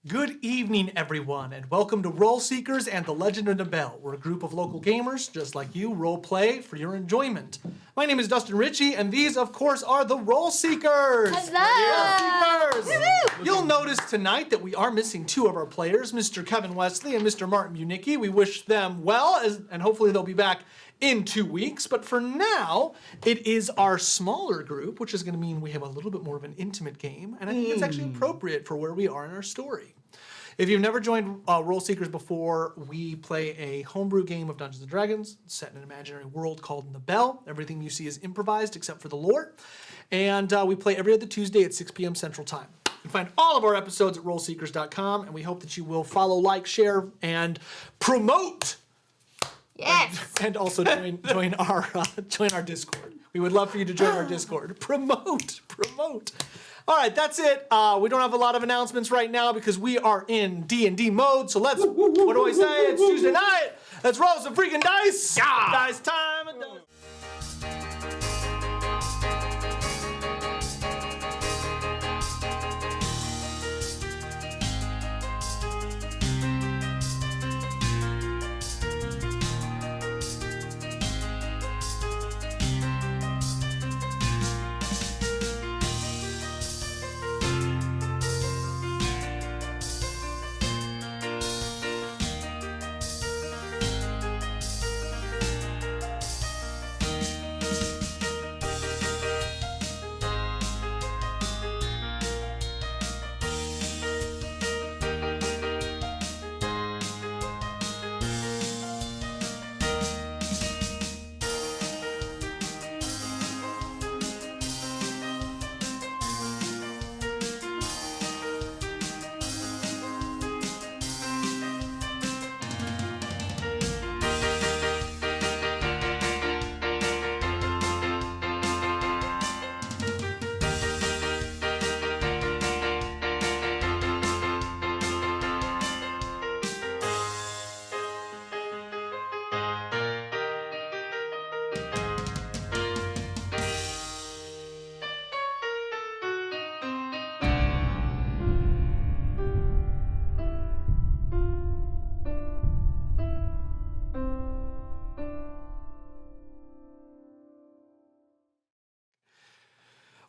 Good evening, everyone, and welcome to Role Seekers and the Legend of Nabell. We're a group of local gamers, just like you, role play for your enjoyment. My name is Dustin Ritchie, and these, of course, are the Role Seekers! Hello! Role Seekers! You'll notice tonight that we are missing two of our players, Mr. Kevin Wesley and Mr. Martin Bunicki. We wish them well, and hopefully they'll be back in 2 weeks. But for now, it is our smaller group, which is going to mean we have a little bit more of an intimate game, and I think it's actually appropriate for where we are in our story. If you've never joined Role Seekers before, we play a homebrew game of Dungeons & Dragons set in an imaginary world called Nabell. Everything you see is improvised except for the lore. And we play every other Tuesday at 6 p.m. Central Time. You can find all of our episodes at roleseekers.com, and we hope that you will follow, like, share, and promote. Yes. And also join our Discord. We would love for you to join our Discord. Promote. All right, that's it. We don't have a lot of announcements right now because we are in D&D mode. So let's, what do I say? It's Tuesday night. Let's roll some freaking dice. Yeah. Dice time. And dice.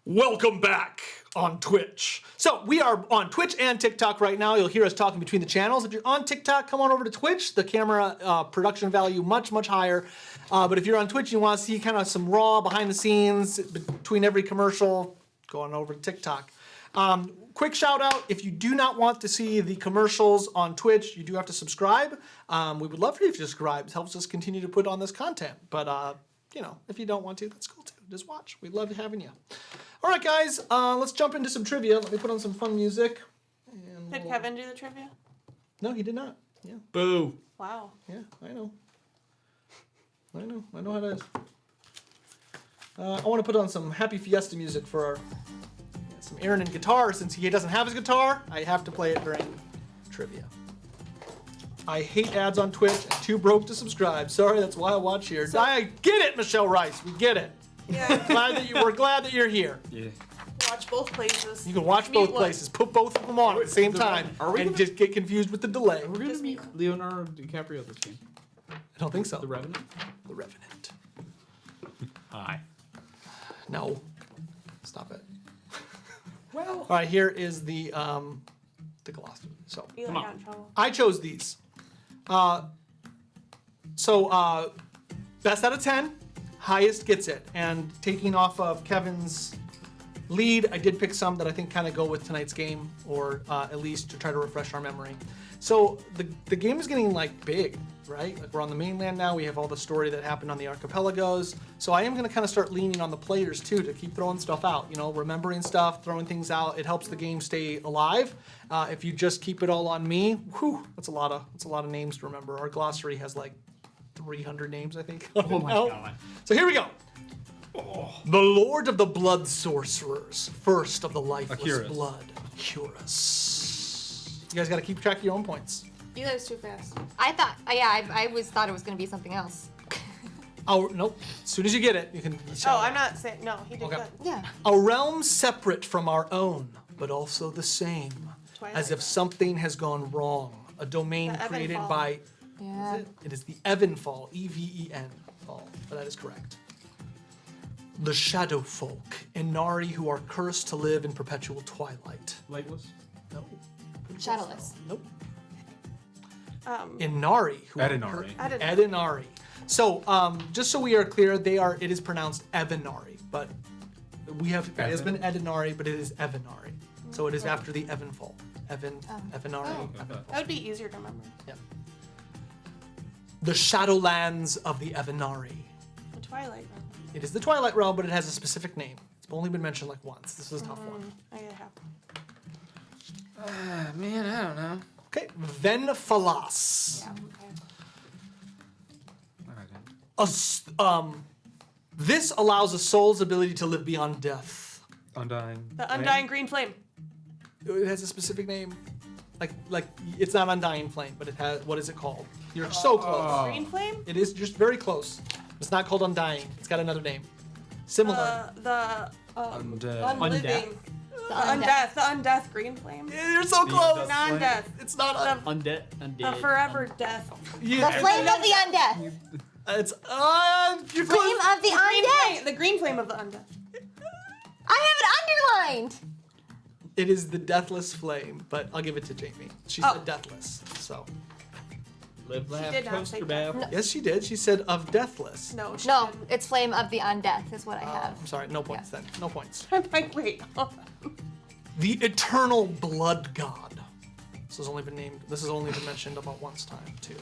Welcome back on Twitch. So we are on Twitch and TikTok right now. You'll hear us talking between the channels. If you're on TikTok, come on over to Twitch. The camera production value much higher. But if you're on Twitch and you want to see kind of some raw behind the scenes between every commercial, go on over to TikTok. Quick shout out, if you do not want to see the commercials on Twitch, you do have to subscribe. We would love for you to subscribe. It helps us continue to put on this content. But you know, if you don't want to, that's cool too. Just watch. We'd love having you. All right, guys, let's jump into some trivia. Let me put on some fun music. And Did Kevin do the trivia? No, he did not. Yeah. Boo. Wow. Yeah, I know how it is. I want to put on some Happy Fiesta music for some Aaron and guitar. Since he doesn't have his guitar, I have to play it during trivia. I hate ads on Twitch and too broke to subscribe. Sorry, that's why I watch here. I get it, Michelle Rice. We get it. Yeah. We're glad that you're here. Yeah. Watch both places. You can watch both places. Put both of them on at the same time and just get confused with the delay. Are we going to meet Leonardo DiCaprio this game? I don't think so. The Revenant? The Revenant. Hi. No. Stop it. Well. All right, here is the glossary. So You Come got on. in trouble. I chose these. Best out of 10, highest gets it. And taking off of Kevin's lead, I did pick some that I think kind of go with tonight's game, or at least to try to refresh our memory. So the game is getting like big, right? Like we're on the mainland now. We have all the story that happened on the archipelagos. So I am going to kind of start leaning on the players too to keep throwing stuff out. You know, remembering stuff, throwing things out. It helps the game stay alive. If you just keep it all on me, whew, that's a lot of names to remember. Our glossary has like 300 names, I think. Oh my God. So here we go. The Lord of the Blood Sorcerers, first of the lifeless Acuris. blood. Acuris. You guys got to keep track of your own points. You guys too fast. I thought, I always thought it was going to be something else. Oh, nope. As soon as you get it, you can shout Oh, it. I'm not saying, no, he did Okay. good. Yeah. A realm separate from our own, but also the same. Twilight as if Realm. something has gone wrong. A domain The created Evenfall. by Yeah. it is the Evenfall, Even fall, but that is correct. The Shadow Folk, Inari who are cursed to live in perpetual twilight. Lightless. No. Shadowless. Nope. Um, Inari who are Edinari. Edinari. So, just so we are clear, it is pronounced Evenari, but it has been Edinari, but it is Evenari. So it is after the Evenfall. Evenari. Oh. Evenfall. that would be easier to remember. Yeah. The Shadowlands of the Evenari. The Twilight Realm. It is the Twilight Realm, but it has a specific name. It's only been mentioned like once. This was a tough one. I gotta have. Man, I don't know. Okay. Venfalas. Yeah. Okay. This allows a soul's ability to live beyond death. Undying. The Undying Green Flame. It has a specific name. Like it's not Undying Flame, but it has, what is it called? You're so close. Green Flame? It is just very close. It's not called Undying. It's got another name. Similar. The Undead. Unliving. The The undeath. Undeath Green Flame. You're so close. Non-death. It's not. Undead. The Undead. forever death. You, The flame of the undead. It's you're Flame close. of the Green undead. flame, the green flame of the undeath. I have it underlined. It is the Deathless Flame, but I'll give it to Jamie. She Oh. said Deathless, so. Live, laugh, did not toaster say bath. No. Yes, she did. She said of Deathless. No, she No, didn't. it's flame of the undeath is what I Oh, have. I'm sorry. No points then. No points. I'm like, wait. The Eternal Blood God. This has only been mentioned about once time too.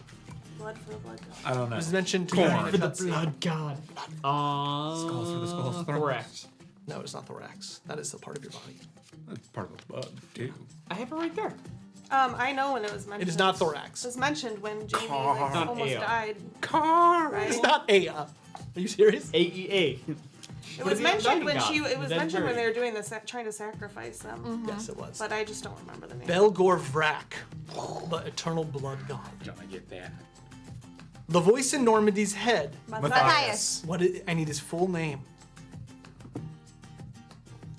Blood for the blood god. I don't It know. was mentioned to Corn. you in For a the cutscene. blood god. Skulls for the skulls. Thorax. No, it's not thorax. That is a part of your body. That's part of the blood, too. I have it right there. I know when it was mentioned. It is not thorax. It was mentioned when Jamie Car. like, almost Ale. died. Car. Right? It's not Aya. Are you serious? AEA. It was mentioned when God. it was Dead mentioned when bird. they were doing trying to sacrifice them. Yes, it was. But I just don't remember the name. Belgor Vrak, the Eternal Blood God. Gonna get that. The voice in Normandy's head. Matthias. I need his full name.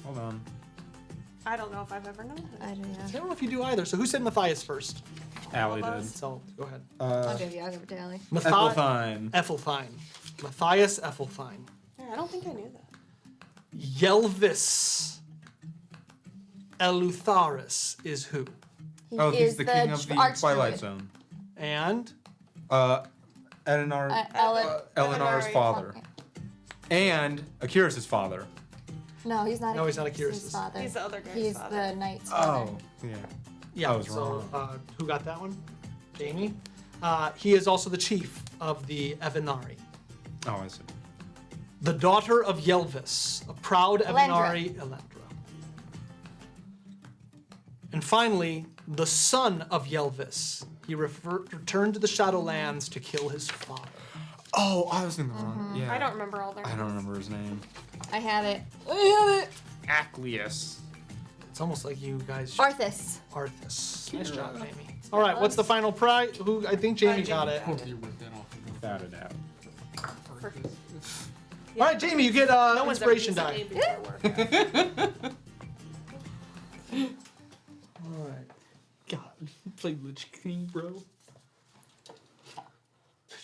Hold on. I don't know if I've ever known it. I don't I know. don't know if you do either. So who said Matthias first? Allie of did. us. So go ahead. I'll give it to Allie. Ephelthine. Ephelthine. Mathias Ephelthine. Yeah, I don't think I knew that. Yelvis Eleutharis is who? He Oh, he's is the king of the archdruid. Twilight Zone. And Eleanor's Elenari. father. And Akirus' father. No, he's not. No, he's not His Akirus'. father. He's the other guy's He's father. the knight's father. Yeah. yeah. I was so wrong. who got that one? Jamie. He is also the chief of the Evenari. Oh, I see. The daughter of Yelvis, a proud Evenari, Elendra. And finally, the son of Yelvis. He returned to the Shadowlands to kill his father. Oh, I was in the wrong. Yeah. I don't remember all their I names. don't remember his name. I have it. I have it. Aclius. It's almost like you guys. Arthas. Arthas. Nice job, Jamie. All right, what's the final prize? Who? I think Jamie got it. All Without a doubt. right, Jamie, you get No one's ever inspiration used a die. name before work. All right. God, play Lich King, bro. Did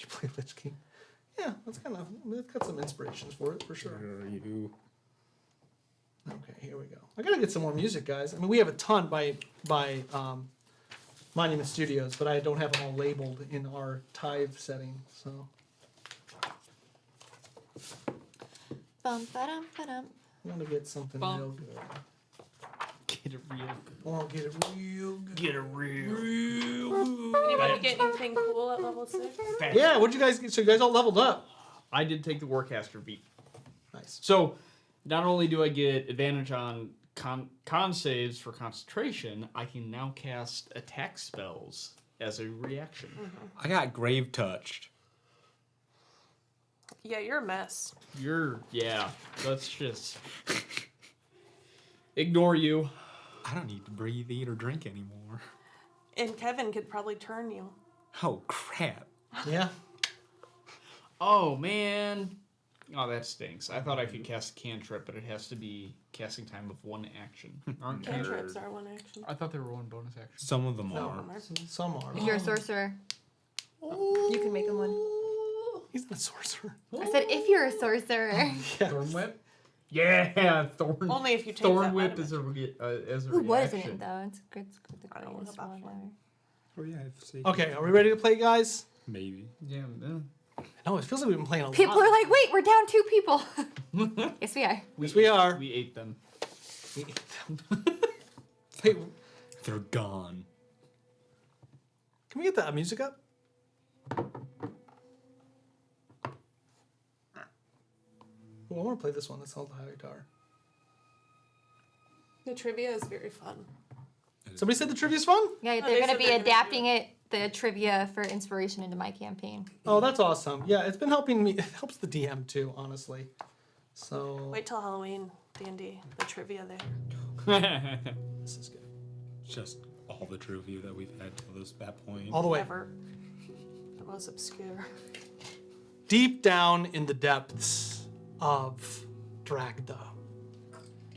you play Lich King? Yeah, that's kind of. It's got some inspirations for it for sure. You. Okay, here we go. I gotta get some more music, guys. I mean, we have a ton by Monument Studios, but I don't have them all labeled in our Tyve setting. So Bum, ba-dum, ba-dum. I'm gonna get something Bum. real good. Get it real good. I want to get it real good. Get it real. Anybody get anything cool at level 6? Yeah, what'd you guys get? So you guys all leveled up. I did take the Warcaster beat. Nice. So, not only do I get advantage on con saves for concentration, I can now cast attack spells as a reaction. I got grave touched. Yeah, you're a mess. Let's just ignore you. I don't need to breathe, eat, or drink anymore. And Kevin could probably turn you. Oh, crap. Yeah. Oh, man. Oh, that stinks. I thought I could cast a cantrip, but it has to be casting time of 1 action. Aren't there? Cantrips are one action. I thought there were 1 bonus action. Some of them No, are. Some are. If you're a sorcerer, you can make him one. He's not a sorcerer. I said if you're a sorcerer. Thorn Whip? Yeah, Thorn. Only if you take Thorn that Whip item. is as a Ooh, what is reaction. it though? It's good. It's good. I don't know greatest about one fun. ever. Oh yeah, I've seen. Okay, are we ready to play, guys? Maybe. Yeah. No, it feels like we've been playing a People lot. are like, wait, we're down 2 people. Yes, we are. Yes, we are. We ate them. Hey, They're gone. can we get that music up? Well, I want to play this one. That's all the high guitar. The trivia is very fun. Somebody said the trivia's fun? Yeah, Oh, they're they going to said be they're gonna adapting it, the trivia for inspiration into my campaign. Oh, that's awesome. Yeah, it's been helping me. It helps the DM too, honestly. So Wait till Halloween, D&D. The trivia there. this is good. Just all the trivia that we've had till that point. All the way. Ever. The most obscure. Deep down in the depths of Dragda,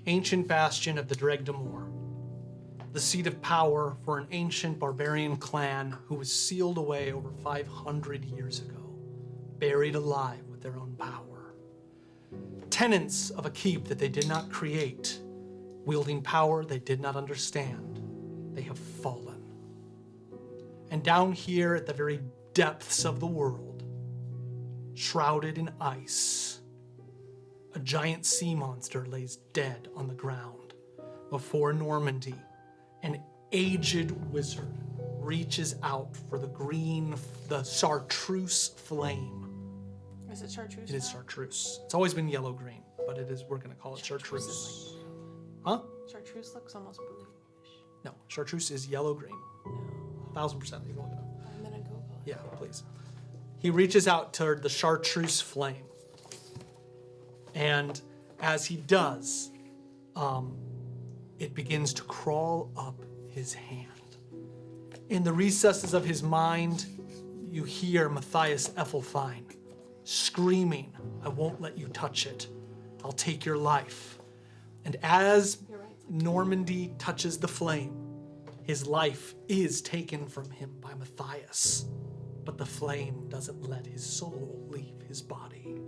ancient bastion of the Dregdamor, the seat of power for an ancient barbarian clan who was sealed away over 500 years ago, buried alive with their own power. Tenants of a keep that they did not create, wielding power they did not understand, they have fallen. And down here at the very depths of the world, shrouded in ice, a giant sea monster lays dead on the ground. Before Normandy, an aged wizard reaches out for the chartreuse flame. Is it chartreuse? It is chartreuse. It's always been yellow-green, but we're gonna call it chartreuse. Huh? Chartreuse looks almost bluish. No, chartreuse is yellow-green. No. 1000%. You can look it up. I'm gonna Google it. Yeah, please. He reaches out toward the chartreuse flame. And as he does, it begins to crawl up his hand. In the recesses of his mind, you hear Mathias Ephelthine screaming, "I won't let you touch it. I'll take your life." And as You're right. Normandy touches the flame, his life is taken from him by Mathias. But the flame doesn't let his soul leave his body.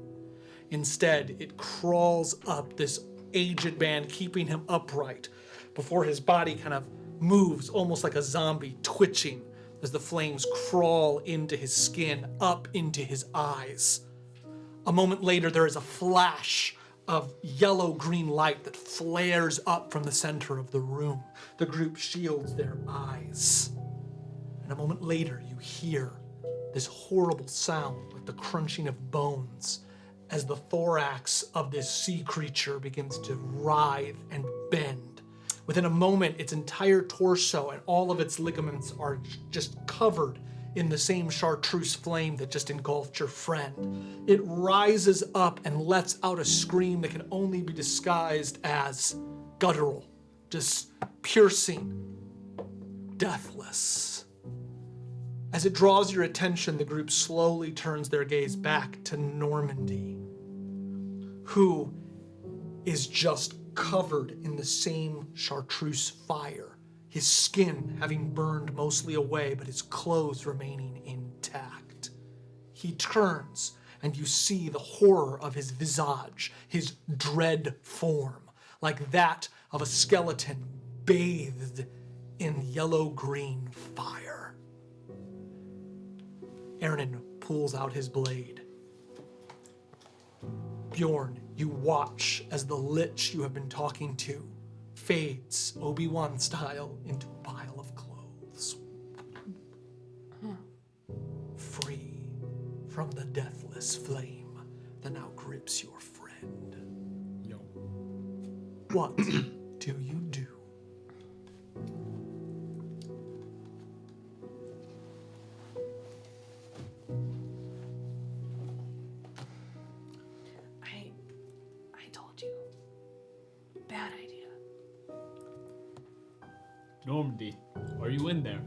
Instead, it crawls up this aged man, keeping him upright before his body kind of moves almost like a zombie, twitching as the flames crawl into his skin, up into his eyes. A moment later, there is a flash of yellow-green light that flares up from the center of the room. The group shields their eyes. And a moment later, you hear this horrible sound like the crunching of bones as the thorax of this sea creature begins to writhe and bend. Within a moment, its entire torso and all of its ligaments are just covered in the same chartreuse flame that just engulfed your friend. It rises up and lets out a scream that can only be disguised as guttural, just piercing, deathless. As it draws your attention, the group slowly turns their gaze back to Normandy, who is just covered in the same chartreuse fire, his skin having burned mostly away, but his clothes remaining intact. He turns, and you see the horror of his visage, his dread form, like that of a skeleton bathed in yellow-green fire. Aaron pulls out his blade. Bjorn, you watch as the lich you have been talking to fades, Obi-Wan style, into a pile of clothes. Free from the deathless flame that now grips your friend. Yo. What do you do? I told you. Bad idea. Normandy, are you in there?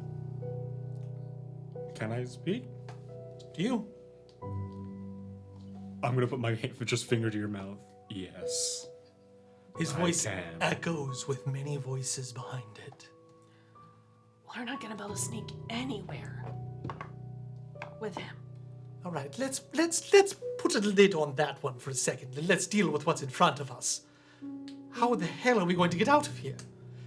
Can I speak? Do you? I'm gonna put my just finger to your mouth. Yes. His I voice can. echoes with many voices behind it. We're not gonna be able to sneak anywhere with him. All right, let's put a lid on that one for a second. And let's deal with what's in front of us. How the hell are we going to get out of here?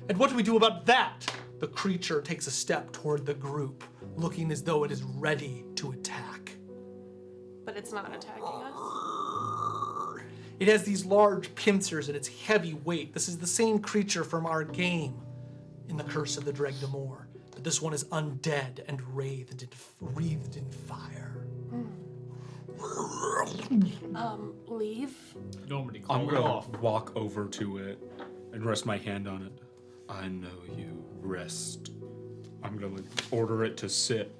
And what do we do about that? The creature takes a step toward the group, looking as though it is ready to attack. But it's not attacking us. It has these large pincers and its heavy weight. This is the same creature from our game in the Curse of the Dregdamore. But this one is undead and wreathed in fire. Leave. Normandy, call I'm it gonna off. walk over to it and rest my hand on it. I know you. Rest. I'm gonna order it to sit.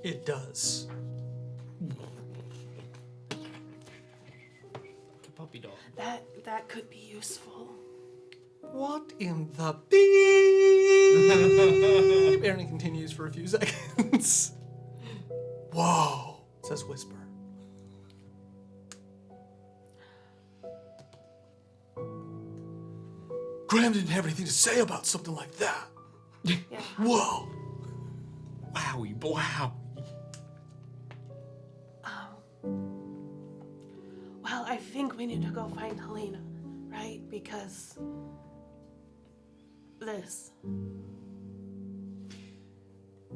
It does. Puppy dog. That could be useful. What in the beep? Aaron continues for a few seconds. Whoa, says Whisper. Graham didn't have anything to say about something like that. Yeah. Whoa. Wowie, blowie. Well, I think we need to go find Helena, right? Because this.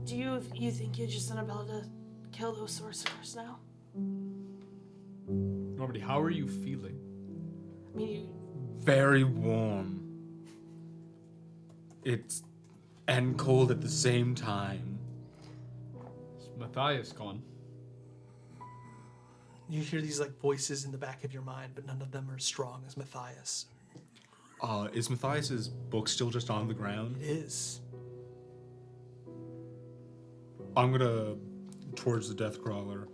Do you think you're just Nabell to kill those sorcerers now? Normandy, how are you feeling? I mean, Very warm. It's and cold at the same time. Is Mathias gone? You hear these like voices in the back of your mind, but none of them are as strong as Mathias. Is Matthias's book still just on the ground? It is. I'm gonna towards the death crawler.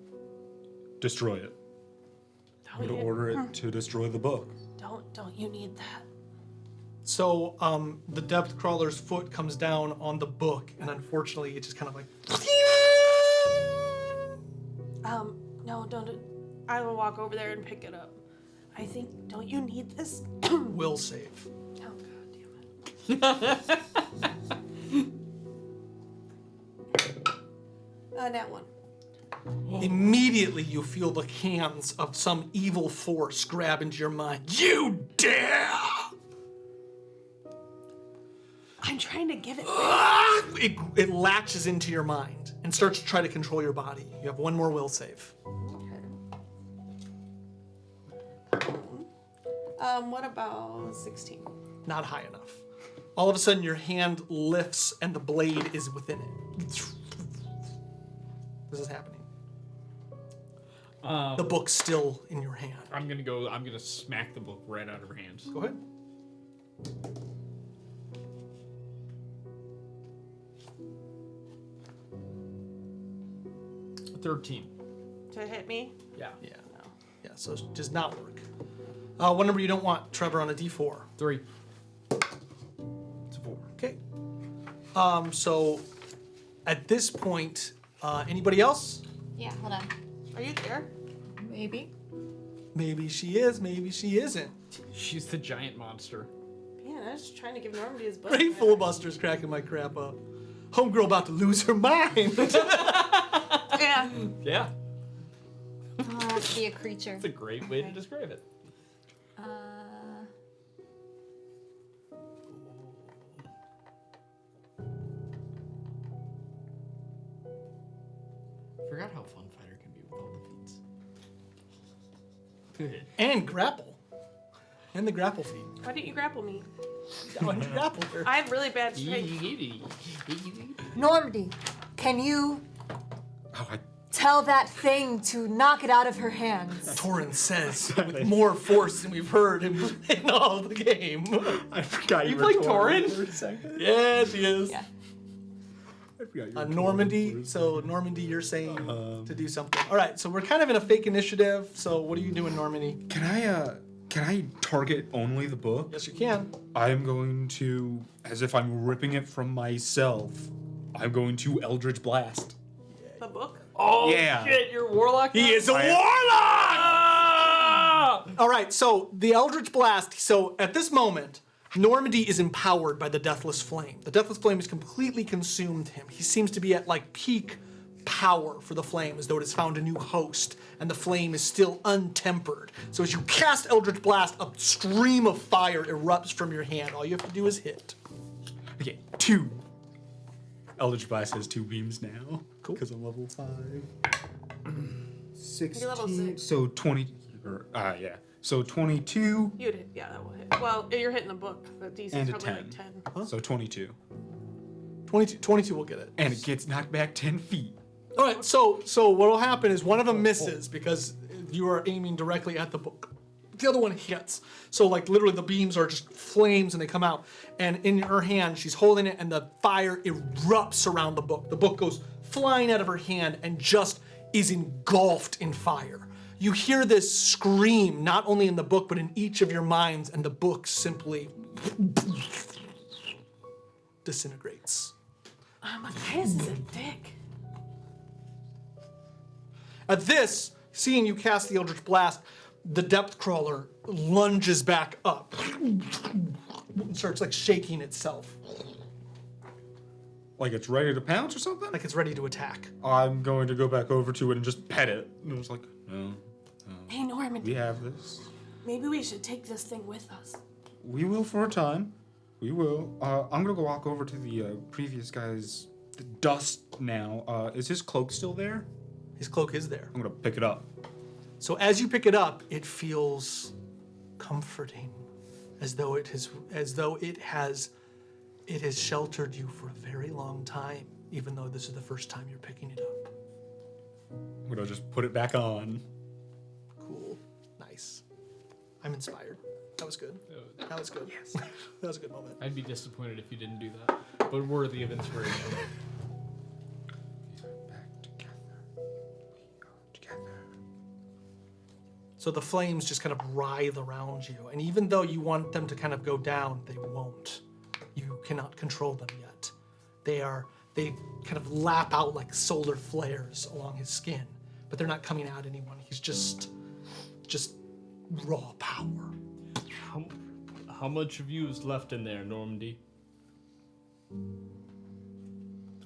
Destroy it. I'm gonna order it to destroy the book. don't you need that? So the depth crawler's foot comes down on the book, and unfortunately, it just kind of like. No, don't. I will walk over there and pick it up. I think. Don't you need this? Will save. Oh god damn it. That one. Immediately, you feel the hands of some evil force grab into your mind. You dare! I'm trying to give it back. It latches into your mind and starts to try to control your body. You have one more will save. What about 16? Not high enough. All of a sudden, your hand lifts and the blade is within it. This is happening. The book's still in your hand. I'm gonna smack the book right out of her hands. Go ahead. A 13. To hit me? Yeah. Yeah. Yeah, so it does not work. What number you don't want, Trevor, on a D4? 3. It's a 4. Okay. So at this point, anybody else? Yeah, hold on. Are you there? Maybe. Maybe she is, maybe she isn't. She's the giant monster. Man, I was just trying to give Normandy his book. Great filibuster's cracking my crap up. Homegirl about to lose her mind. Yeah. Yeah. Oh, it has to be a creature. It's a great way to describe it. Forgot how fun fighter can be with all the feats. Good. And grapple. And the grapple feat. Why didn't you grapple me? Oh, and you grappled her. I have really bad strength. Normandy, can you Oh, tell that thing to knock it out of her hands? Torrent says with more force than we've heard in all the game. I forgot You play Torrent? for a second. Yeah, she is. Yeah. I forgot you were Normandy. Torrent. So Normandy, you're saying to do something. All right. So we're kind of in a fake initiative. So what are you doing, Normandy? Can I target only the book? Yes, you can. I'm going to, as if I'm ripping it from myself, I'm going to Eldritch Blast. The book? Oh Yeah. shit, you're a warlock now? He is a I- warlock. Ah! All right, so the Eldritch Blast. So at this moment, Normandy is empowered by the Deathless Flame. The Deathless Flame has completely consumed him. He seems to be at like peak power for the flame, as though it has found a new host, and the flame is still untempered. So as you cast Eldritch Blast, a stream of fire erupts from your hand. All you have to do is hit. Okay, 2. Eldritch Blast has 2 beams now. Cool. Because I'm level 5. 16. You're level 6. So 20. Yeah. So 22 You'd hit. Yeah, that will hit. Well, you're hitting the book. The DC is and a probably 10. like 10. So 22. 22 will get it. And it gets knocked back 10 feet. All right, so what will happen is one of them misses because you are aiming directly at the book. The other one hits. So like literally the beams are just flames and they come out. And in her hand, she's holding it and the fire erupts around the book. The book goes flying out of her hand and just is engulfed in fire. You hear this scream, not only in the book, but in each of your minds, and the book simply disintegrates. Matthias is a dick. At this, seeing you cast the Eldritch Blast, the Depth Crawler lunges back up and starts like shaking itself, Like it's ready to pounce or something? like it's ready to attack. I'm going to go back over to it and just pet it. And it's like, no, Hey, Normandy. we have this. Maybe we should take this thing with us. We will for a time. We will. I'm gonna go walk over to the previous guy's dust now. Is his cloak still there? His cloak is there. I'm gonna pick it up. So as you pick it up, it feels comforting, as though it has sheltered you for a very long time, even though this is the first time you're picking it up. I'm gonna just put it back on. Cool. Nice. I'm inspired. That was good. That was good. Yes. That was a good moment. I'd be disappointed if you didn't do that, but worthy of inspiration. Back together. We are together. So the flames just kind of writhe around you, and even though you want them to kind of go down, they won't. You cannot control them yet. They kind of lap out like solar flares along his skin, but they're not coming at anyone. He's just raw power. How much of you is left in there, Normandy?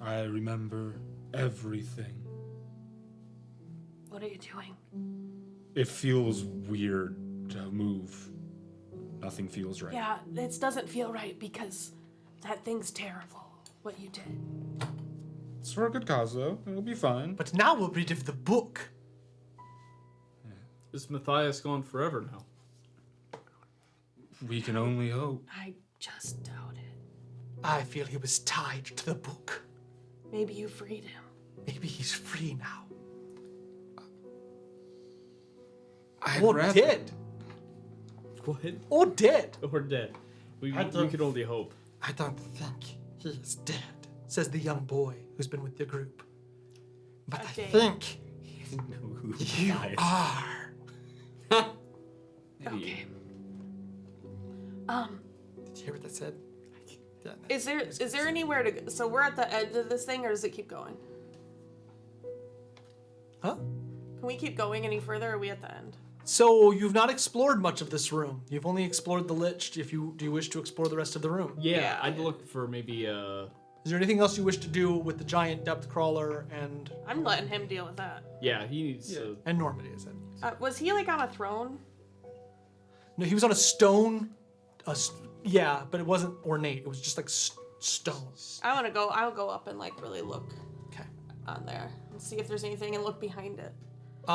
I remember everything. What are you doing? It feels weird to move. Nothing feels right. Yeah, this doesn't feel right because that thing's terrible. What you did. It's for a good cause, though. It'll be fine. But now we're rid of the book. Is Matthias gone forever now? We can only hope. I just doubt it. I feel he was tied to the book. Maybe you freed him. Maybe he's free now. I'd Or rather- dead. What? Or dead. Or dead? We could only hope. I don't think he is dead, says the young boy who's been with the group. But I Okay. think know who you died. are. Okay. Did you hear what that said? Yeah, no. Is there anywhere to go? So we're at the edge of this thing, or does it keep going? Huh? Can we keep going any further, or are we at the end? So you've not explored much of this room. You've only explored the lich. Do you wish to explore the rest of the room? Yeah, I'd look for maybe Is there anything else you wish to do with the giant depth crawler and I'm letting him deal with that. yeah, he needs to. and Normandy? I said. Was he like on a throne? No, he was on a stone. Yeah, but it wasn't ornate. It was just like stone. I'll go up and like really look Okay. on there and see if there's anything and look behind it.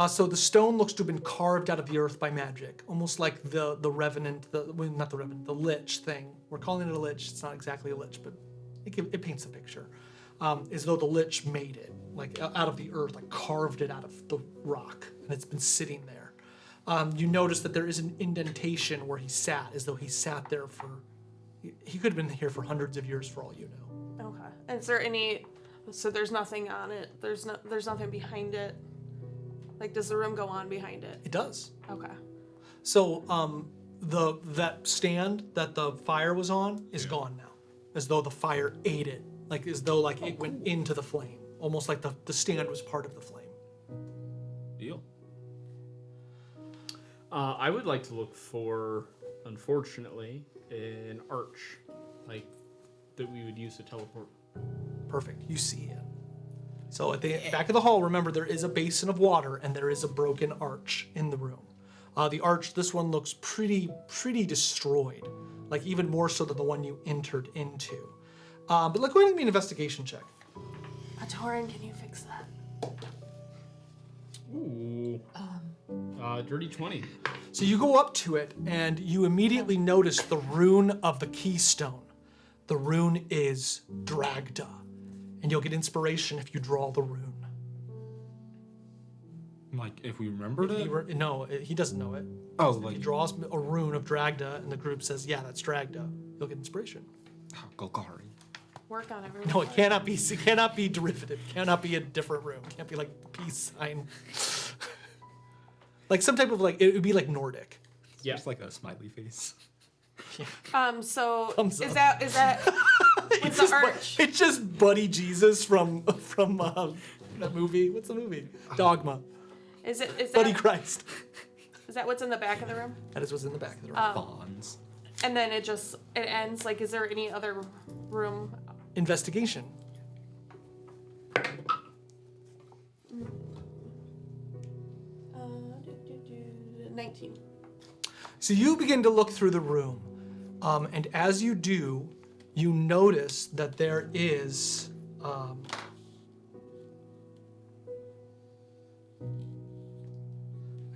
So the stone looks to have been carved out of the earth by magic, almost like the Revenant, not the Revenant, the lich thing. We're calling it a lich. It's not exactly a lich, but it paints a picture. As though the lich made it, like out of the earth, like carved it out of the rock, and it's been sitting there. You notice that there is an indentation where he sat, as though he sat there for. He could have been here for hundreds of years, for all you know. Okay. And is there any? So there's nothing on it. There's nothing behind it. Like, does the room go on behind it? It does. Okay. So that stand that the fire was on is gone now, as though the fire ate it, like as though like it went into the flame, almost like the stand was part of the flame. Deal. I would like to look for, unfortunately, an arch, like that we would use to teleport. Perfect. You see it. So at the back of the hall, remember there is a basin of water and there is a broken arch in the room. The arch, this one looks pretty destroyed, like even more so than the one you entered into. But go ahead and give me an investigation check. Torin, can you fix that? Ooh. Dirty 20. So you go up to it and you immediately notice the rune of the keystone. The rune is Dragda, and you'll get inspiration if you draw the rune. Like, if we remembered it? No, he doesn't know it. Oh, If like, he draws a rune of Dragda and the group says, yeah, that's Dragda, you'll get inspiration. Golgari. Work on everyone. No, it cannot be derivative. It cannot be a different rune. It can't be like peace sign. Like some type of it would be like Nordic. Yeah. Just like a smiley face. So Thumbs is up. that with the arch? It's just Buddy Jesus from that movie. What's the movie? Dogma. Is Buddy that Christ. is that what's in the back of the room? That is what's in the back of the room. Bonds. And then it ends. Like, is there any other room? Investigation. Uh, 19. So you begin to look through the room, and as you do, you notice that there is.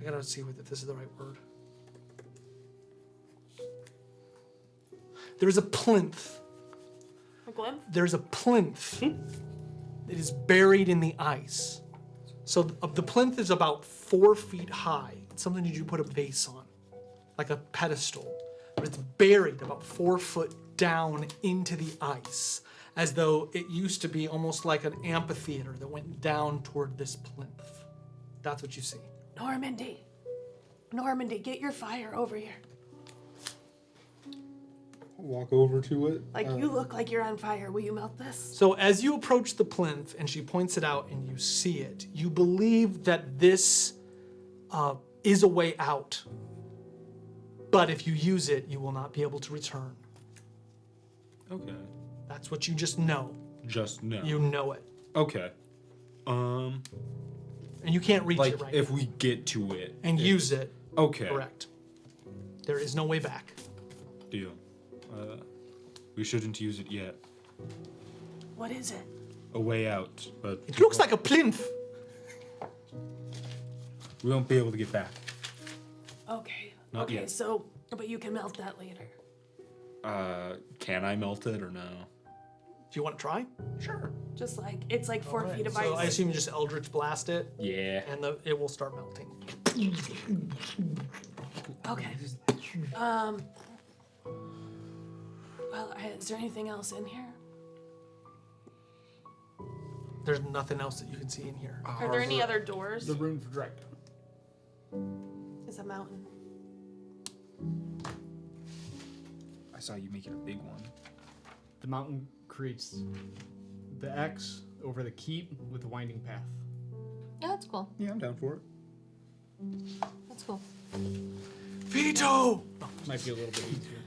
I gotta see if this is the right word. There is a plinth. A glimpse? There's a plinth that is buried in the ice. So the plinth is about 4 feet high. It's something that you put a vase on, like a pedestal. But it's buried about 4 foot down into the ice, as though it used to be almost like an amphitheater that went down toward this plinth. That's what you see. Normandy, get your fire over here. Walk over to it. Like, you look like you're on fire. Will you melt this? So as you approach the plinth and she points it out and you see it, you believe that this is a way out. But if you use it, you will not be able to return. Okay. That's what you just know. Just no. You know it. Okay. And you can't reach Like, it right if now. we get to it. And use it. Okay. Correct. There is no way back. Deal. We shouldn't use it yet. What is it? A way out, but It looks like a plinth. we won't be able to get back. Okay. Not okay, yet. so, but you can melt that later. Can I melt it or no? Do you want to try? Sure. Just like, it's like 4 feet of So I ice. assume you just Eldritch Blast it, Yeah. and it will start melting. Okay. Well, is there anything else in here? There's nothing else that you can see in here. Are there any other doors? The room for Dracula. It's a mountain. I saw you making a big one. The mountain creates the X over the keep with the winding path. Yeah, that's cool. Yeah, I'm down for it. That's cool. Veto! Might be a little bit easier.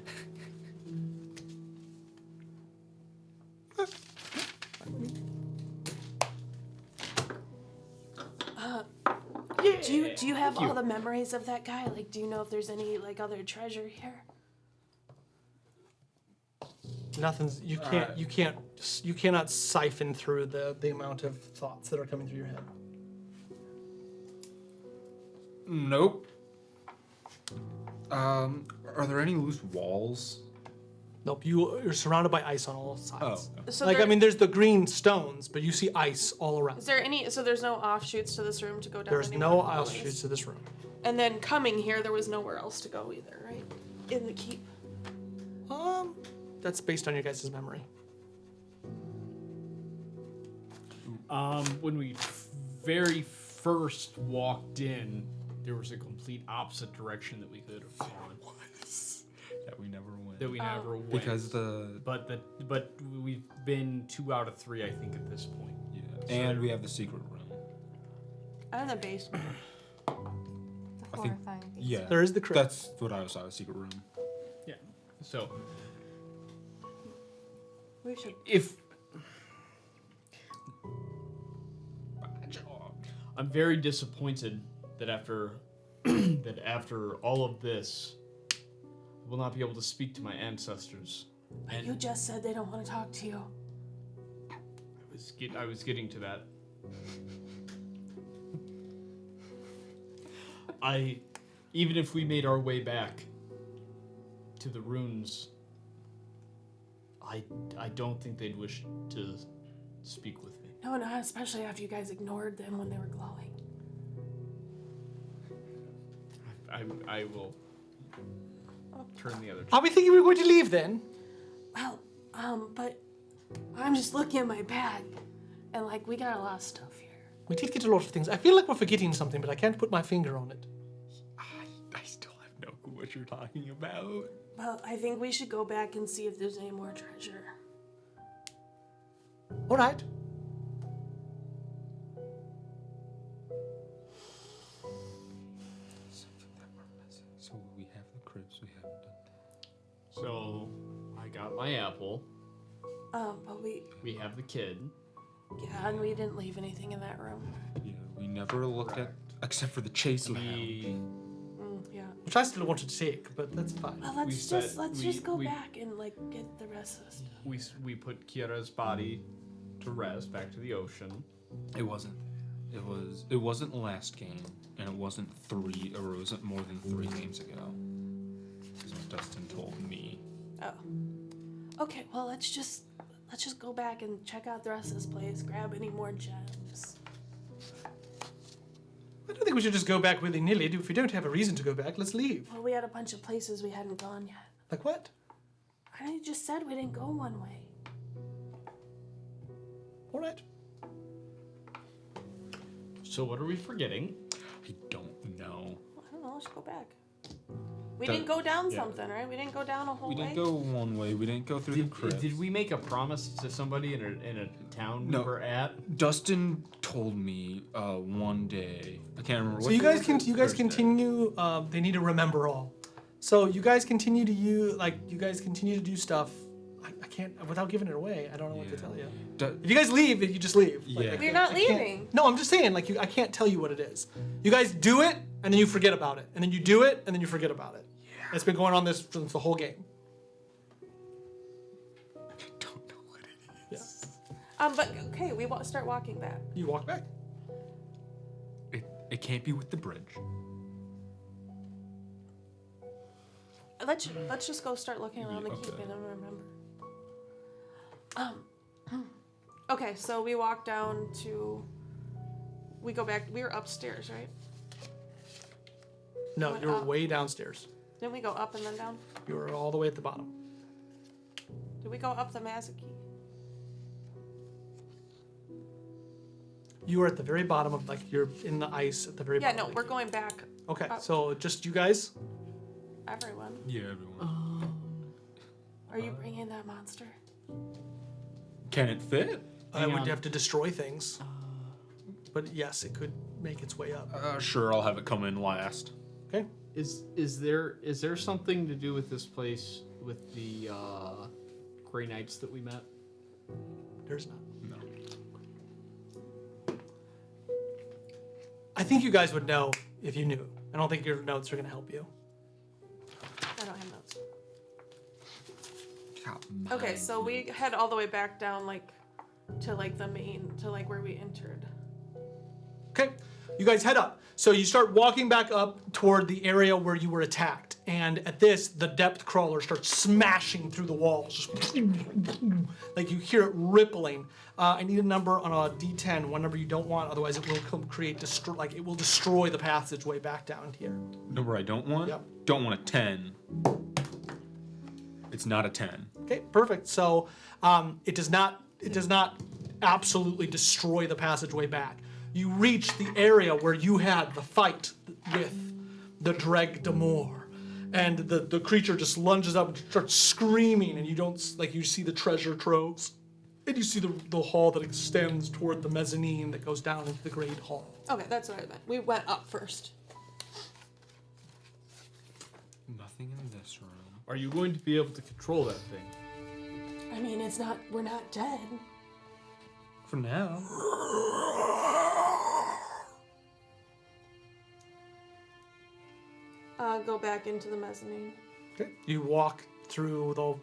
Do you have all the memories of that guy? Like, do you know if there's any like other treasure here? Nothing's. You cannot siphon through the amount of thoughts that are coming through your head. Nope. Are there any loose walls? Nope. You're surrounded by ice on all sides. Oh. So Like there- I mean, there's the green stones, but you see ice all around. Is there any? So there's no offshoots to this room to go down. There's any no more hallways? offshoots to this room. And then coming here, there was nowhere else to go either, right? In the keep. That's based on your guys' memory. When we very first walked in, there was a complete opposite direction that we could have gone. That we never went. That we never went. Because the But we've been 2 out of 3, I think, at this point. and we have the secret room. I'm in the basement. The I think. Horrifying things. Yeah. There is the crypt. That's what I saw. A secret room. Yeah. So We should. if I'm very disappointed that after all of this, I will not be able to speak to my ancestors. But you just said they don't want to talk to you. I was getting to that. Even if we made our way back to the ruins, I don't think they'd wish to speak with me. No, not especially after you guys ignored them when they were glowing. I will turn the other. Are we thinking we're going to leave then? Well, but I'm just looking at my bag, and like we got a lot of stuff here. We did get a lot of things. I feel like we're forgetting something, but I can't put my finger on it. I still have no clue what you're talking about. Well, I think we should go back and see if there's any more treasure. All right. Something that we're missing. So we have the crypts. We haven't done that. So I got my apple. But we We have the kid. yeah, and we didn't leave anything in that room. Yeah, we never looked at except for the chase lab. Yeah. Which I still wanted to take, but that's fine. Well, We let's said- just go we- back and like get the rest of the stuff. We put Kiara's body to rest back to the ocean. It wasn't. It wasn't last game, and it wasn't or it wasn't more than 3 games ago. That's what Dustin told me. Oh. Okay, well let's just go back and check out the rest of this place, grab any more gems. I don't think we should just go back willy-nilly. If we don't have a reason to go back, let's leave. Well, we had a bunch of places we hadn't gone yet. Like what? I just said we didn't go one way. All right. So what are we forgetting? I don't know. I don't know, let's go back. We That- didn't go down yeah. something, right? We didn't go down a whole We way. didn't go one way. We didn't go through the crypt. Did we make a promise to somebody in a town we No. were at? Dustin told me one day. I can't remember. So what you day guys was can it? you guys Thursday. continue. They need to remember all. So you guys continue to do stuff. I can't without giving it away. I don't know what to Yeah. tell you. Du- If you guys leave, you just leave. Yeah. We're not I can't- leaving. No, I'm just saying. I can't tell you what it is. You guys do it, and then you forget about it, and then you do it, and then you forget about it. Yeah. It's been going on this since the whole game. I don't know what it is. But okay, we start walking back. You walk back. It can't be with the bridge. Let's just go start looking around the Okay. keep and then remember. Okay, so we walk down to. We go back. We were upstairs, right? No, Went you're up. way downstairs. Then we go up and then down. You were all the way at the bottom. Did we go up the Mazaki? You are at the very bottom of you're in the ice at the very Yeah, bottom. no, of the we're cave. going back. Okay, up. so just you guys. Everyone. Yeah, everyone. Are you bringing that monster? Can it fit? I Hang would on. have to destroy things. But yes, it could make its way up. Sure, I'll have it come in last. Okay. Is there something to do with this place with the Grey Knights that we met? There's not. No. I think you guys would know if you knew. I don't think your notes are going to help you. I don't have notes. God, Okay, so we head all the way back down, to the main, to where we entered. Okay, you guys head up. So you start walking back up toward the area where you were attacked. And at this, the depth crawler starts smashing through the walls. Just like you hear it rippling. I need a number on a D10, one number you don't want, otherwise it will it will destroy the passageway back down here. Number I don't want? Yep. Don't want a 10. It's not a 10. Okay, perfect. So it does not absolutely destroy the passageway back. You reach the area where you had the fight with the Dreg Damor, and the creature just lunges up and starts screaming, and you see the treasure troves, and you see the hall that extends toward the mezzanine that goes down into the great hall. Okay, that's what I meant. We went up first. anything in this room. Are you going to be able to control that thing? I mean, it's not. We're not dead. For now. Go back into the mezzanine. Okay. You walk through the.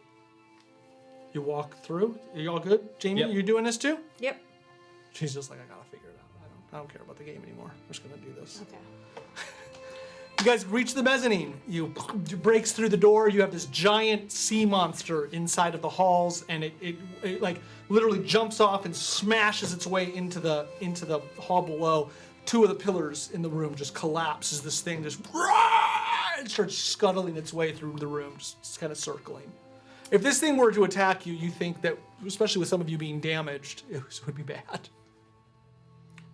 You walk through. Are you all good, Jamie? Yep. You doing this too? Yep. She's just like, I gotta figure it out. I don't care about the game anymore. I'm just gonna do this. Okay. You guys reach the mezzanine. You breaks through the door. You have this giant sea monster inside of the halls, and it like literally jumps off and smashes its way into the hall below. Two of the pillars in the room just collapse as this thing just it starts scuttling its way through the room, just kind of circling. If this thing were to attack you, you think that, especially with some of you being damaged, it would be bad.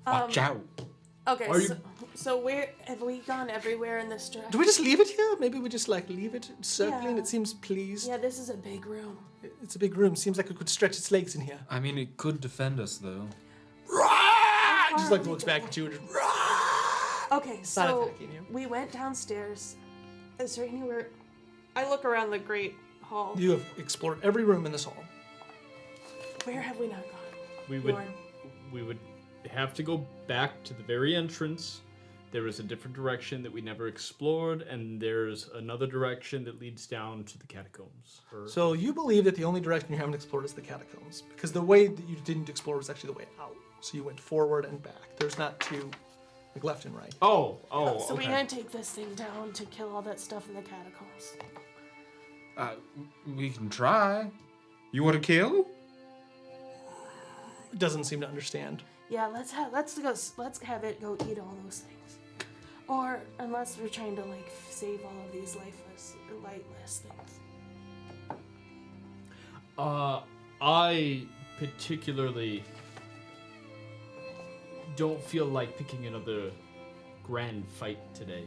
Watch out. Okay. Are you- So where have we gone? Everywhere in this direction? Do we just leave it here? Maybe we just like leave it circling. Yeah. It seems pleased. Yeah, this is a big room. It's a big room. Seems like it could stretch its legs in here. I mean, it could defend us, though. It just like looks back at you and just Okay, not so attacking you. we went downstairs. Is there anywhere? I look around the great hall. You have explored every room in this hall. Where have we not gone? We would Lauren. we would have to go back to the very entrance. There is a different direction that we never explored, and there's another direction that leads down to the catacombs. So you believe that the only direction you haven't explored is the catacombs, because the way that you didn't explore was actually the way out. So you went forward and back. There's not two, like left and right. oh, So okay. we're gonna take this thing down to kill all that stuff in the catacombs. We can try. You want to kill? It doesn't seem to understand. Yeah, let's have it go eat all those things. Or unless we're trying to like save all of these lifeless or lightless things. I particularly don't feel like picking another grand fight today.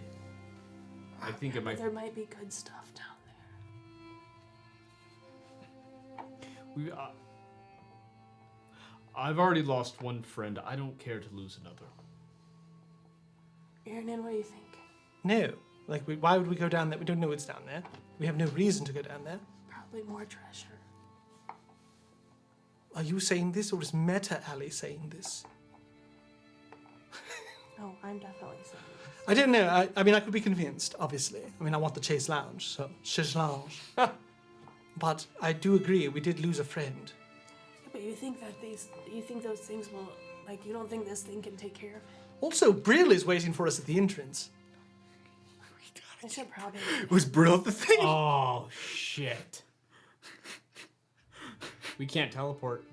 I think it might. There might be good stuff down there. I've already lost one friend. I don't care to lose another. Aaron, what do you think? No. Like, why would we go down there? We don't know what's down there. We have no reason to go down there. Probably more treasure. Are you saying this, or is Meta Alley saying this? No, I'm definitely saying this. I don't know. I mean, I could be convinced, obviously. I mean, I want the Chase Lounge, so Chase Lounge. But I do agree, we did lose a friend. Yeah, but you think that those things will, like, you don't think this thing can take care of it? Also, Brill is waiting for us at the entrance. I should probably. Was Brill the thing? Oh shit! We can't teleport.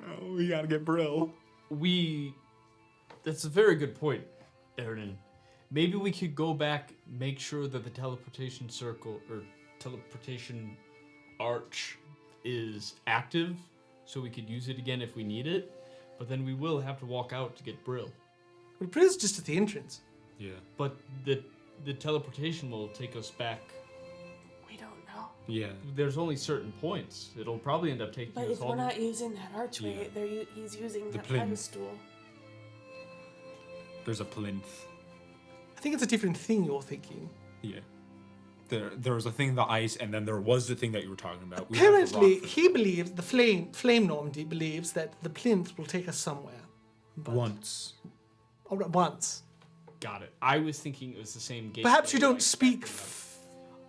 Oh, we gotta get Brill. That's a very good point, Aaron. Maybe we could go back, make sure that the teleportation circle or teleportation arch is active, so we could use it again if we need it. But then we will have to walk out to get Brill. Well, Brill's just at the entrance. Yeah. But the teleportation will take us back. We don't know. Yeah. There's only certain points. It'll probably end up taking But us if all. we're not using that archway, Yeah. he's using The that plinth. pedestal. There's a plinth. I think it's a different thing you're thinking. Yeah. There was a thing, the ice, and then there was the thing that you were talking about. We have the Apparently, rock he believes, the Flame Normandy believes that the plinth will take us somewhere. for once. All right, once. Got it. I was thinking it was the same game. Perhaps you don't speak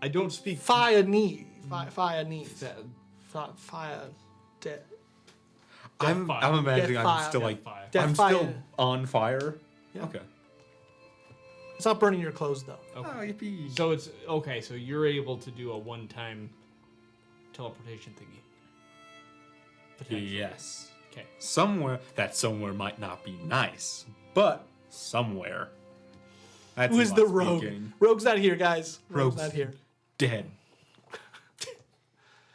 I don't speak fire need. Fire need. Fire. I'm imagining Death I'm fire. still Death like fire. Death I'm fire. still on fire. Yeah. Okay. It's not burning your clothes, though. Okay. Oh, yippee. So it's okay. So you're able to do a one-time teleportation thingy. Potentially. Yes. Okay. Somewhere might not be nice, but somewhere. That's Who is a the lot rogue? speaking. Rogue's not here, guys. Rogue's Rogue's not here. Dead.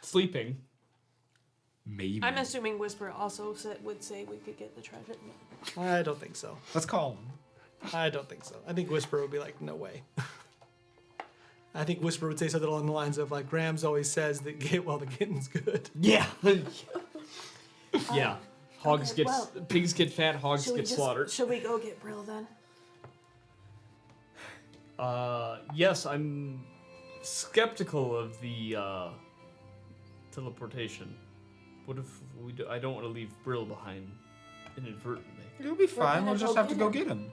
Sleeping. Maybe. I'm assuming Whisper also would say we could get the treasure. I don't think so. Let's call him. I don't think so. I think Whisper would be like, no way. I think Whisper would say something along the lines of like, Grams always says that get while the getting's good. Yeah. Yeah. Hogs okay, get well, pigs get fat. Hogs get slaughtered. Should we go get Brill then? Yes, I'm skeptical of the teleportation. What if we do, I don't want to leave Brill behind inadvertently. It'll be fine. gonna We'll just go have to get go him. get him.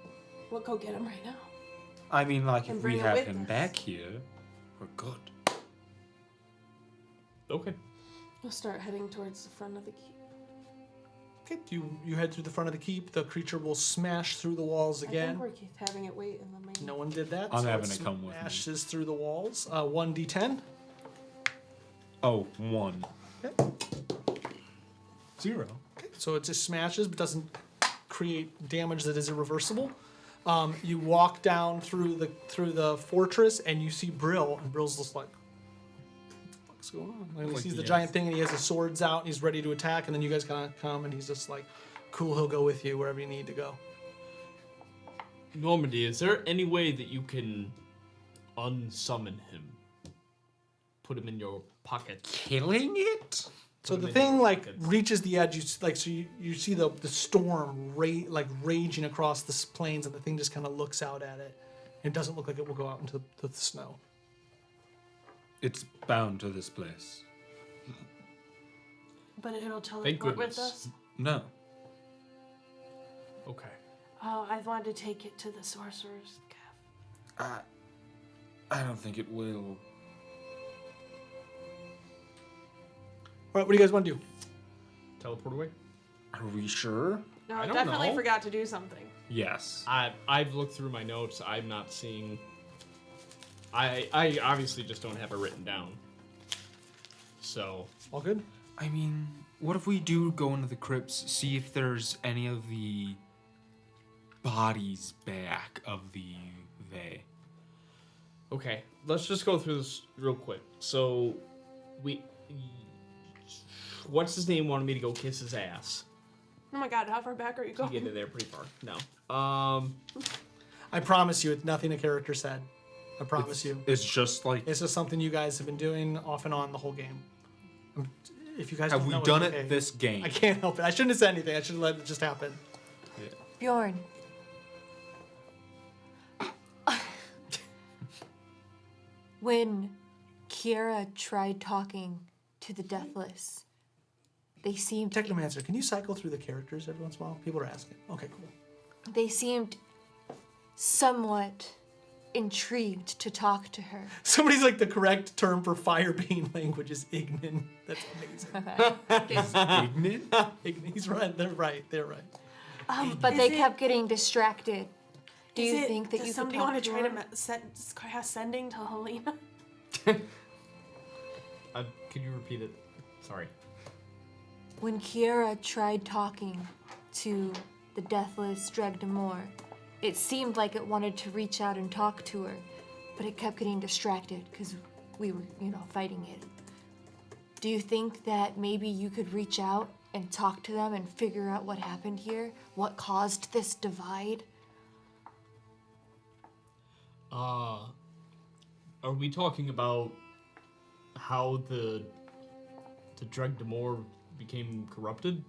We'll go get him right now. I mean, like, And if bring we it have with him us. back here, we're good. Okay. We'll start heading towards the front of the keep. Okay, you head through the front of the keep. The creature will smash through the walls I again. think we're having it wait in the main. No one did that. I'm so having it it come with me. smashes through the walls. 1d10. Oh, 1. Okay. 0. Okay, so it just smashes, but doesn't create damage that is irreversible. You walk down through the fortress, and you see Brill, and Brill's just like, "What the fuck's going on?" And he Like, sees the yes. giant thing, and he has his swords out, and he's ready to attack. And then you guys kind of come, and he's just like, "Cool, he'll go with you wherever you need to go." Normandy, is there any way that you can unsummon him? Put him in your pocket. Killing it? So Put the him in thing your like pockets. reaches the edge. You see the storm raging across the plains, and the thing just kind of looks out at it. It doesn't look like it will go out into the snow. It's bound to this place. But it'll Thank teleport with goodness. us. No. Okay. Oh, I wanted to take it to the sorcerer's cave. I don't think it will. All right, what do you guys want to do? Teleport away? Are we sure? No, I I don't definitely know. forgot to do something. Yes. I've looked through my notes. I'm not seeing. I obviously just don't have it written down. So All good? I mean, what if we do go into the crypts, see if there's any of the bodies back of the they? okay, let's just go through this real quick. So what's his name wanted me to go kiss his ass. Oh my god, how far back are you You going? get in there pretty far. No. I promise you, it's nothing a character said. I promise you. It's just like, It's just something you guys have been doing off and on the whole game. If you guys have don't we know, it's done okay. it this game? I can't help it. I shouldn't have said anything. I should have let it just happen. Bjorn. When Kiera tried talking to the Deathless, they seemed Technomancer, can you cycle through the characters every once in a while? People are asking. Okay, cool. they seemed somewhat intrigued to talk to her. Somebody's like, the correct term for fire being language is ignin. That's amazing. Ignorant? Ignin. He's right. They're right. They're right. But Is they it- kept getting distracted. Do you think that does you somebody could talk want to to try her? to cast sending to Helena? Could you repeat it? Sorry. When Kiera tried talking to the Deathless Dregdamore, it seemed like it wanted to reach out and talk to her, but it kept getting distracted because we were, fighting it. Do you think that maybe you could reach out and talk to them and figure out what happened here? What caused this divide? Are we talking about how the Dregdamore became corrupted?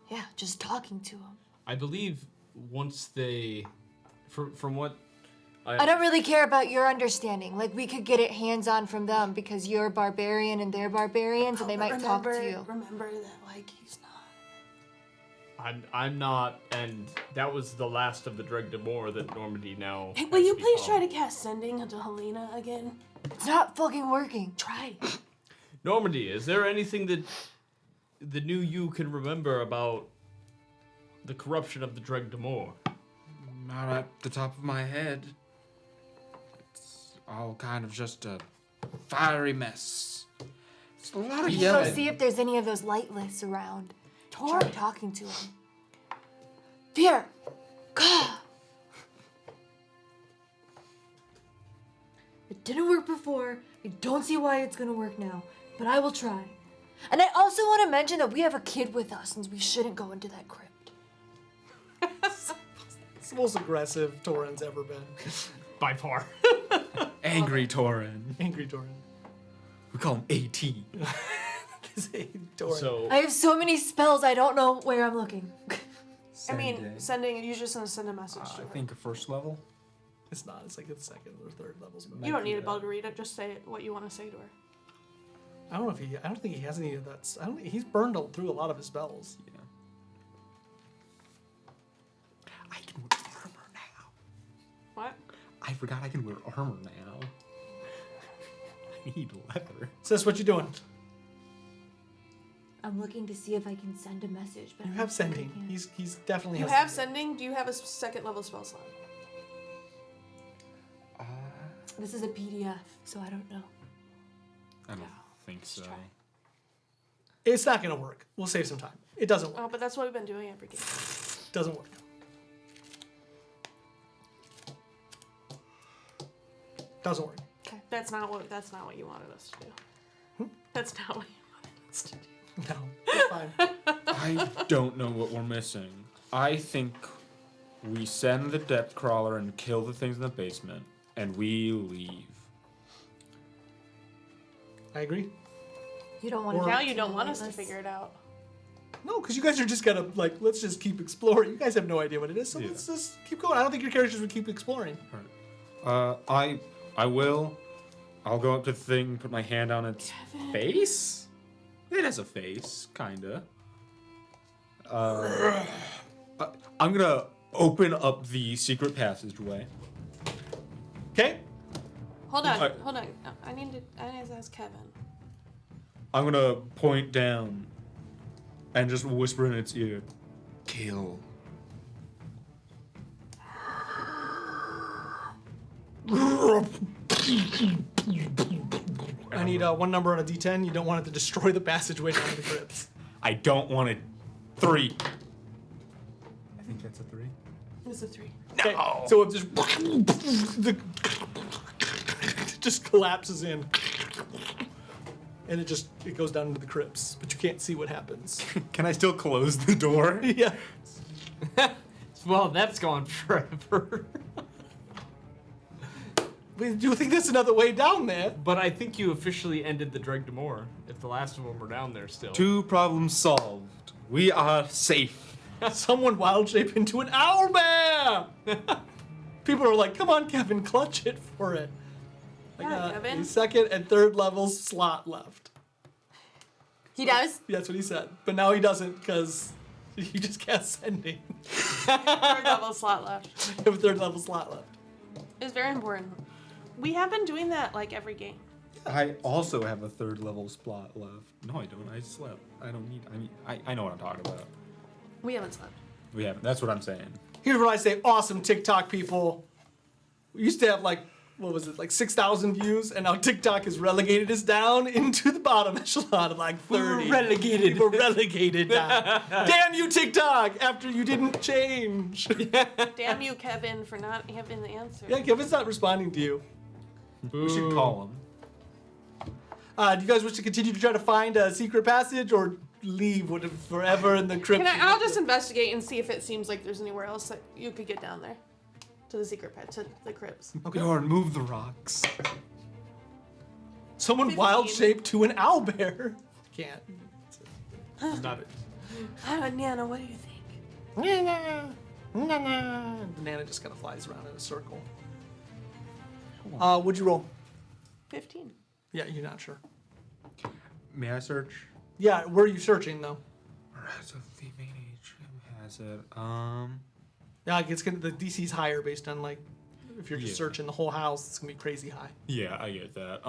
Yeah, just talking to them. I believe once they, from what I don't really care about your understanding. Like, we could get it hands-on from them because you're barbarian and they're barbarians and they might talk to you. Remember that, like, he's not. I'm not, and that was the last of the Dregdamore that Normandy now. Hey, will you has please try become. to cast sending to Helena again? It's not fucking working. Try. Normandy, is there anything that the new you can remember about the corruption of the Dregdamore? Not at the top of my head. It's all kind of just a fiery mess. It's a lot of Go yelling. see if there's any of those lightless around. Tor? Try talking to them. Here! Gah! It didn't work before. I don't see why it's gonna work now, but I will try. And I also want to mention that we have a kid with us and we shouldn't go into that crypt. It's the most aggressive Torin's ever been. By far. Angry Torin. Angry Torin. We call him AT. This Torin. So I have so many spells, I don't know where I'm looking. I mean, sending. You're just gonna send a message to I her. think a first level. It's not. It's like the second or third level spell. You don't need a bell to read it. Just say what you want to say to her. I don't know if he. I don't think he has any of that. I don't. He's burned through a lot of his spells. Yeah. I can wear armor now. What? I forgot I can wear armor now. I need leather. Sis, what you doing? I'm looking to see if I can send a message, but You I have don't think I sending. can. He's definitely. You has have sending. sending. Do you have a second level spell slot? This is a PDF, so I don't know. I don't think so. try. It's not gonna work. We'll save some time. It doesn't work. Oh, but that's what we've been doing every game. Doesn't work. Doesn't work. That's not what you wanted us to do. That's not what you wanted us to do. No, it's fine. I don't know what we're missing. I think we send the depth crawler and kill the things in the basement, and we leave. I agree. You don't want Or- to. Now you don't want us to figure it out. No, because you guys are just gonna like. Let's just keep exploring. You guys have no idea what it is, so Yeah. let's just keep going. I don't think your characters would keep exploring. I will. I'll go up to the thing, put my hand on its face. It has a face, kinda. I'm gonna open up the secret passageway. Okay. Hold on, Alright. hold on. I need to ask Kevin. I'm gonna point down and just whisper in its ear, "Kill." I need one number on a D10. You don't want it to destroy the passageway down to the crypts. I don't want it. 3. I think that's a 3. It's a 3. Okay. So it just the it just collapses in, and it goes down into the crypts, but you can't see what happens. Can I still close the door? Yeah. Well, that's gone forever. We do think there's another way down there. But I think you officially ended the Dreg Demore, if the last of them were down there still. 2 problems solved. We are safe. Someone wild shape into an owlbear. People are like, "Come on, Kevin, clutch it for it." Like, Yeah, Kevin. a second and third level slot left. He does. That's what he said. But now he doesn't because he just cast sending. Third level slot left. You have a third level slot left. It's very important. We have been doing that like every game. I also have a 3rd level slot left. No, I don't. I slept. I don't need. I know what I'm talking about. We haven't slept. We haven't. That's what I'm saying. Here's what I say, awesome TikTok people. We used to have like, what was it, like 6,000 views, and now TikTok has relegated us down into the bottom echelon of like 30. relegated. We're relegated down. Damn you, TikTok, after you didn't change. Damn you, Kevin, for not having the answer. Yeah, Kevin's not responding to you. We should call him. Do you guys wish to continue to try to find a secret passage or leave forever in the crypt? I'll just investigate and see if it seems like there's anywhere else that you could get down there. To the secret pad, to the crypts. Okay. Or move the rocks. Someone 15. wild shaped to an owlbear. Can't. Not it. Nana, what do you think? Banana just kind of flies around in a circle. What'd you roll? 15. Yeah, you're not sure. May I search? Yeah, where are you searching though? Alright, so the main HM has it. Yeah, it's gonna the DC's higher based on like if you're just Yeah. searching the whole house, it's gonna be crazy high. Yeah, I get that.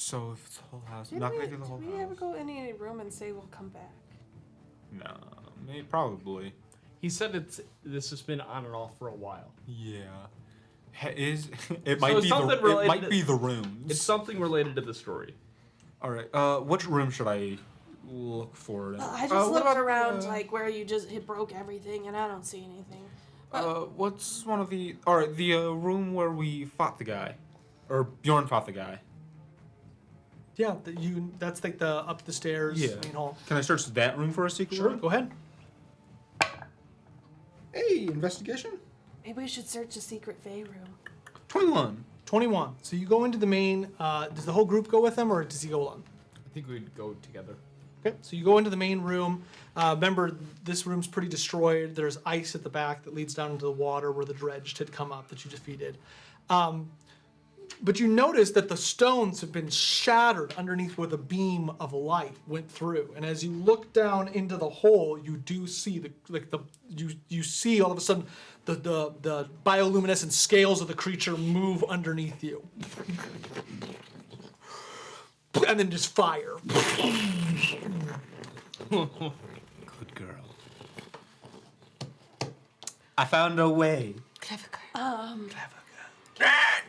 So if it's the whole house, I'm not gonna do the whole Did we ever house. go in any room and say we'll come back? No, maybe, probably. He said this has been on and off for a while. Yeah. It might be something the it related might to- be the rooms. It's something related to the story. All right. Which room should I look for? Then? I just what looked about, around like where you just it broke everything and I don't see anything. What's one of the? All right, the room where we fought the guy, or Bjorn fought the guy. Yeah, that's like the up the stairs Yeah. main hall. Can I search that room for a secret? Sure, room? go ahead. Hey, investigation. Maybe we should search the secret Fae room. 21. 21. So you go into the main. Does the whole group go with him, or does he go alone? I think we'd go together. Okay, so you go into the main room. Remember, this room's pretty destroyed. There's ice at the back that leads down into the water where the dredged had come up that you defeated. But you notice that the stones have been shattered underneath where the beam of light went through. And as you look down into the hole, you do see you see all of a sudden the bioluminescent scales of the creature move underneath you. And then just fire. Good girl. I found a way. Clever girl.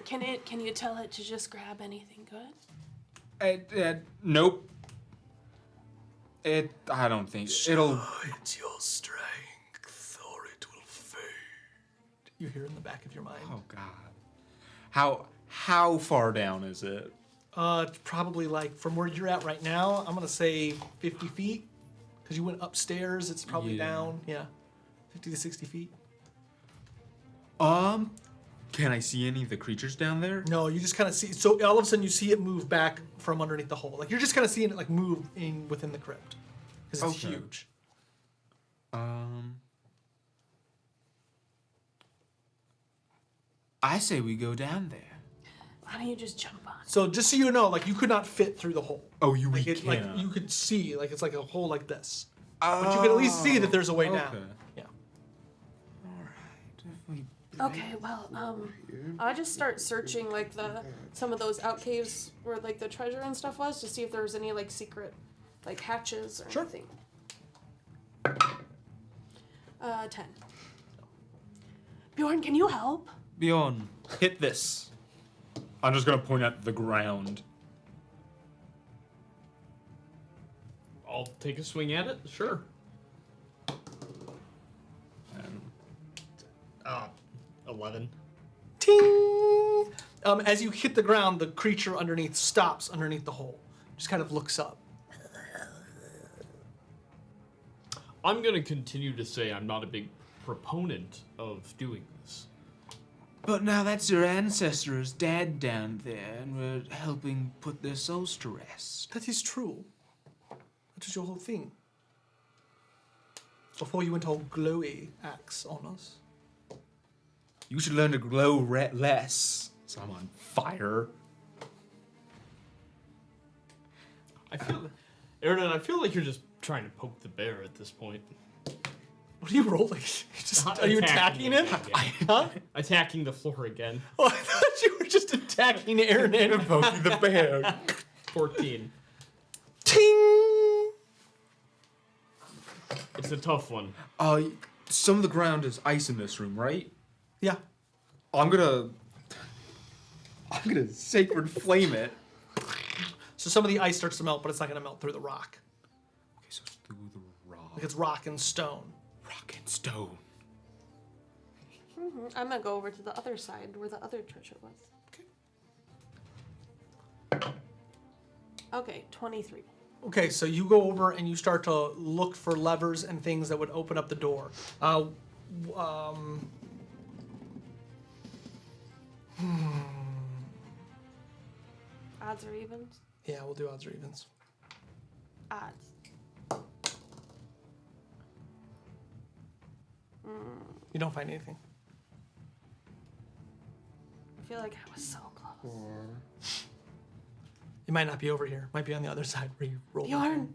Can you tell it to just grab anything good? Nope. I don't think it'll. It's your strength, or it will fade. You hear in the back of your mind. Oh God. How far down is it? It's probably like from where you're at right now. I'm gonna say 50 feet, because you went upstairs. It's probably down. Yeah, 50 to 60 feet. Can I see any of the creatures down there? No, you just kind of see. So all of a sudden, you see it move back from underneath the hole. Like you're just kind of seeing it like move in within the crypt, because it's Okay. huge. I say we go down there. Why don't you just jump on? So just so you know, like you could not fit through the hole. Oh, Like you could see, like it's like a hole like this, but you can at least see that there's a way down. Okay. Yeah. Okay, well, I'll just start searching like some of those out caves where like the treasure and stuff was to see if there was any like secret like hatches or Sure. anything. 10. Bjorn, can you help? Bjorn, hit this. I'm just gonna point at the ground. I'll take a swing at it. Sure. 11. Ting! As you hit the ground, the creature underneath stops underneath the hole. Just kind of looks up. I'm gonna continue to say I'm not a big proponent of doing this. But now that's your ancestors' dead down there, and we're helping put their souls to rest. That is true. That is your whole thing. Before you went all glowy axe on us. You should learn to glow less. So I'm on fire. Aaron, I feel like you're just trying to poke the bear at this point. What are you rolling? Are you attacking him? Huh? Attacking the floor again. Oh, I thought you were just attacking Aaron and Poking the bear. 14. Ting! It's a tough one. Some of the ground is ice in this room, right? Yeah. I'm gonna sacred flame it. So some of the ice starts to melt, but it's not going to melt through the rock. Okay, so it's through the rock. Like it's rock and stone. Rock and stone. I'm gonna go over to the other side where the other treasure was. Okay, 23. Okay, so you go over and you start to look for levers and things that would open up the door. Odds or evens? Yeah, we'll do odds or evens. Odds. You don't find anything. I feel like I was so close. It might not be over here. It might be on the other side where you roll. Bjorn,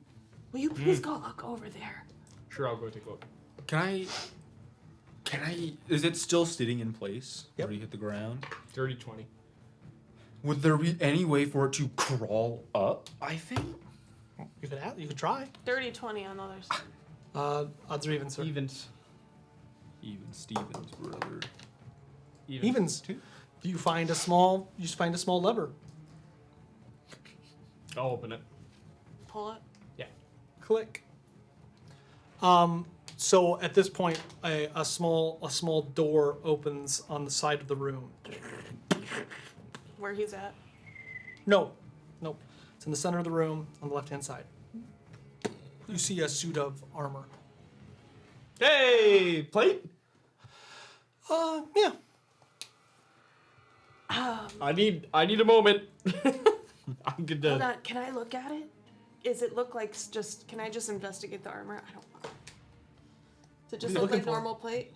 will you please go look over there? Sure, I'll go take a look. Can I? Is it still sitting in place? Yep. Where you hit the ground? Dirty 20. Would there be any way for it to crawl up? I think. You could try. Dirty 20 on the other side. Odds or evens, sir? Evens. Even Stevens, brother. Evens. You find a small lever. I'll open it. Pull it. Yeah. Click. So at this point, a small door opens on the side of the room. Where he's at. Nope. It's in the center of the room on the left-hand side. You see a suit of armor. Hey, plate. Yeah. I need a moment. I'm Hold gonna. on, can I look at it? Is it look like just? Can I just investigate the armor? I don't know. Does it just What are you look like looking for? normal plate?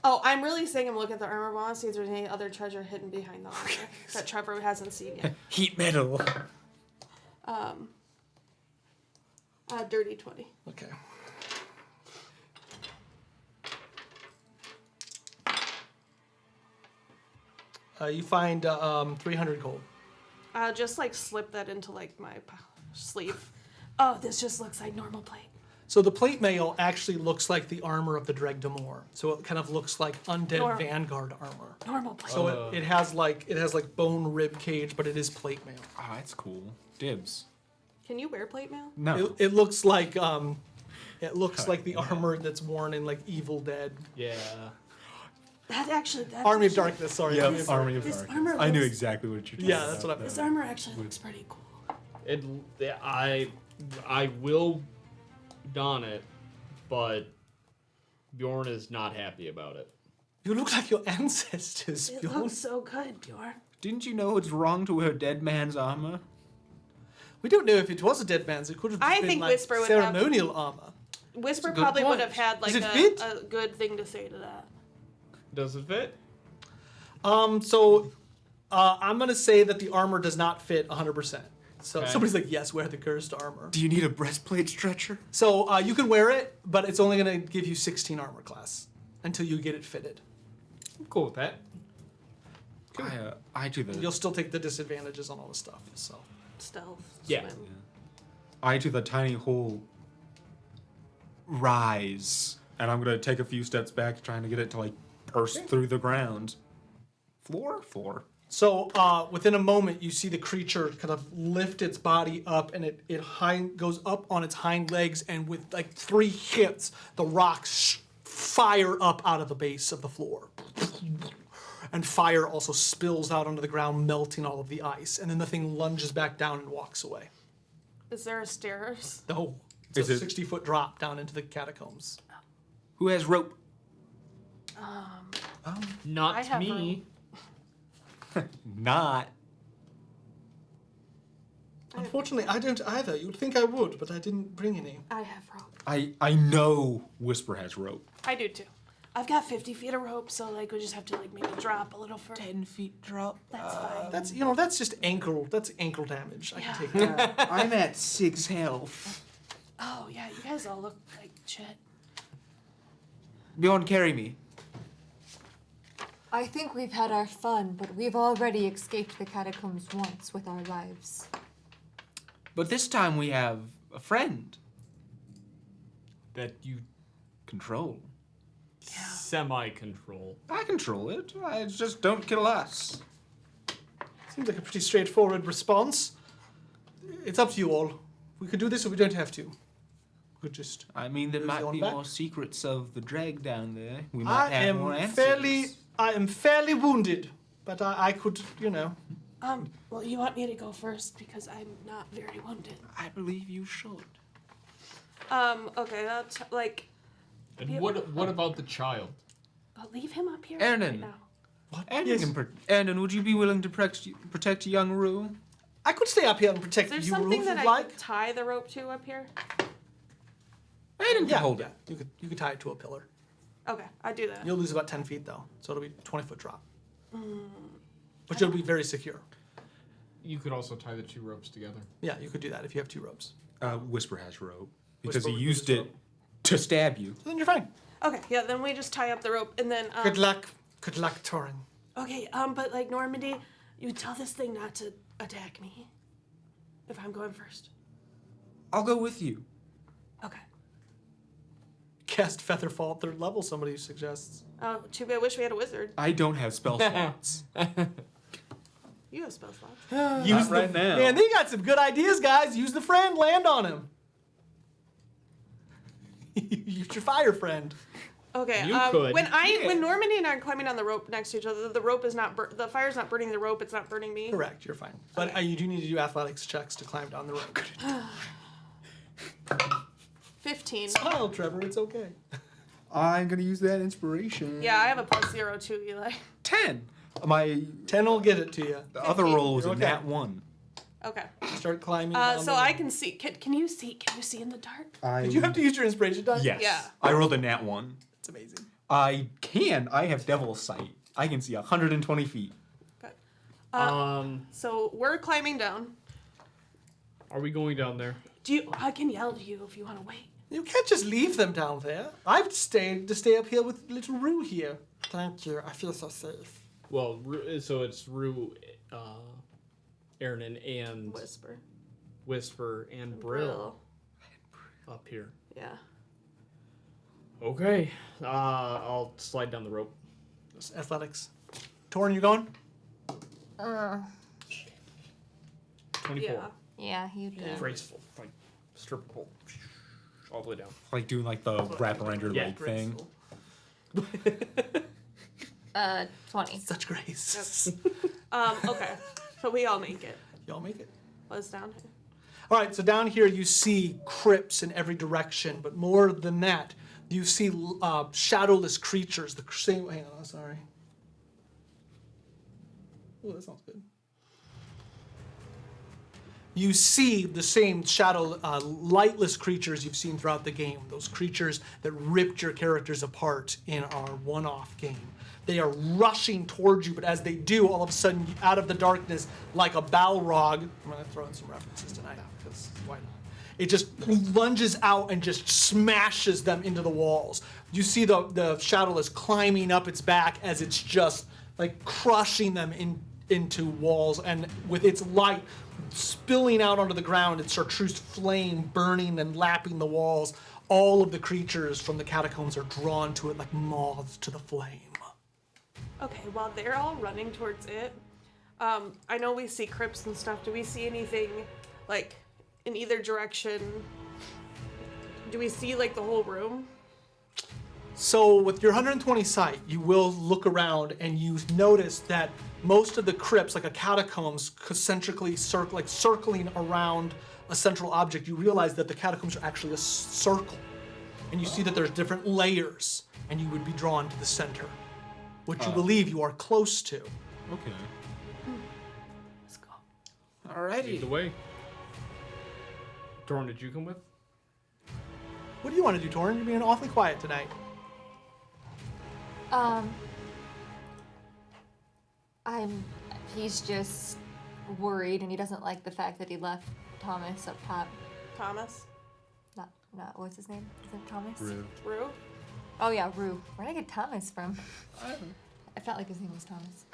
Oh, I'm really saying I'm looking at the armor. I want to see if there's any other treasure hidden behind the armor that Trevor hasn't seen yet. Heat metal. Dirty 20. Okay. You find 300 gold. I'll just like slip that into like my sleeve. Oh, this just looks like normal plate. So the plate mail actually looks like the armor of the Dreg d'Amour. So it kind of looks like undead Vanguard armor. Normal plate. So it has like bone rib cage, but it is plate mail. Ah, that's cool. Dibs. Can you wear plate mail? No. It looks like like the armor that's worn in like Evil Dead. Yeah. That actually. That's Army of actually- Darkness. Sorry. Yeah, Army of Army of This Darkness. armor I knew looks- exactly what you're talking Yeah, that's what I This meant. armor actually looks pretty cool. I will don it, but Bjorn is not happy about it. You look like your ancestors, It Bjorn. looks so good, Bjorn. Didn't you know it's wrong to wear dead man's armor? We don't know if it was a dead man's. It could have I just been think like Whisper would have- ceremonial armor. Whisper a good probably would point. have had like Does it fit? a good thing to say to that. Does it fit? So I'm gonna say that the armor does not fit 100%. So Okay. somebody's like, yes, wear the cursed armor. Do you need a breastplate stretcher? So you can wear it, but it's only gonna give you 16 armor class until you get it fitted. I'm cool with that. I do the You'll still take the disadvantages on all the stuff. So Stealth. Yeah. Swim. I do the tiny hole rise, and I'm gonna take a few steps back, trying to get it to like burst through the ground. Floor. So within a moment, you see the creature kind of lift its body up, and it goes up on its hind legs, and with like 3 hits, the rocks fire up out of the base of the floor. And fire also spills out onto the ground, melting all of the ice. And then the thing lunges back down and walks away. Is there a stairs? No, it's Is a it- 60-foot drop down into the catacombs. Who has rope? Not I have me. Not. Unfortunately, I don't either. You'd think I would, but I didn't bring any. I have rope. I know Whisper has rope. I do too. I've got 50 feet of rope, so like we just have to like maybe drop a little further. 10 feet drop. That's fine. That's just ankle. That's ankle damage. I Yeah. can take that. I'm at 6 health. Oh yeah, you guys all look like shit. Bjorn, carry me. I think we've had our fun, but we've already escaped the catacombs once with our lives. But this time we have a friend. That you Control. semi-control. I control it. I just don't kill us. Seems like a pretty straightforward response. It's up to you all. We could do this or we don't have to. We could just. I mean, there Who's might on be back? more secrets of the drag down there. We might have more answers. I am fairly wounded, but I could, Well, you want me to go first because I'm not very wounded. I believe you should. Okay, that's like, And Yeah. what about the child? but leave him up here Ernan. right now. Ernan, would you be willing to protect young Rue? I could stay up here and protect Is you, there something if that you'd I like. could tie the rope to up here? Ernan can hold yeah. it. You could tie it to a pillar. Okay, I do that. You'll lose about 10 feet though, so it'll be a 20-foot drop. But it'll be very secure. You could also tie the 2 ropes together. Yeah, you could do that if you have 2 ropes. Whisper has rope because Whisper he used uses it to stab you. So then you're fine. Okay, yeah, then we just tie up the rope and then. Good luck, Torin. Okay, but like Normandy, you tell this thing not to attack me. If I'm going first. I'll go with you. Okay. Cast Featherfall at 3rd level, somebody suggests. Oh, too bad. I wish we had a wizard. I don't have spell slots. You have spell slots. Use right now. Man, they got some good ideas, guys. Use the friend, land on him. Use your fire friend. Okay. You could. When Normandy and I are climbing on the rope next to each other, the rope is not the fire's not burning the rope. It's not burning me. Correct, you're fine. But you do need to do athletics checks to climb down the rope. 15. Smile, Trevor, it's okay. I'm gonna use that inspiration. Yeah, I have a +0 too, Eli. 10. My 10 will get it to you. the other roll was a Okay. nat 1. Okay. Start climbing down. So I can see. Can you see? Can you see in the dark? Did you have to use your inspiration die? Yes. Yeah. I rolled a nat 1. It's amazing. I can. I have Devil's Sight. I can see 120 feet. Okay. Um, So we're climbing down. are we going down there? I can yell to you if you want to wait. You can't just leave them down there. I've stayed to stay up here with little Rue here. Thank you. I feel so safe. Well, so it's Rue, Ernan, and Whisper. and Brill up here. Yeah. Okay, I'll slide down the rope. Athletics. Torn, you going? 24. Yeah. Yeah, you'd be. Graceful, like stripper pole, all the way down. Like doing like the wrap around your Yeah, leg thing. 20. Such grace. Okay. So we all make it. Y'all make it. What's down here? All right, so down here you see crypts in every direction, but more than that, you see shadowless creatures. The same. Hang on, sorry. Oh, that sounds good. You see the same lightless creatures you've seen throughout the game. Those creatures that ripped your characters apart in our one-off game. They are rushing towards you, but as they do, all of a sudden, out of the darkness, like a Balrog, I'm going to throw in some references tonight, because why not? It just lunges out and just smashes them into the walls. You see the shadowless climbing up its back as it's just like crushing them into walls, and with its light spilling out onto the ground, its chartreuse flame burning and lapping the walls. All of the creatures from the catacombs are drawn to it like moths to the flame. Okay, while they're all running towards it, I know we see crypts and stuff. Do we see anything, like, in either direction? Do we see, like, the whole room? So with your 120 sight, you will look around and you notice that most of the crypts, like a catacombs, concentrically circling around a central object. You realize that the catacombs are actually a circle. And you see that there's different layers, and you would be drawn to the center, which you believe you are close to. Okay. Let's go. Lead the way. Doran, did you come with? What do you want to do, Torrin? You're being awfully quiet tonight. He's just worried, and he doesn't like the fact that he left Thomas up top. Thomas? Not what's his name? Is it Thomas? Rue? Oh yeah, Rue. Where did I get Thomas from? I felt like his name was Thomas.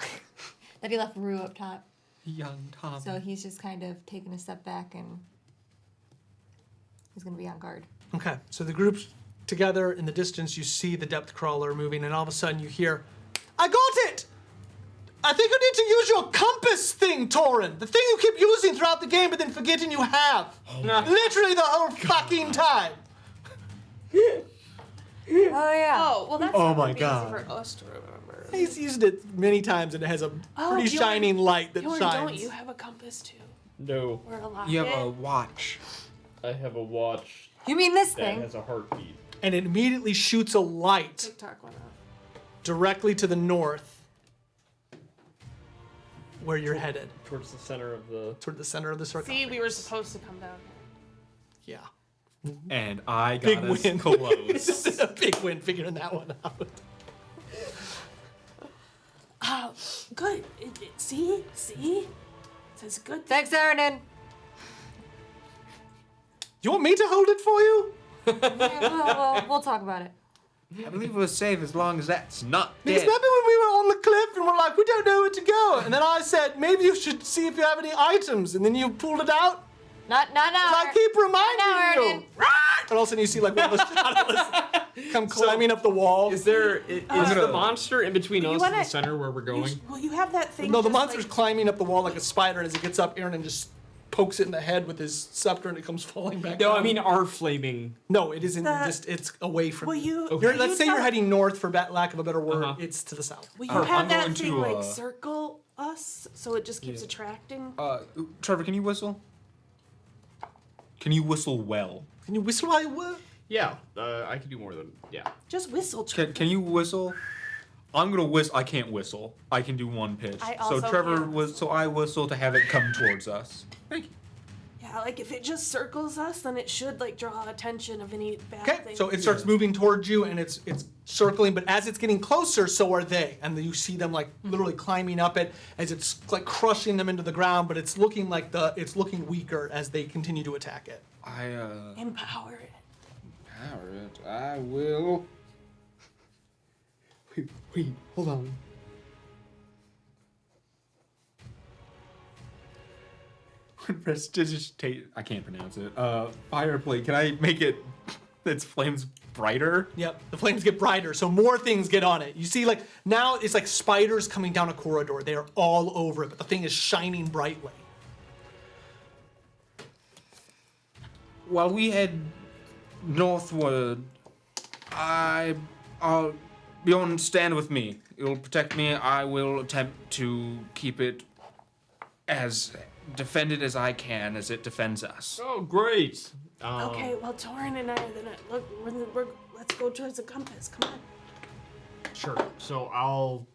That he left Rue up top. Young Tom. So he's just kind of taking a step back, and he's gonna be on guard. Okay, so the group's together. In the distance, you see the depth crawler moving, and all of a sudden you hear, I got it! I think you need to use your compass thing, Torrin. The thing you keep using throughout the game, but then forgetting you have. Literally the whole fucking time. Oh yeah. Oh, well, that's Oh not my gonna be God. easy for us to remember. He's used it many times, and it has a pretty Bjorn- shining light that Bjorn, shines. don't you have a compass too? No, Or a locket? You have a watch. I have a watch You mean this that thing? has a heartbeat. And it immediately shoots a light TikTok went up. directly to the north, where you're headed, Towards the center of the. toward the center of the circle. See, we were supposed to come down here. Yeah. And I got Big us win. close. A big win figuring that one out. Oh, good. See? It says good. Thanks, Aaron. You want me to hold it for you? We'll talk about it. I believe we're safe as long as that's not Because dead. remember when we were on the cliff and we're like, we don't know where to go. And then I said, maybe you should see if you have any items. And then you pulled it out. Not now. And I keep reminding you. Arden. And all of a sudden you see like one of those shadowless come climbing up the wall. Is there? Is gonna- the monster in between us and wanna- the center where we're going? Well, you have that thing. No, the just monster's like, climbing up the wall like a spider. And as it gets up, Aaron just pokes it in the head with his scepter and it comes falling back No, down. I mean our flaming. No, it isn't. The- Just it's away from Will you. you? Let's you say you're tell- heading north, for lack of a better word. Uh-huh. It's to the south. Will you I'm have that going thing to, like circle us so it just keeps attracting? Trevor, can you whistle? Can you whistle well? Can you whistle while you work? Yeah, I can do more than yeah. Just whistle. Can you whistle? I'm gonna whistle. I can't whistle. I can do one pitch. I So also Trevor can't. was. So I whistle to have it come towards us. Thank you. Yeah, like if it just circles us, then it should like draw attention of any bad Okay, things. so it starts moving towards you, and it's circling. But as it's getting closer, so are they, and you see them like literally climbing up it as it's like crushing them into the ground. But it's looking like it's looking weaker as they continue to attack it. Empower it. Power it. I will. Wait, hold on. Prestidigitate. I can't pronounce it. Fireplate. Can I make it? Its flames brighter. Yep, the flames get brighter, so more things get on it. You see, like now it's like spiders coming down a corridor. They are all over it, but the thing is shining brightly. While we head northward, Bjorn, stand with me. You'll protect me. I will attempt to keep it as defended as I can as it defends us. Oh, great. Okay, well, Torin and I are then let's go towards the compass. Come on. Sure. So I'll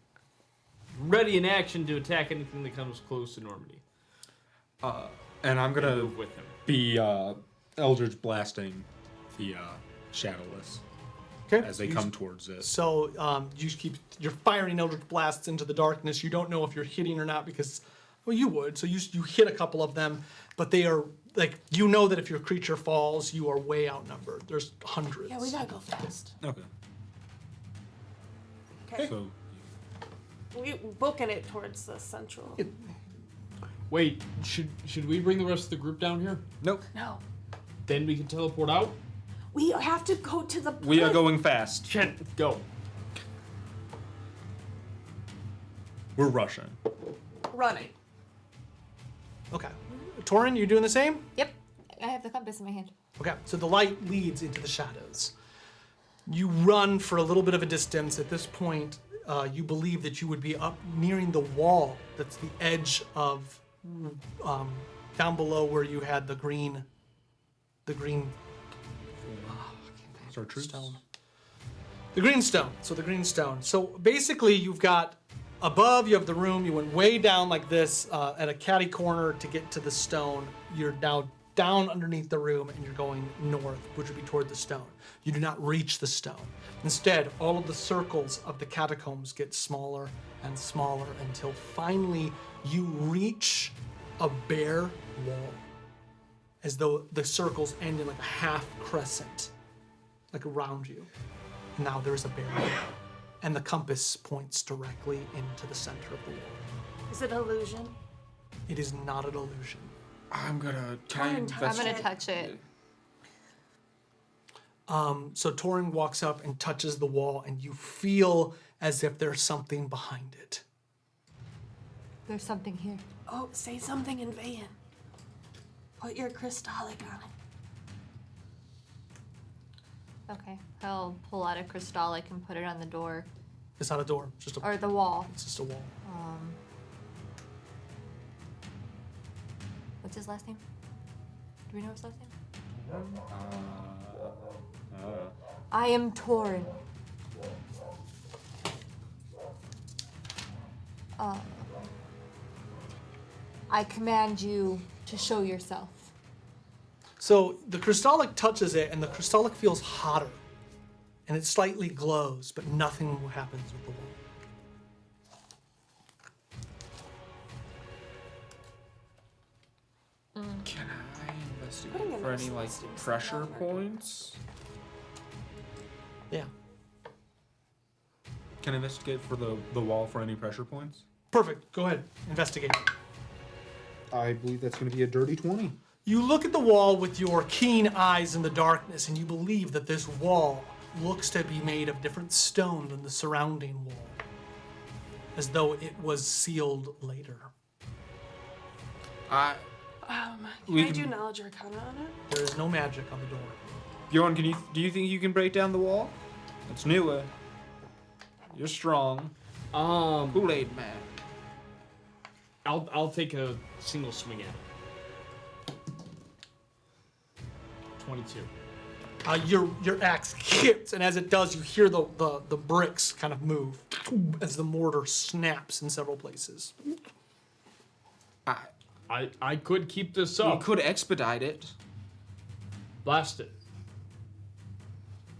ready in action to attack anything that comes close to Normandy. And I'm gonna Move with him. be Eldritch blasting the Shadowless Okay, as they come towards it. So you're firing eldritch blasts into the darkness. You don't know if you're hitting or not because, well, you would. So you hit a couple of them, but they are like, you know that if your creature falls, you are way outnumbered. There's hundreds. Yeah, we gotta go fast. Okay. Okay. So We booking it towards the central. Wait, should we bring the rest of the group down here? nope. No. Then we can teleport out? We have to go to the. We are cliff. going fast. Shit, go. We're rushing. running. Okay. Torin, you doing the same? Yep. I have the compass in my hand. Okay, so the light leads into the shadows. You run for a little bit of a distance. At this point, you believe that you would be up nearing the wall that's the edge of down below where you had the green stone. The green stone. So the green stone. So basically, you've got above, you have the room. You went way down like this at a catty corner to get to the stone. You're now down underneath the room and you're going north, which would be toward the stone. You do not reach the stone. Instead, all of the circles of the catacombs get smaller and smaller until finally you reach a bare wall, as though the circles end in like a half crescent, like around you. And now there's a bare wall, and the compass points directly into the center of the wall. Is it illusion? It is not an illusion. I'm gonna I'm gonna touch it. So Torin walks up and touches the wall, and you feel as if there's something behind it. There's something here. Oh, say something in Vayan. Put your crystallic on it. Okay. I'll pull out a crystallic and put it on the door. It's not a door, it's just a, Or the wall. it's just a wall. What's his last name? Do we know his last name? I am Torin. I command you to show yourself. So the crystallic touches it, and the crystallic feels hotter, and it slightly glows, but nothing happens with the wall. Can I investigate Putting a for nice any like listing pressure down there. points? Yeah. Can I investigate for the wall for any pressure points? Perfect. Go ahead. Investigate. I believe that's going to be a dirty 20. You look at the wall with your keen eyes in the darkness, and you believe that this wall looks to be made of different stone than the surrounding wall, as though it was sealed later. Can We I can- do knowledge arcana on it? There is no magic on the door. Bjorn, do you think you can break down the wall? It's newer. You're strong. Kool-Aid man. I'll take a single swing at it. 22. Your axe hits, and as it does, you hear the bricks kind of move as the mortar snaps in several places. I could keep this We up. could expedite it. Blast it.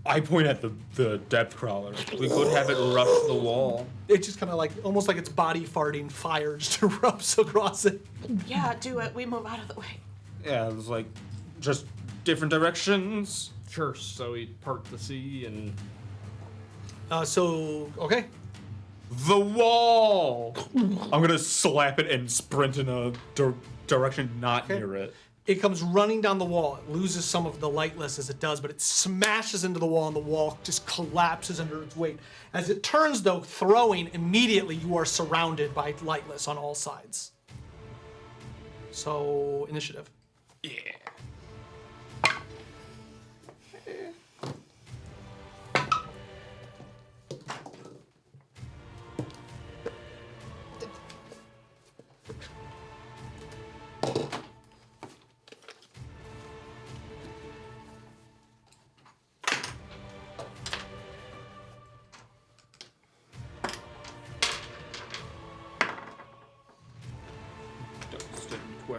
I point at the depth crawler. We could have it rush the wall. It just kind of like, almost like it's body farting fire just erupts across it. Yeah, do it. We move out of the way. Yeah, it was like just different directions. Sure. So we part the sea and Okay. The wall. I'm gonna slap it and sprint in a direction not near it. It comes running down the wall. It loses some of the lightless as it does, but it smashes into the wall, and the wall just collapses under its weight. As it turns, though, throwing, immediately you are surrounded by lightless on all sides. So, initiative. Yeah.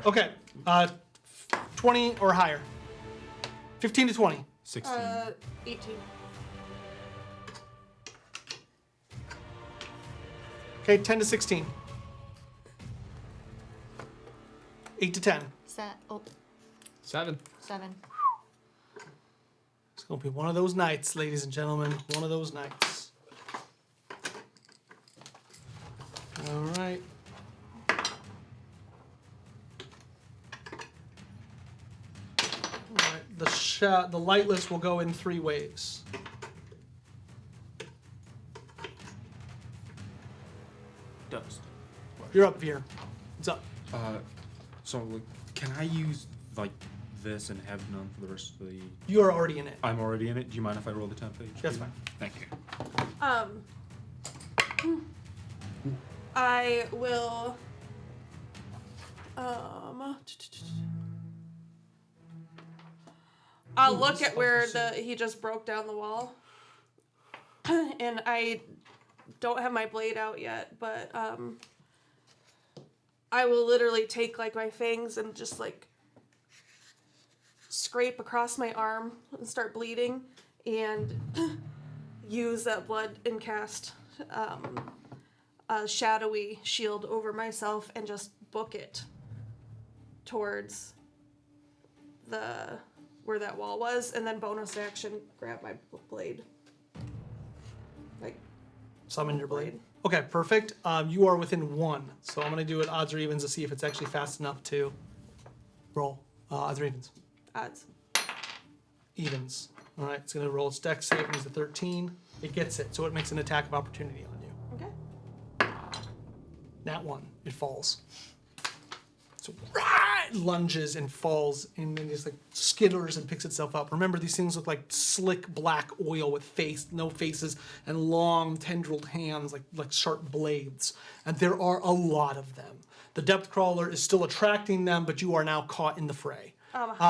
Okay, 20 or higher. 15 to 20. 16. 18. Okay, 10 to 16. 8 to 10. 7. 7. It's gonna be one of those nights, ladies and gentlemen. One of those nights. All right. All right. The lightless will go in 3 waves. Dust. You're up, Veer. What's up? So like, can I use like this and have none for the rest of the? You are already in it. I'm already in it. Do you mind if I roll the temp page? That's fine. Thank you. I will. I'll look at where he just broke down the wall, and I don't have my blade out yet, but I will literally take like my fangs and just like scrape across my arm and start bleeding, and use that blood and cast a shadowy shield over myself and just book it towards where that wall was, and then bonus action grab my blade. Like Summon your blade. Okay, perfect. You are within 1, so I'm gonna do it odds or evens to see if it's actually fast enough to roll. Odds or evens? odds. Evens. All right, it's gonna roll its dex save, and it's a 13. It gets it, so it makes an attack of opportunity on you. Okay. Nat 1. It falls. So it lunges and falls, and then just like skitters and picks itself up. Remember, these things look like slick black oil with no faces, and long tendrilled hands like sharp blades. And there are a lot of them. The depth crawler is still attracting them, but you are now caught in the fray.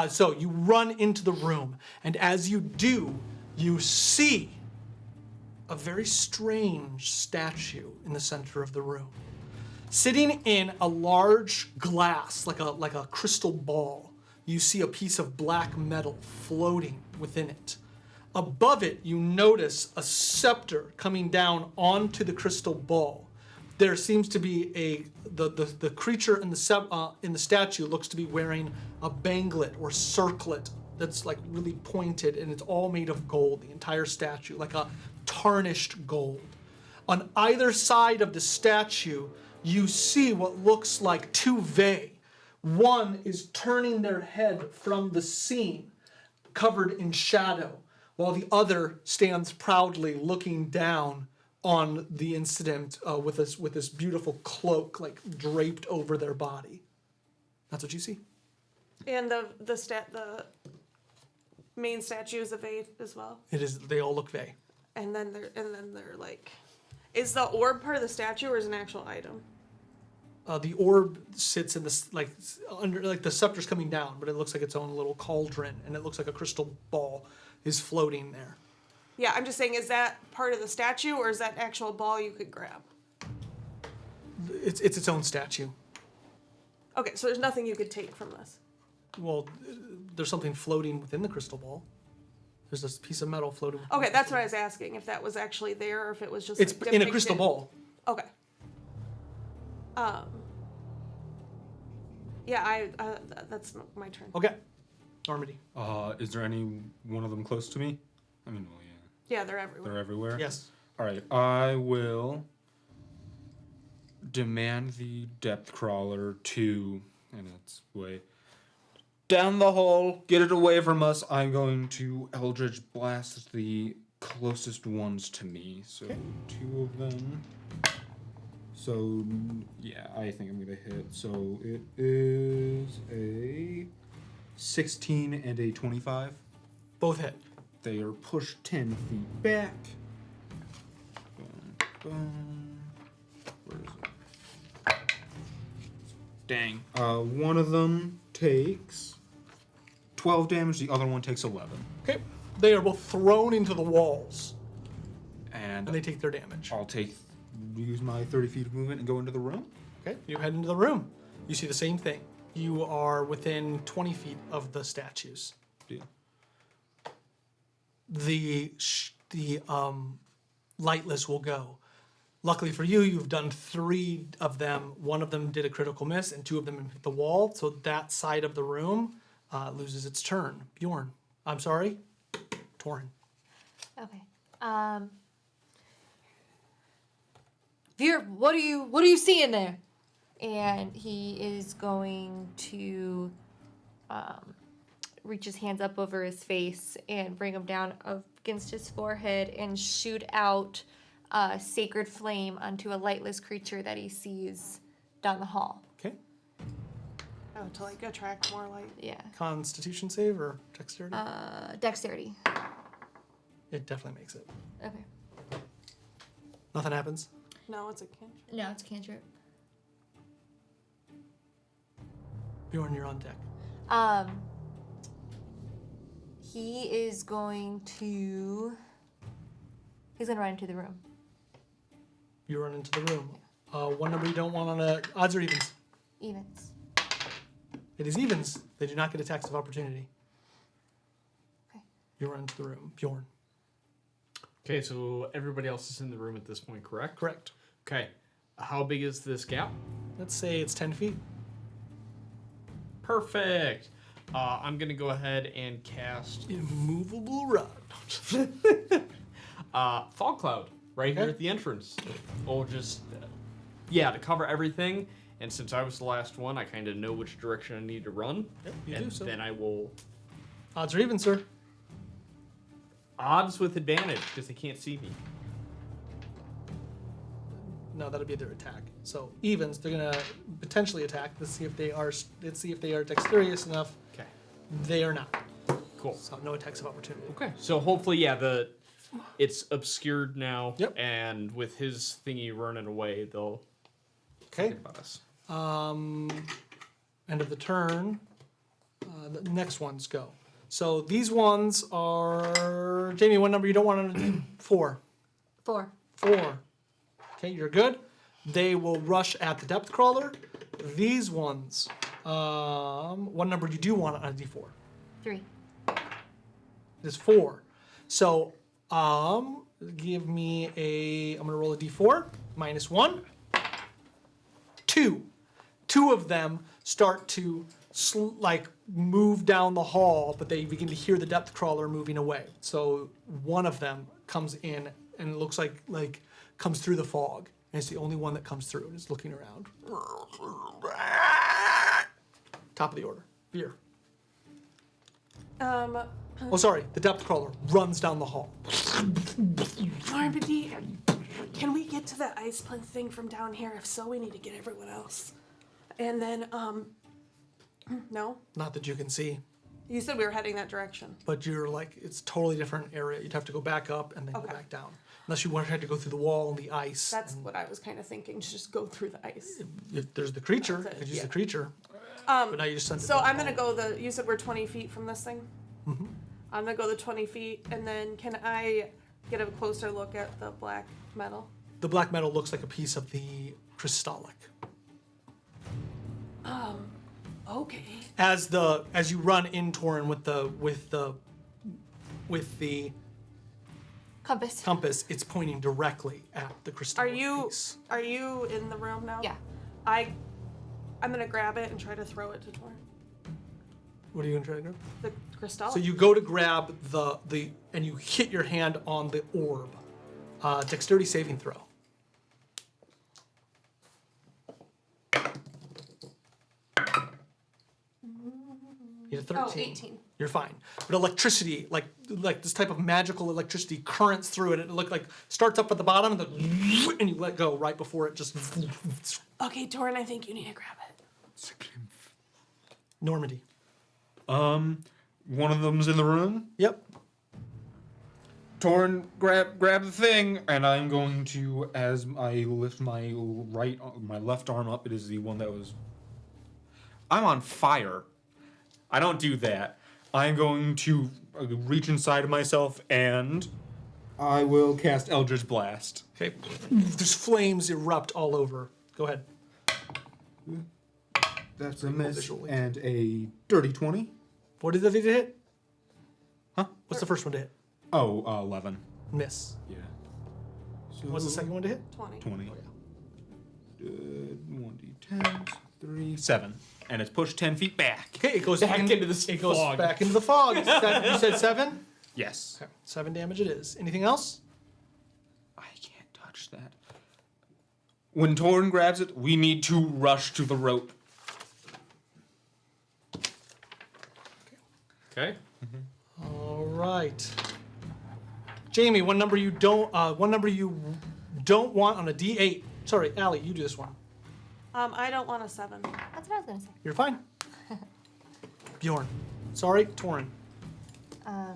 So you run into the room, and as you do, you see a very strange statue in the center of the room. Sitting in a large glass, like a crystal ball, you see a piece of black metal floating within it. Above it, you notice a scepter coming down onto the crystal ball. There seems to be the creature in the statue looks to be wearing a banglet or circlet that's like really pointed, and it's all made of gold. The entire statue, like a tarnished gold. On either side of the statue, you see what looks like two Vey. One is turning their head from the scene, covered in shadow, while the other stands proudly looking down on the incident with this beautiful cloak like draped over their body. That's what you see. And the main statue is a Vey as well. It is. They all look Vey. And then they're like, is the orb part of the statue or is it an actual item? The orb sits in this under the scepter's coming down, but it looks like its own little cauldron, and it looks like a crystal ball is floating there. Yeah, I'm just saying, is that part of the statue or is that an actual ball you could grab? It's its own statue. Okay, so there's nothing you could take from this. Well, there's something floating within the crystal ball. There's this piece of metal floating. within Okay, the that's crystal what I was asking, if that was actually there or if it was just ball. It's like, in a crystal depicted. ball. Okay. Yeah, that's my turn. Okay. Normandy. Is there any one of them close to me? I mean, well, yeah. Yeah, they're everywhere. They're everywhere? Yes. Alright, I will demand the depth crawler to, in its way, down the hall, get it away from us. I'm going to Eldritch Blast the closest ones to me. So, Okay. 2 of them. So, yeah, I think I'm going to hit. So, it is a 16 and a 25. Both hit. They are pushed 10 feet back. Boom, boom. Where is it? Dang. One of them takes 12 damage, the other one takes 11. Okay. They are both thrown into the walls, And and they take their damage. I'll use my 30 feet of movement and go into the room. Okay. You head into the room. You see the same thing. You are within 20 feet of the statues. Deal. The lightless will go. Luckily for you, you've done 3 of them. 1 of them did a critical miss, and 2 of them hit the wall. So that side of the room loses its turn. Bjorn. I'm sorry. Torin. Okay. Veer, what do you see in there? And he is going to reach his hands up over his face and bring them down against his forehead and shoot out a sacred flame onto a lightless creature that he sees down the hall. Okay. Oh, to like attract more light. Yeah. Constitution save or dexterity? Dexterity. It definitely makes it. Okay. Nothing happens. No, it's a cantrip. No, it's a cantrip. Bjorn, you're on deck. He is going to... He's going to run into the room. You run into the room. One number you don't want on a odds or evens. Evens. It is evens. They do not get attacks of opportunity. Okay. You run into the room. Bjorn. Okay, so everybody else is in the room at this point, correct? Correct. Okay. How big is this gap? Let's say it's 10 feet. Perfect. I'm going to go ahead and cast Immovable rod. Fog Cloud right here Okay. at the entrance. Or just, to cover everything. And since I was the last one, I kind of know which direction I need to run. Yep, you and do so. then I will... Odds or evens, sir. Odds with advantage, because they can't see me. No, that'll be their attack. So evens, they're gonna potentially attack. Let's see if they are dexterous enough. Okay. They are not. Cool. So no attacks of opportunity. Okay. So hopefully, it's obscured now. Yep. And with his thingy running away, they'll Okay. forget about us. End of the turn. The next ones go. So these ones are Jamie. What number you don't want on a D? 4. 4. 4. Okay, you're good. They will rush at the depth crawler. These ones, what number you do want on a D4? 3. It is 4. So, give me I'm gonna roll a D4, -1. 2. 2 of them start to move down the hall, but they begin to hear the depth crawler moving away. So one of them comes in and it looks like comes through the fog. And it's the only one that comes through and is looking around. Top of the order. Veer. Oh, sorry. The depth crawler runs down the hall. Normandy, can we get to the ice plinth thing from down here? If so, we need to get everyone else. And then, no? Not that you can see, You said we were heading that direction. but you're it's a totally different area. You'd have to go back up and then Okay. go back down. Unless you had to go through the wall and the ice. That's what I was kind of thinking, to just go through the ice. If there's the creature, you That's it, could use yeah. the creature. But now you just sent it So down the I'm gonna hall. go you said we're 20 feet from this thing? I'm gonna go the 20 feet, and then can I get a closer look at the black metal? The black metal looks like a piece of the crystallic. Okay. As you run in, Torin, with the Compass. it's pointing directly at the Are crystallic you piece. in the room now? Yeah. I'm gonna grab it and try to throw it to Torin. What are you gonna try to grab? The crystal. So you go to grab the and you hit your hand on the orb. Dexterity saving throw. You had a 13. Oh, 18. You're fine. But electricity, like this type of magical electricity currents through it. It looked like starts up at the bottom and you let go right before it just. Okay, Torin, I think you need to grab it. Normandy. One of them's in the room. Yep. Torn, grab the thing, and I'm going to, as I lift my left arm up, it is the one that was. I'm on fire. I don't do that. I'm going to reach inside of myself, and I will cast Eldritch Blast. Okay. There's flames erupt all over. Go ahead. That's a miss visually. and a dirty 20. What did that hit? Huh? What's the first one to hit? Oh, 11. Miss. Yeah. So What's the second one to hit? 20. 20. 1d10, 3, 7. And it's pushed 10 feet back. Okay, it goes Back in- into the It goes fog. back into the fog. You said 7? Yes. Okay, 7 damage it is. Anything else? I can't touch that. When Torn grabs it, we need to rush to the rope. Okay. All right. Jamie, one number you don't want on a D8. Sorry, Allie, you do this one. I don't want a 7. That's what I was gonna say. You're fine. Bjorn. Sorry, Torin. I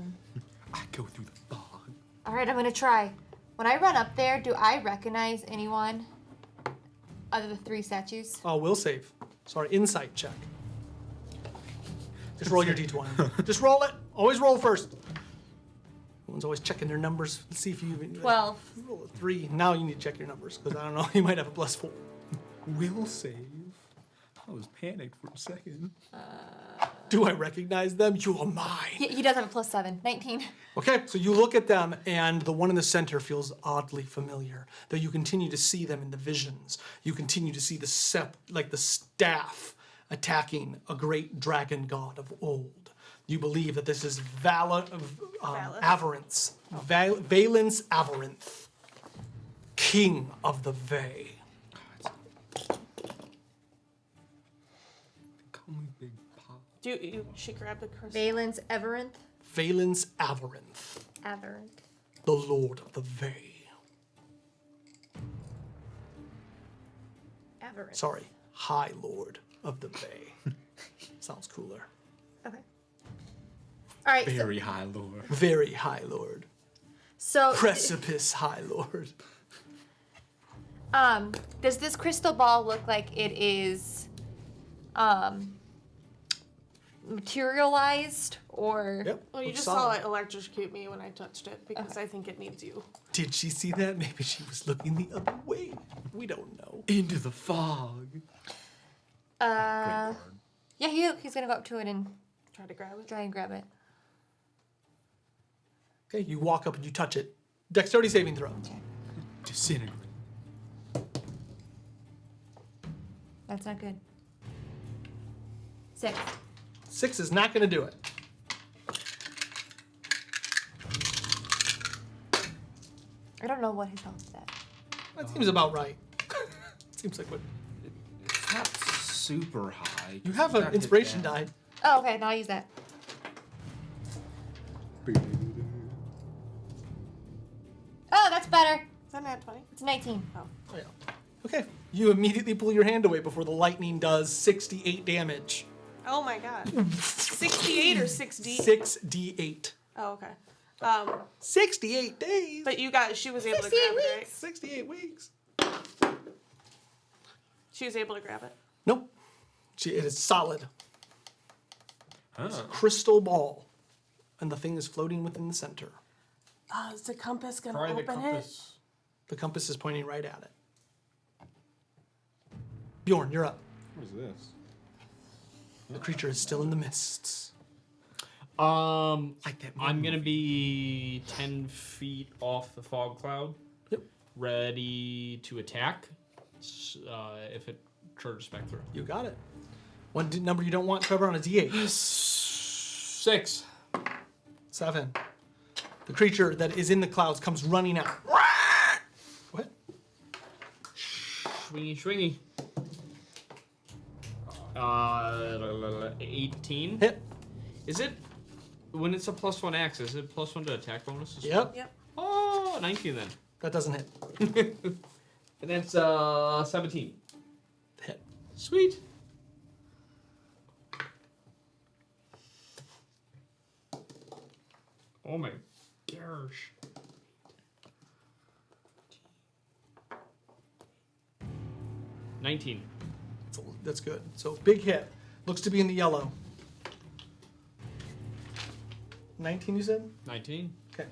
go through the fog. All right, I'm gonna try. When I run up there, do I recognize anyone other than the 3 statues? Oh, will save. Sorry, insight check. Just roll your D20. Just roll it. Always roll first. Everyone's always checking their numbers. Let's see if you even. 12. Roll a 3. Now you need to check your numbers because I don't know. You might have a +4. Will save. I was panicked for a second. Do I recognize them? You are mine. He does have a +7. 19. Okay, so you look at them, and the one in the center feels oddly familiar. Though you continue to see them in the visions, you continue to see the staff attacking a great dragon god of old. You believe that this is Valence Avarinth, king of the Vey. Call me Big Pop. She grabbed the crystal. Valence Everenth. Valence Avarinth, Everenth. the lord of the Vey. Everenth. Sorry, High Lord of the Vey. Sounds cooler. Okay. All right. Very high lord. Very High Lord. So, Precipice High Lord. does this crystal ball look like it is materialized or? Yep. Well, you looks just solid. saw it electrocute me when I touched it because I think it needs you. Did she see that? Maybe she was looking the other way. We don't know. Into the fog. Yeah, he's gonna go up to it and Try to grab it. try and grab it. Okay, you walk up and you touch it. Dexterity saving throw. Disintegrate. That's not good. 6. 6 is not going to do it. I don't know what his health is at. That seems about right. Seems like what It's not super high. you have an inspiration die. Oh, okay. Now I'll use that. Oh, that's better. Is that nat 20? It's 19. Oh. Oh, yeah. Okay, you immediately pull your hand away before the lightning does 68 damage. Oh my god. 68 or 6D? 6d8. Oh, okay. 68 days. But she was able to 68 grab it, right? 68 weeks. She was able to grab it. Nope. It is solid. Huh. Crystal ball. and the thing is floating within the center. Is the compass gonna Try the open compass. The compass is pointing right at it. Bjorn, you're up. What is this? The creature is still in the mists. Like that. I'm gonna be 10 feet off the fog cloud. Yep. Ready to attack. If it charges back through. You got it. What number you don't want, Trevor, on a D8? 6. 7. The creature that is in the clouds comes running out. What? Swingy. 18. Hit. Is it when it's a +1 axe? Is it +1 to attack bonus? Yep. Yep. Oh, 19 then. That doesn't hit. And that's 17. Hit. Sweet. Oh my gosh. $19. That's good. So big hit. Looks to be in the yellow. 19, you said? 19. Okay.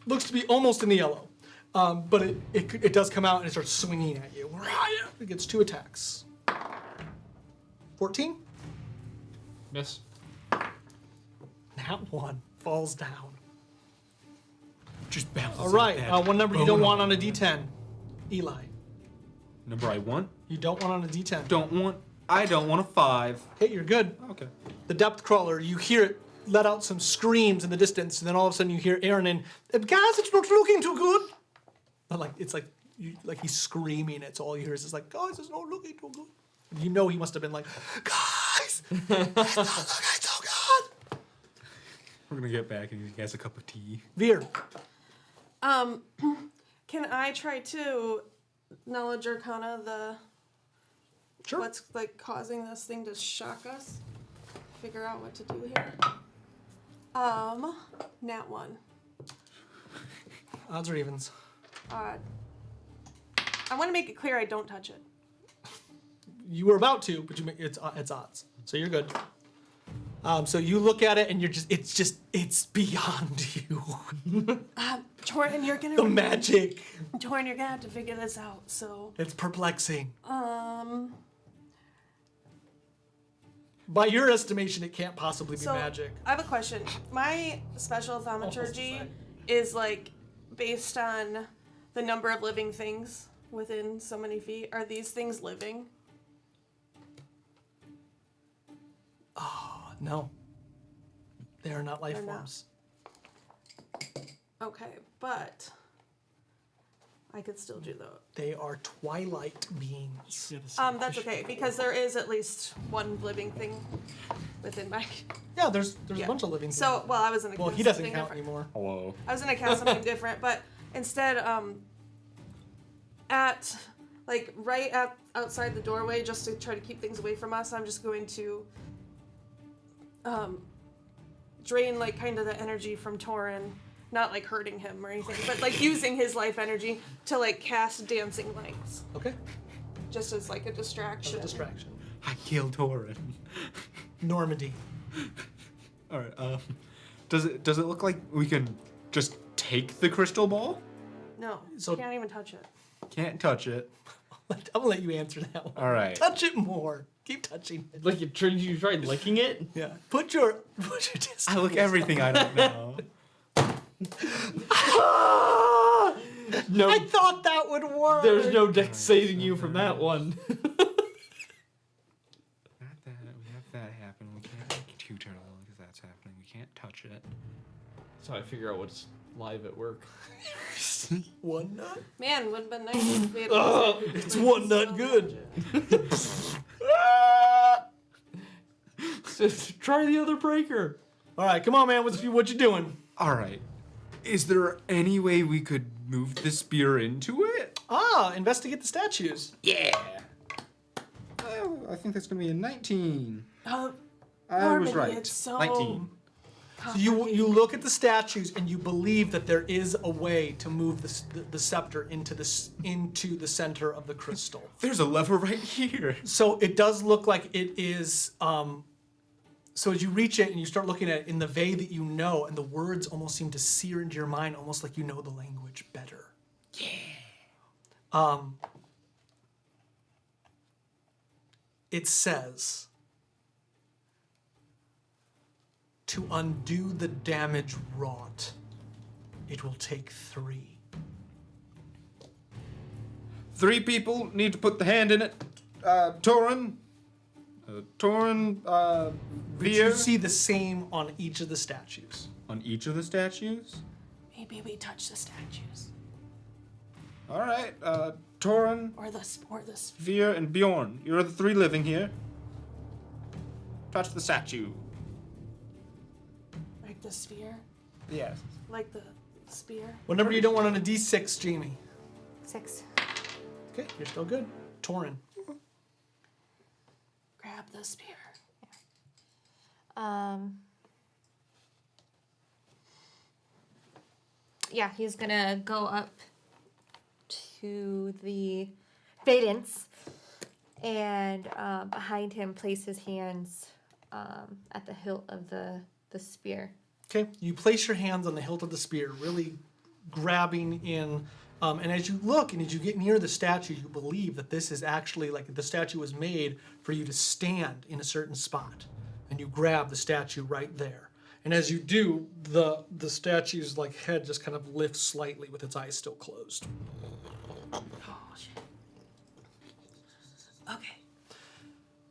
Looks to be almost in the yellow. But it does come out and it starts swinging at you. It gets 2 attacks. 14? Miss. That one falls down. Just bounces. All right. like that. One number you don't want on a D10. Eli. Number I want. You don't want on a D10. I don't want a 5. Hey, you're good. Okay. The depth crawler, you hear it let out some screams in the distance, and then all of a sudden you hear Aaron and guys, it's not looking too good. But like it's like he's screaming it, so all you hear is just like, guys, it's not looking too good. And you know he must have been like, guys, it's not looking so good. We're gonna get back and he has a cup of tea. Veer. Can I try to knowledge arcana the Sure. what's like causing this thing to shock us? Figure out what to do here. Nat 1. Odds or evens? I want to make it clear I don't touch it. You were about to, but it's odds, so you're good. So you look at it and it's beyond you. Torrin, you're gonna The magic. Torrin, you're gonna have to figure this out. So It's perplexing. By your estimation, it can't possibly be so magic. I have a question. My special thaumaturgy is like based on the number of living things within so many feet. Are these things living? No. They are not life They're not. forms. Okay, but I could still do that. They are twilight beings. That's okay because there is at least one living thing within my. Yeah, there's Yeah. a bunch of living things. So I was gonna. Well, cast he doesn't something count different. anymore. Hello. I was gonna cast something different, but instead, at like right at outside the doorway, just to try to keep things away from us, I'm just going to drain like kind of the energy from Torrin, not like hurting him or anything, but like using his life energy to like cast dancing lights, Okay. just as like a As distraction. a distraction. I killed Torin. Normandy. All right. Does it look like we can just take the crystal ball? No, So- can't even touch it. Can't touch it. I'm gonna let you answer that one. All right. Touch it more. Keep touching it. Like you tried licking it? Yeah. Put your distance. I look everything I don't know. No, I thought that would work. there's no deck saving you from that one. Not that. We have that happen. We can't make two turtle because that's happening. We can't touch it. So I figure out what's live at work. One nut. Man, would have been nice if we had. It's one nut good. Just try the other breaker. All right, come on, man. What you doing? All right. Is there any way we could move the spear into it? Investigate the statues. Yeah. Oh, I think that's gonna be a 19. Oh, I was Normandy, right. it's so 19. So you look at the statues and you believe that there is a way to move the scepter into the center of the crystal. There's a lever right here. So it does look like it is So as you reach it and you start looking at it in the way that you know, and the words almost seem to sear into your mind, almost like you know the language better. Yeah. It says, to undo the damage wrought, it will take 3. 3 people need to put the hand in it. Torin, But Veer. you see the same on each of the statues. On each of the statues? Maybe we touch the statues. All right, Torin, Or this. Veer, and Bjorn. You're the 3 living here. Touch the statue. Like the sphere. Yes. Like the spear. What number you don't want on a D6, Jamie? 6. Okay, you're still good. Torin. Grab the spear. Yeah, he's gonna go up to the Badens and behind him place his hands at the hilt of the spear. Okay, you place your hands on the hilt of the spear, really grabbing in. And as you look and as you get near the statue, you believe that this is actually like the statue was made for you to stand in a certain spot. And you grab the statue right there. And as you do, the statue's like head just kind of lifts slightly with its eyes still closed. Oh shit. Okay.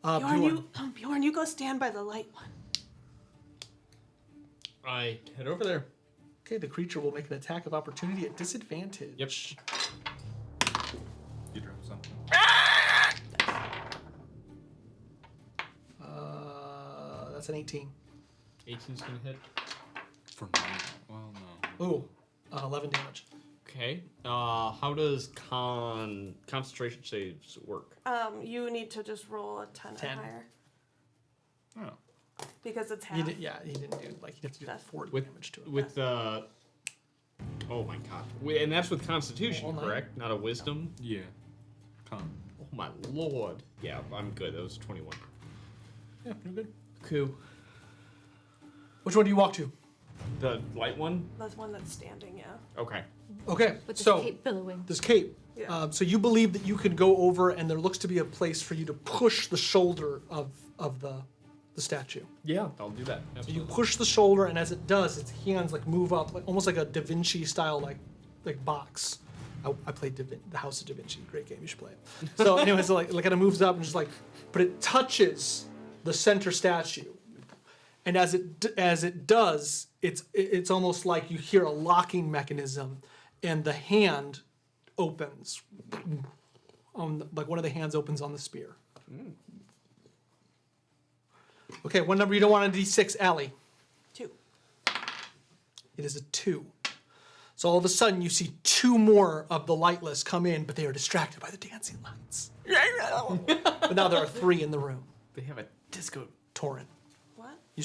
Bjorn. Bjorn, you go stand by the light one. I head over there. Okay, the creature will make an attack of opportunity at disadvantage. Yep. You dropped something. That's an 18. 18's gonna hit. For me. Well, no. Ooh, 11 damage. Okay. How does concentration saves work? You need to just roll a 10 10. and higher. Oh. Because it's half. He didn't do, like, you'd have to do That's 40 With damage to it. with oh my god. And that's with Constitution, All night. correct? Not a Wisdom. Yeah. Come. Oh my lord. Yeah, I'm good. That was 21. Yeah, you're good. Cool. Which one do you walk to? The light one. That's one that's standing, yeah. Okay. Okay, With the so cape billowing. this cape. Yeah. So you believe that you could go over, and there looks to be a place for you to push the shoulder of the statue. Yeah, I'll do that. So you Absolutely. push the shoulder, and as it does, its hands like move up, like almost like a Da Vinci style like box. I played the House of Da Vinci, great game. You should play it. So, anyways, it kind of moves up and just like, but it touches the center statue, and as it does, it's almost like you hear a locking mechanism, and the hand opens. Like one of the hands opens on the spear. Okay, what number you don't want on D6, Allie? 2. It is a 2. So all of a sudden you see 2 more of the lightless come in, but they are distracted by the dancing lights. But now there are 3 in the room. They have a disco. Torin. What? You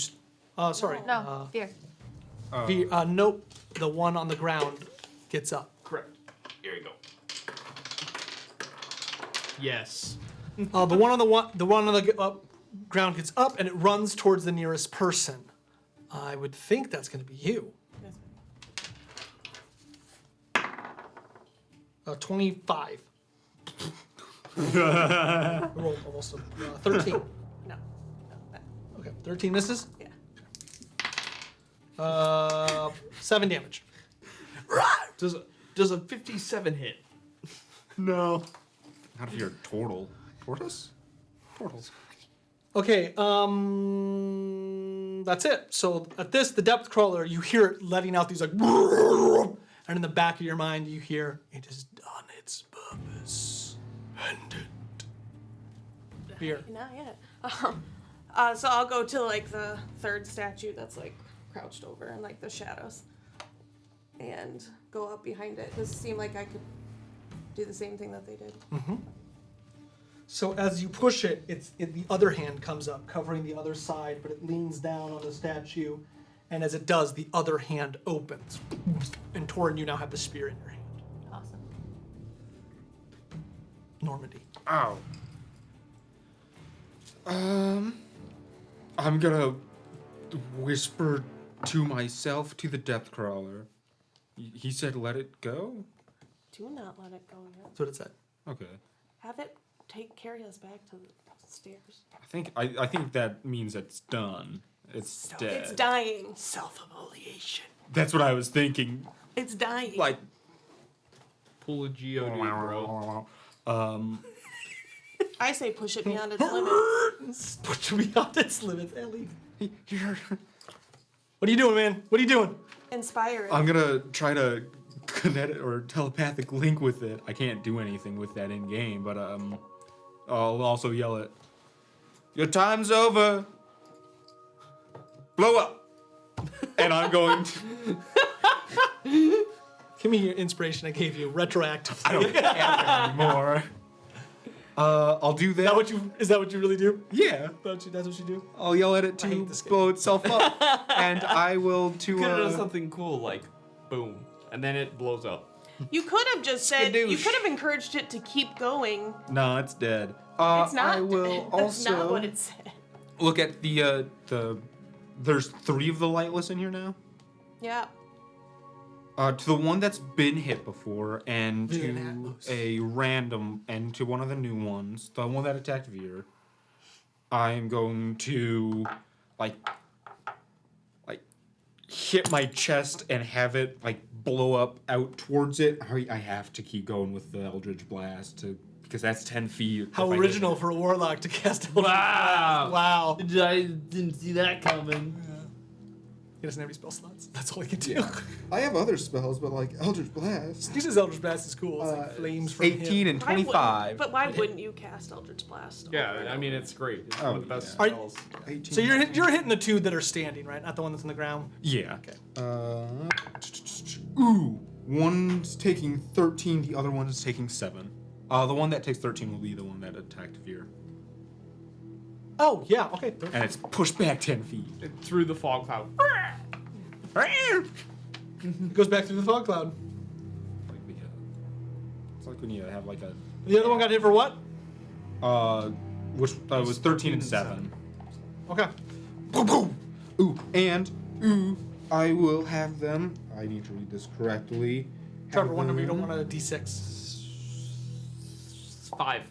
sorry. No, fear. Nope. The one on the ground gets up. Correct. Here you go. Yes. The one on the ground gets up and it runs towards the nearest person. I would think that's going to be you. 25. Rolled almost 13. No. That. Okay, 13 misses. Yeah. 7 damage. Does a 57 hit? No. Not if you're a turtle. Tortoise? Turtles. Okay, that's it. So at this, the depth crawler, you hear it letting out these like, and in the back of your mind, you hear, it has done its purpose. End it. Fear. Not yet. So I'll go to like the third statue that's like crouched over in like the shadows, and go up behind it. Does it seem like I could do the same thing that they did? So as you push it, the other hand comes up, covering the other side, but it leans down on the statue, and as it does, the other hand opens. And Torin, you now have the spear in your hand. Awesome. Normandy. Ow. I'm gonna whisper to myself to the depth crawler. He said, "Let it go." Do not let it go yet. That's what it said. Okay. Have it carry us back to the stairs. I think that means it's done. It's dead. It's dying. Self-immolation. That's what I was thinking. It's dying. Like, Pull a GOD, bro. I say push it beyond its limits. Push me out its limits, Ellie. What are you doing, man? What are you doing? Inspire it. I'm gonna try to kinetic or telepathic link with it. I can't do anything with that in game, but I'll also yell it. Your time's over. Blow up. And I'm going to. Give me your inspiration I gave you retroactively. I don't have it anymore. I'll do that. Is that what you really do? Yeah. That's what you do? I'll yell at it I to hate this game. blow itself up, and I will to. Could have done something cool like boom, and then it blows up. You could have just said. You Skadoosh. could have encouraged it to keep going. No, it's dead. It's not. I will That's not also what it said. look at the. There's 3 of the lightless in here now. Yeah. To the one that's been hit before, and to Atmos. a random, and to one of the new ones, the one that attacked Veer. I'm going to like hit my chest and have it like blow up out towards it. I have to keep going with the Eldritch Blast because that's 10 feet. How If I hit original it. for a warlock to cast Eldritch Wow. Blast. Wow. I didn't see that coming. He doesn't have any spell slots. That's all he can do. Yeah. I have other spells, but like Eldritch Blast. Uses Eldritch Blast is cool. It's like flames from 18 him. and Why wouldn't- 25. But why wouldn't you cast Eldritch Blast? Yeah, I mean it's great. It's Oh, one of the best yeah. Are- spells. 18. So you're hitting the 2 that are standing, right? Not the one that's on the ground. Yeah. Okay. Ooh. One's taking 13, the other one is taking 7. The one that takes 13 will be the one that attacked Veer. Oh yeah. Okay. And it's pushed back 10 feet. Through the fog cloud. Goes back through the fog cloud. Like the, it's like when you have like a. The other one got hit for what? Which was 13 and 7. Okay. Boom, boom. Ooh, I will have them. I need to read this correctly. Trevor, Have what number you don't them- want a D6? 5.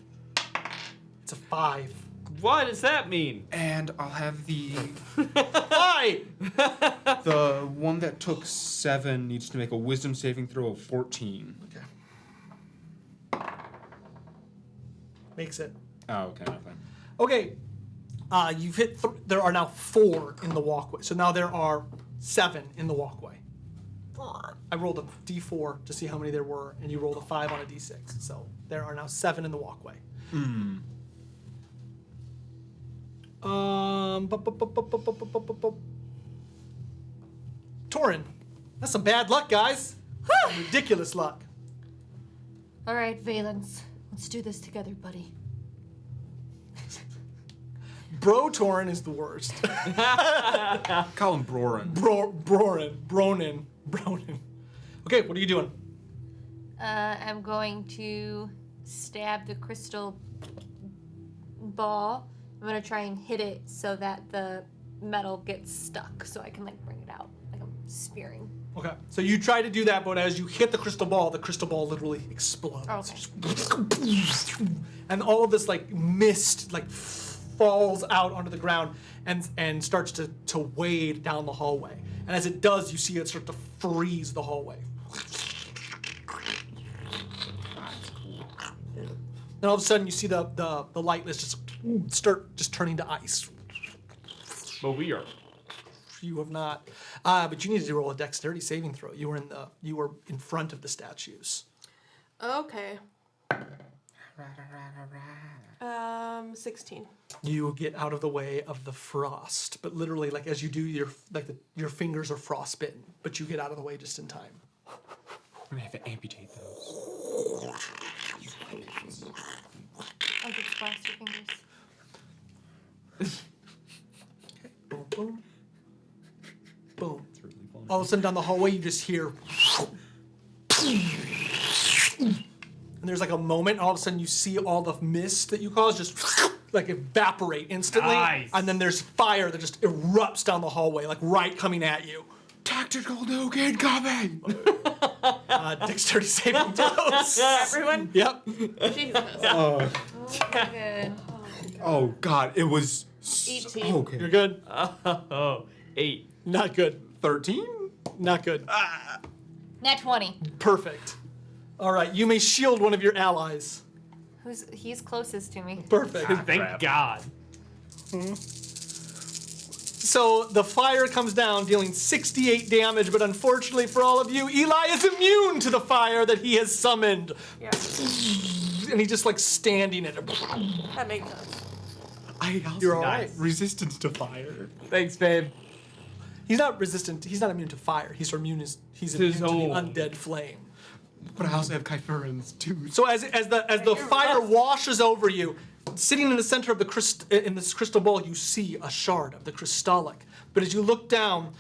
It's a 5. What does that mean? And I'll have the Why? the one that took 7 needs to make a wisdom saving throw of 14. Okay. Makes it. Oh, okay. Nothing. Okay. You've hit. There are now 4 in the walkway. So now there are 7 in the walkway. I rolled a D4 to see how many there were, and you rolled a 5 on a D6. So there are now 7 in the walkway. Torin, that's some bad luck, guys. Ridiculous luck. All right, Valence. Let's do this together, buddy. Bro Torin is the worst. Call him Brorin. Bronin. Okay, what are you doing? I'm going to stab the crystal ball. I'm gonna try and hit it so that the metal gets stuck, so I can like bring it out, like I'm spearing. Okay, so you try to do that, but as you hit the crystal ball literally explodes. Okay. And all of this like mist like falls out onto the ground and starts to wade down the hallway. And as it does, you see it start to freeze the hallway. And all of a sudden, you see the lightless just start turning to ice. But we are. You have not, but you need to roll a dexterity saving throw. You were in front of the statues. Okay. 16. You get out of the way of the frost, but literally, like as you do, your fingers are frostbitten, but you get out of the way just in time. I'm gonna have to amputate those. I'll just blast your fingers. Boom, boom, boom. It's really fun. All of a sudden, down the hallway, you just hear, and there's like a moment. All of a sudden, you see all the mist that you caused just like evaporate instantly, Nice. and then there's fire that just erupts down the hallway, like right coming at you. Tactical nuke incoming! Dexterity saving throws. Everyone? Yep. Jesus. Good. Oh god, it was 18. okay. You're good. Oh, 8. Not good. 13? Not good. Nat 20. Perfect. All right, you may shield one of your allies. He's closest to me. Perfect. Thank crap. God. So the fire comes down, dealing 68 damage, but unfortunately for all of you, Eli is immune to the fire that he has summoned. Yeah, And he's just like standing in it. that makes sense. I also You're all got right. resistance to fire. Thanks, babe. He's not resistant, he's not immune to fire. He's immune to the undead flame. But I also have Kyphurans too. So as the fire washes over you, sitting in the center of in this crystal bowl, you see a shard of the crystallic. But as you look down,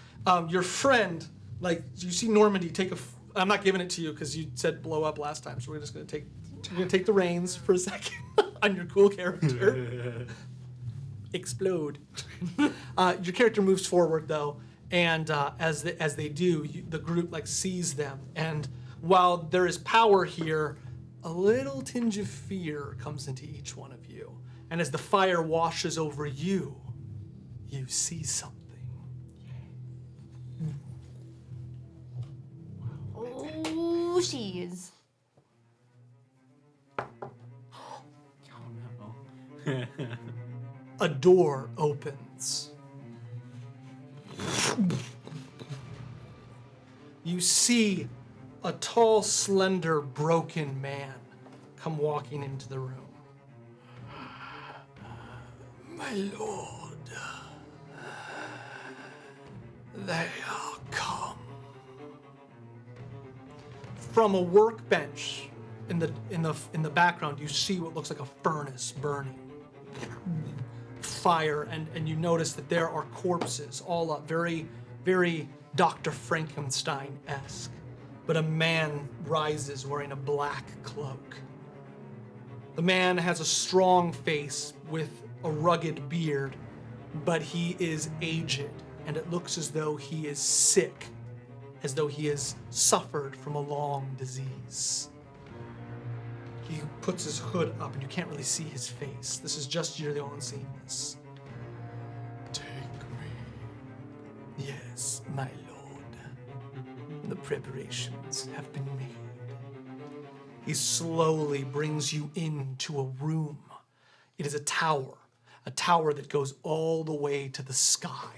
your friend, like you see Normandy take I'm not giving it to you because you said blow up last time, so we're just gonna take the reins for a second on your cool character. Explode. Your character moves forward though, and as they do, the group like sees them, and while there is power here, a little tinge of fear comes into each one of you. And as the fire washes over you, you see something. Oh, she is. Oh no. A door opens. You see a tall, slender, broken man come walking into the room. My lord, they are come. From a workbench in the background, you see what looks like a furnace burning. Fire, and you notice that there are corpses all up, very, very Dr. Frankenstein-esque. But a man rises wearing a black cloak. The man has a strong face with a rugged beard, but he is aged, and it looks as though he is sick, as though he has suffered from a long disease. He puts his hood up, and you can't really see his face. This is just you're the only one seeing this. Take me. Yes, my lord. The preparations have been made. He slowly brings you into a room. It is a tower that goes all the way to the sky.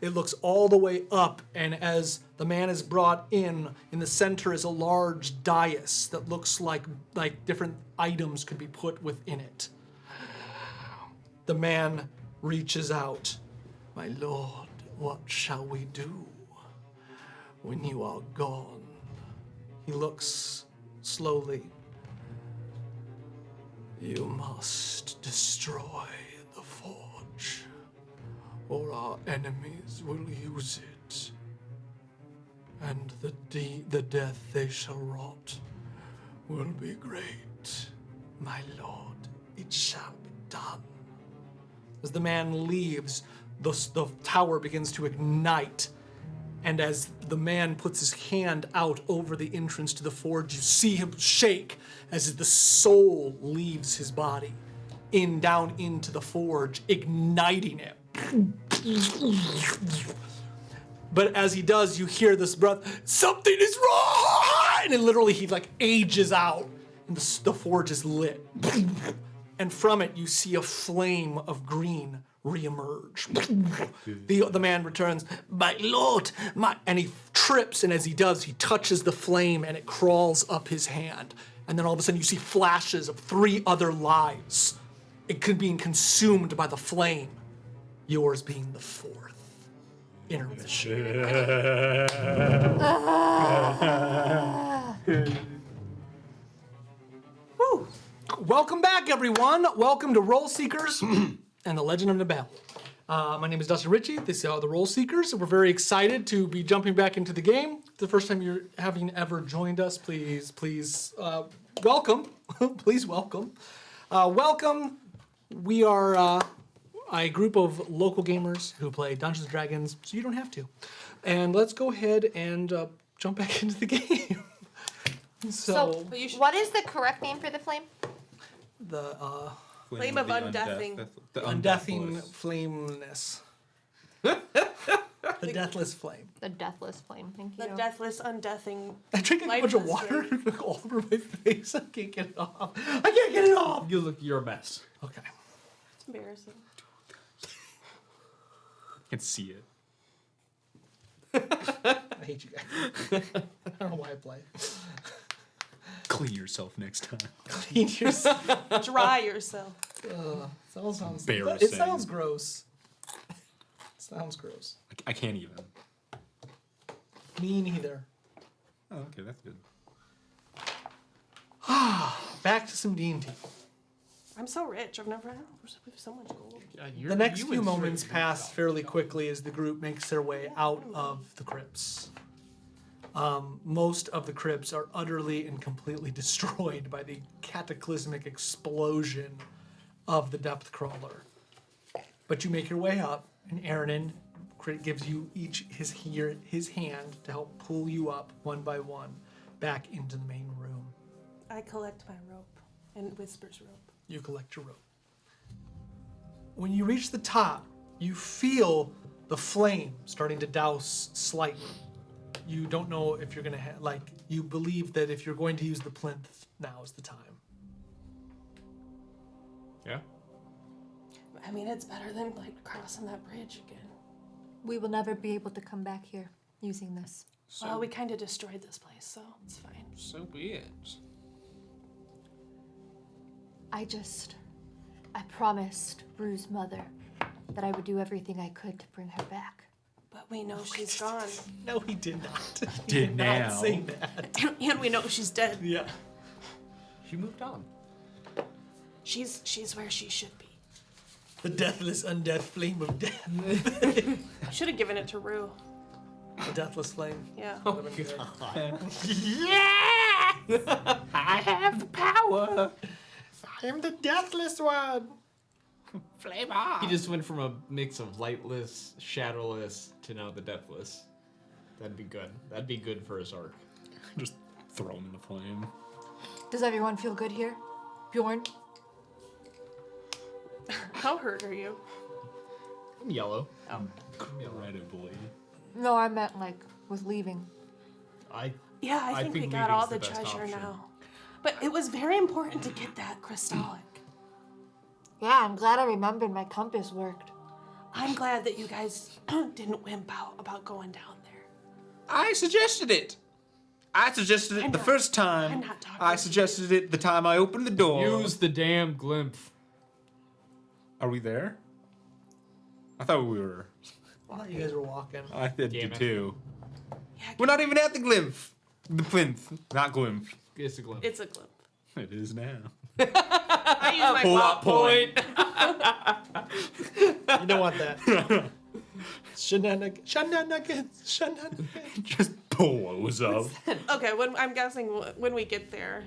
It looks all the way up, and as the man is brought in the center is a large dais that looks like different items could be put within it. The man reaches out. My lord, what shall we do when you are gone? He looks slowly. You must destroy the forge, or our enemies will use it, and the death they shall wrought will be great. My lord, it shall be done. As the man leaves, the tower begins to ignite, and as the man puts his hand out over the entrance to the forge, you see him shake as the soul leaves his body down into the forge, igniting it. But as he does, you hear this breath, something is wrong! And literally he ages out, and the forge is lit. And from it, you see a flame of green reemerge. The man returns, my lord, and he trips, and as he does, he touches the flame, and it crawls up his hand. And then all of a sudden, you see flashes of 3 other lives. It could be consumed by the flame, yours being the 4th. Intermission. Woo. Welcome back, everyone. Welcome to Role Seekers and the Legend of Nabell. My name is Dustin Ritchie. These are the Role Seekers. We're very excited to be jumping back into the game. The first time you're having ever joined us, please welcome. Please welcome. Welcome We are a group of local gamers who play Dungeons & Dragons, so you don't have to. And let's go ahead and jump back into the game. So, But you should What is the correct name for the flame? the Flame of the undeathing. The undeathing undeathless. flameness. The Deathless Flame. The Deathless Flame. Thank you. the deathless, undeathing. I drank a bunch of water all over my face. I can't get it off. I can't get it off. You're a mess. Okay. It's embarrassing. I can see it. I hate you guys. I don't know why I play. Clean yourself next time. Clean yourself. Dry yourself. Sounds Embarrassing. It sounds gross. Sounds gross. I can't even. Me neither. Oh, okay, that's good. Back to some D&D. I'm so rich. We have so much gold. The next few moments pass fairly quickly as the group makes their way out of the crypts. Most of the crypts are utterly and completely destroyed by the cataclysmic explosion of the depth crawler. But you make your way up, and Aaronin gives you each his hand to help pull you up one by one back into the main room. I collect my rope and Whisper's rope. You collect your rope. When you reach the top, you feel the flame starting to douse slightly. You don't know if you're gonna you believe that if you're going to use the plinth, now is the time. Yeah. I mean, it's better than crossing that bridge again. We will never be able to come back here using this. Well, we kind of destroyed this place, so it's fine. So be it. I promised Rue's mother that I would do everything I could to bring her back. But we know she's gone. No, he did not. He Did not now. say that. And we know she's dead. Yeah. She moved on. She's where she should be. The deathless, undeath flame of death. I should have given it to Rue. The deathless flame. Yeah. Would've been good. I have the power. I am the deathless one. Flame on. He just went from a mix of lightless, shadowless to now the deathless. That'd be good. That'd be good for his arc. Just throw him in the flame. Does everyone feel good here? Bjorn? How hurt are you? I'm yellow. Incredibly. No, I meant with leaving. Yeah, I think we got all the leaving's the best treasure option. now. But it was very important to get that crystallic. Yeah, I'm glad I remembered my compass worked. I'm glad that you guys didn't wimp out about going down there. I suggested it. I suggested it I'm the not- first time. I'm not talking I to you. suggested it the time I opened the door. Use the damn glimpse. Are we there? I thought we were. I thought you guys were walking. I did Damn it. too. Yeah, We're not even at the glymph. The plinth. Not glymph. It's a glimpse. it's a glimpse. It is now. I use my Pull plot out point. You don't want that. Shenanigans. Just blows up. Okay, I'm guessing when we get there,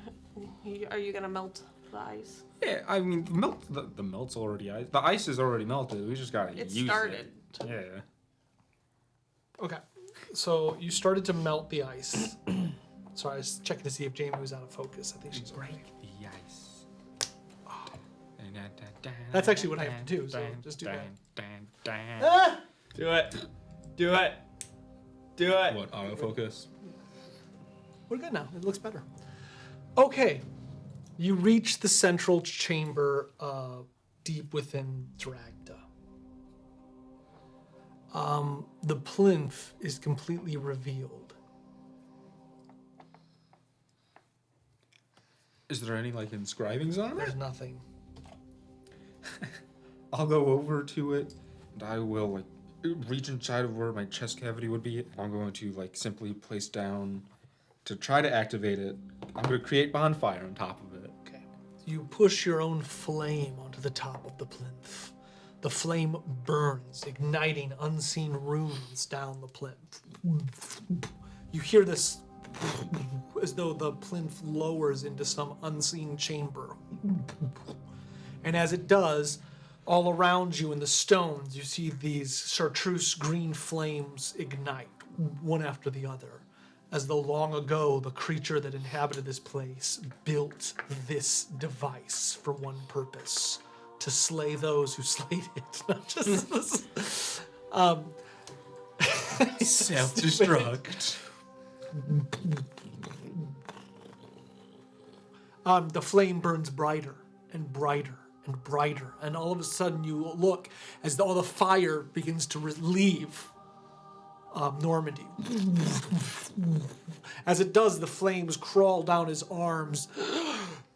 are you gonna melt the ice? Yeah, I mean, the melt's already ice. The ice is already melted. We just gotta It use started. it. Yeah. Okay. So you started to melt the ice. Sorry, I was checking to see if Jamie was out of focus. I think she's right. The ice. That's actually what I have to do, so just do that. that. Ah! Do it. Do it. Do it. What, autofocus? We're good now. It looks better. Okay. You reach the central chamber deep within Dragda. The plinth is completely revealed. Is there any, inscribings on There's it? nothing. I'll go over to it, and I will, reach inside of where my chest cavity would be. I'm going to, simply place down, to try to activate it, I'm going to create bonfire on top of it. Okay. You push your own flame onto the top of the plinth. The flame burns, igniting unseen runes down the plinth. You hear this as though the plinth lowers into some unseen chamber. And as it does, all around you in the stones, you see these chartreuse green flames ignite, one after the other, as though long ago the creature that inhabited this place built this device for one purpose, to slay those who slayed it. Not just this. Self-destruct. The flame burns brighter and brighter and brighter, and all of a sudden you look as though all the fire begins to leave Normandy. As it does, the flames crawl down his arms,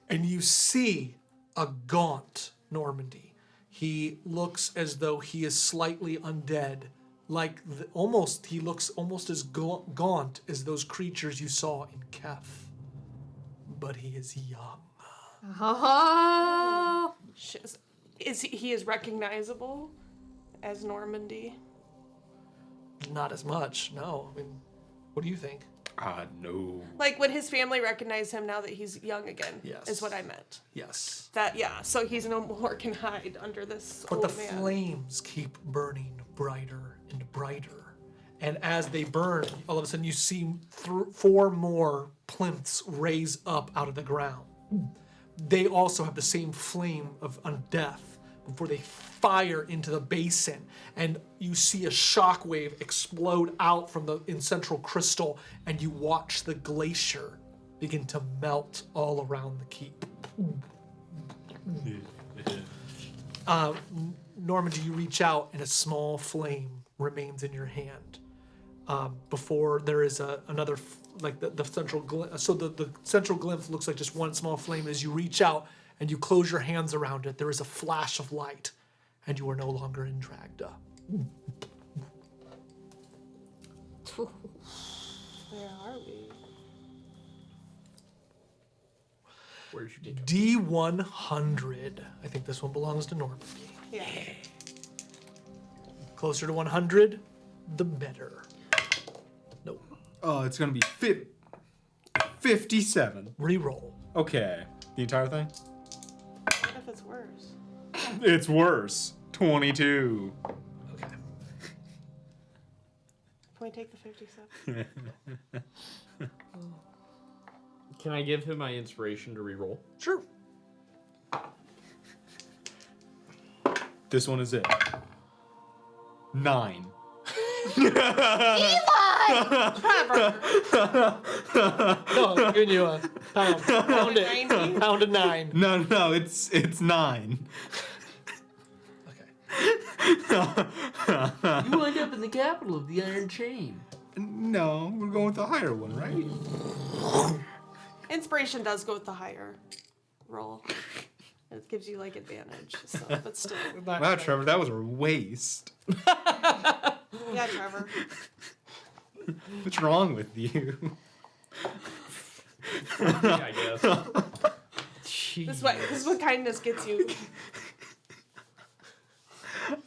and you see a gaunt Normandy. He looks as though he is slightly undead, like he looks almost as gaunt as those creatures you saw in Kef. But he is young. Oh. He is recognizable as Normandy? Not as much, no. I mean, what do you think? No. Like, would his family recognize him now that he's young again? Yes. Is what I meant. Yes. So he's no more can hide under this But old the man. flames keep burning brighter and brighter. And as they burn, all of a sudden you see 4 more plinths raise up out of the ground. They also have the same flame of undeath before they fire into the basin. And you see a shockwave explode out from the central crystal, and you watch the glacier begin to melt all around the keep. Normandy, you reach out, and a small flame remains in your hand. Before there is another, like the central glimpse. So the central glimpse looks like just one small flame. As you reach out and you close your hands around it, there is a flash of light, and you are no longer in Dragda. Where are we? Where did you take it? D100. I think this one belongs to Normandy. Yeah. Closer to 100, the better. Nope. Oh, it's gonna be 57. Reroll. Okay. The entire thing? What if it's worse? It's worse. 22. Okay. Can we take the 57? Can I give him my inspiration to reroll? Sure. This one is it. 9. Trevor! No, I'm giving you a pound. Pound it. 90? Pound of 9. No, it's 9. Okay. You wind up in the capital of the Iron Chain. No, we're going with the higher one, right? Inspiration does go with the higher roll. It gives you like advantage, so, but still. Wow, Trevor, that was a waste. Yeah, Trevor. What's wrong with you? Yeah, I guess. This is what kindness gets you.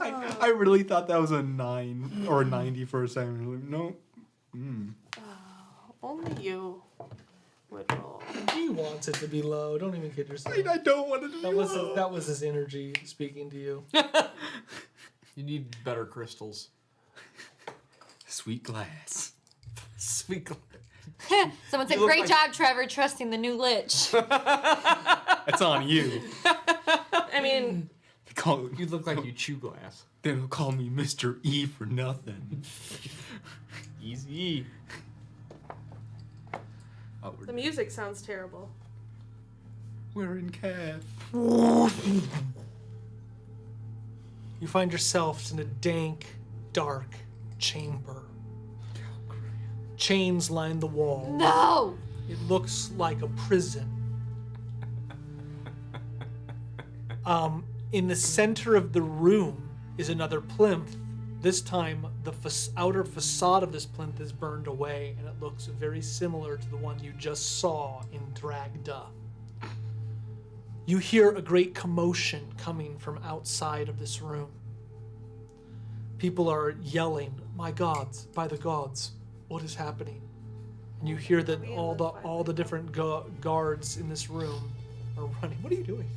I really thought that was a 9 or 90 for a second. No. Only you would roll. He wants it to be low. Don't even kid yourself. I don't want it to be low. That was his energy speaking to you. You need better crystals. Sweet glass. Sweet. Someone said, "Great job, Trevor, trusting the new lich." That's on you. I mean, You look like you chew glass. They don't call me Mr. E for nothing. Easy. Oh, the music sounds terrible. we're in Cav. You find yourselves in a dank, dark chamber. Chains line the wall. No. It looks like a prison. In the center of the room is another plinth. This time, the outer facade of this plinth is burned away, and it looks very similar to the one you just saw in Dragda. You hear a great commotion coming from outside of this room. People are yelling, "My gods, by the gods, what is happening?" And you hear that all the different guards in this room are running. What are you doing?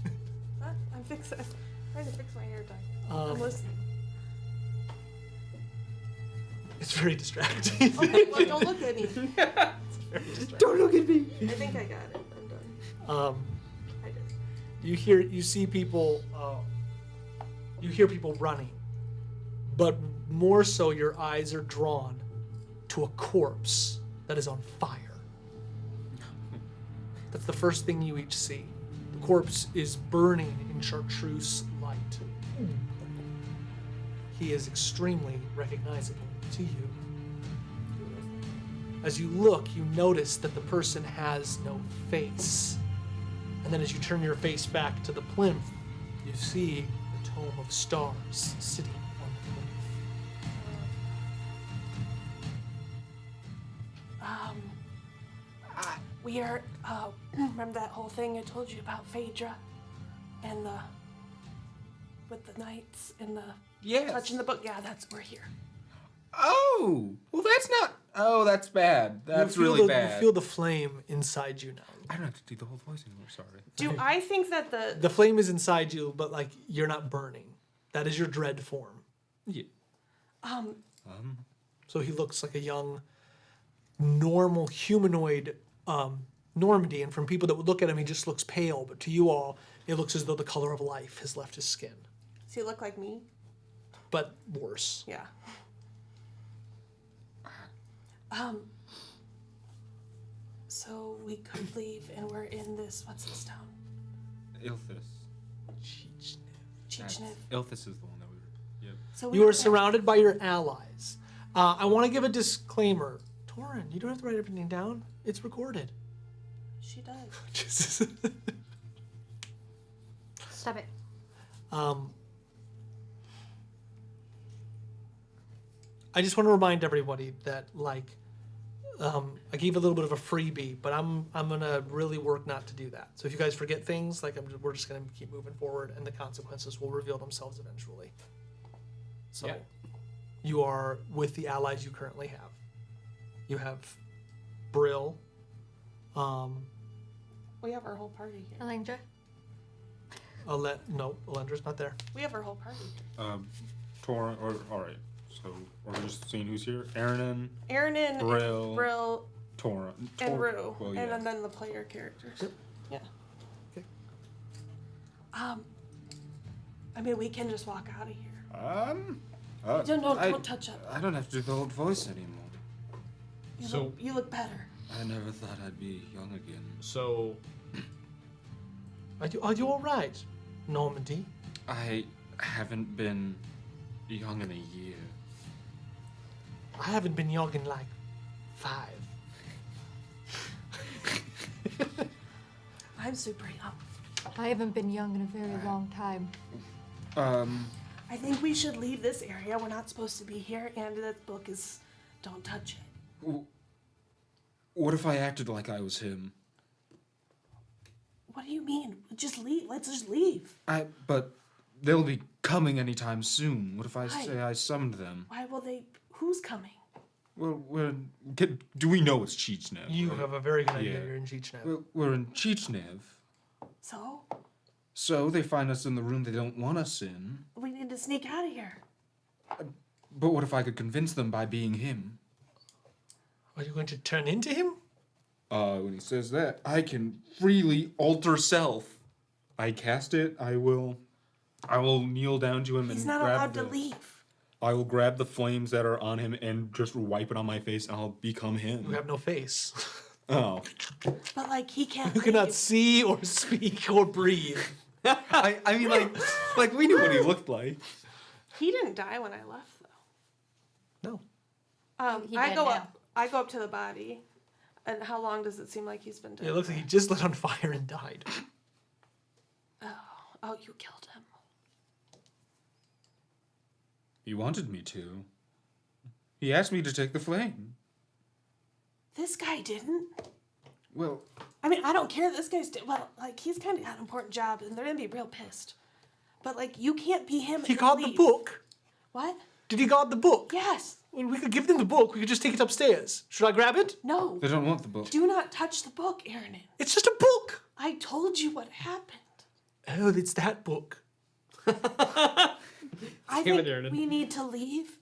I'm fix it. I'm trying to fix my hair tie. Um, I'm listening. It's very distracting. Okay, well, don't look at me. Don't look at me. I think I got it. I'm done. I did. You see people, you hear people running, but more so your eyes are drawn to a corpse that is on fire. That's the first thing you each see. The corpse is burning in chartreuse light. He is extremely recognizable to you. As you look, you notice that the person has no face. And then as you turn your face back to the plinth, you see the Tome of Stars sitting on the plinth. We are, remember that whole thing I told you about Phaedra? And with the knights and the Yes. touching the book? Yeah, we're here. Oh, well, that's not. Oh, that's bad. That's You feel really the- bad. You feel the flame inside you now. I don't have to do the whole voice anymore. Sorry. Do I think that The flame is inside you, but like you're not burning. That is your dread form. Yeah. So he looks like a young, normal humanoid Normandy, and from people that would look at him, he just looks pale. But to you all, it looks as though the color of life has left his skin, does he look like me? but worse. Yeah. So we could leave and we're in this, what's this town? Ilthus. Chichnev. Ilthus is the one that we were. Yep. So You were are surrounded by your allies. I want to give a disclaimer. Torin, you don't have to write everything down. It's recorded. She does. Stop it. I just want to remind everybody that, like, I gave a little bit of a freebie, but I'm gonna really work not to do that. So if you guys forget things, like, we're just gonna keep moving forward, and the consequences will reveal themselves eventually. So, Yeah. you are with the allies you currently have. You have Brill. We have our whole party here. Alindra? No, Elendra's not there. We have our whole party here. Torin, or alright. So we're just seeing who's here. Aaron, Aaron, Brill, Torin, Torin, and Rue. Well, yeah. And then the player characters. Yeah. Okay. I mean, we can just walk out of here. Don't touch it. I don't have to do the old voice anymore. You look better. I never thought I'd be young again. So, Are you all right, Normandy? I haven't been young in a year. I haven't been young in like 5. I'm super young. I haven't been young in a very long time. I think we should leave this area. We're not supposed to be here, and that book is. Don't touch it. What if I acted like I was him? What do you mean? Just leave. Let's just leave. But they'll be coming anytime soon. What if I Why? say I summoned them? Why will they? Who's coming? Well, do we know it's Chichnev? You have a very good idea. Yeah. You're in Chichnev. Well, we're in Chichnev. So So they find us in the room they don't want us in. we need to sneak out of here. But what if I could convince them by being him? Are you going to turn into him? When he says that, I can freely alter self. I cast it. I will kneel down to him He's and not grab allowed the, to leave. I will grab the flames that are on him and just wipe it on my face, and I'll become him. You have no face. Oh. But like he can't. You cannot leave. see or speak or breathe. I mean, like we knew what he looked like. He didn't die when I left though. No. He I dead go now. up. I go up to the body. And how long does it seem like he's been dead? It looks like he just lit on fire and died. Oh, you killed him. He wanted me to. He asked me to take the flame. This guy didn't. Well, I mean, I don't care. This guy's well, like he's kind of got an important job, and they're gonna be real pissed. But like, you can't be him. He and got the leave. book. What? Did he guard the book? Yes. Well, we could give them the book. We could just take it upstairs. Should I grab it? No. they don't want the book. Do not touch the book, Aaron. It's just a book. I told you what happened. Oh, it's that book. I Damn think it, Aaron. we need to leave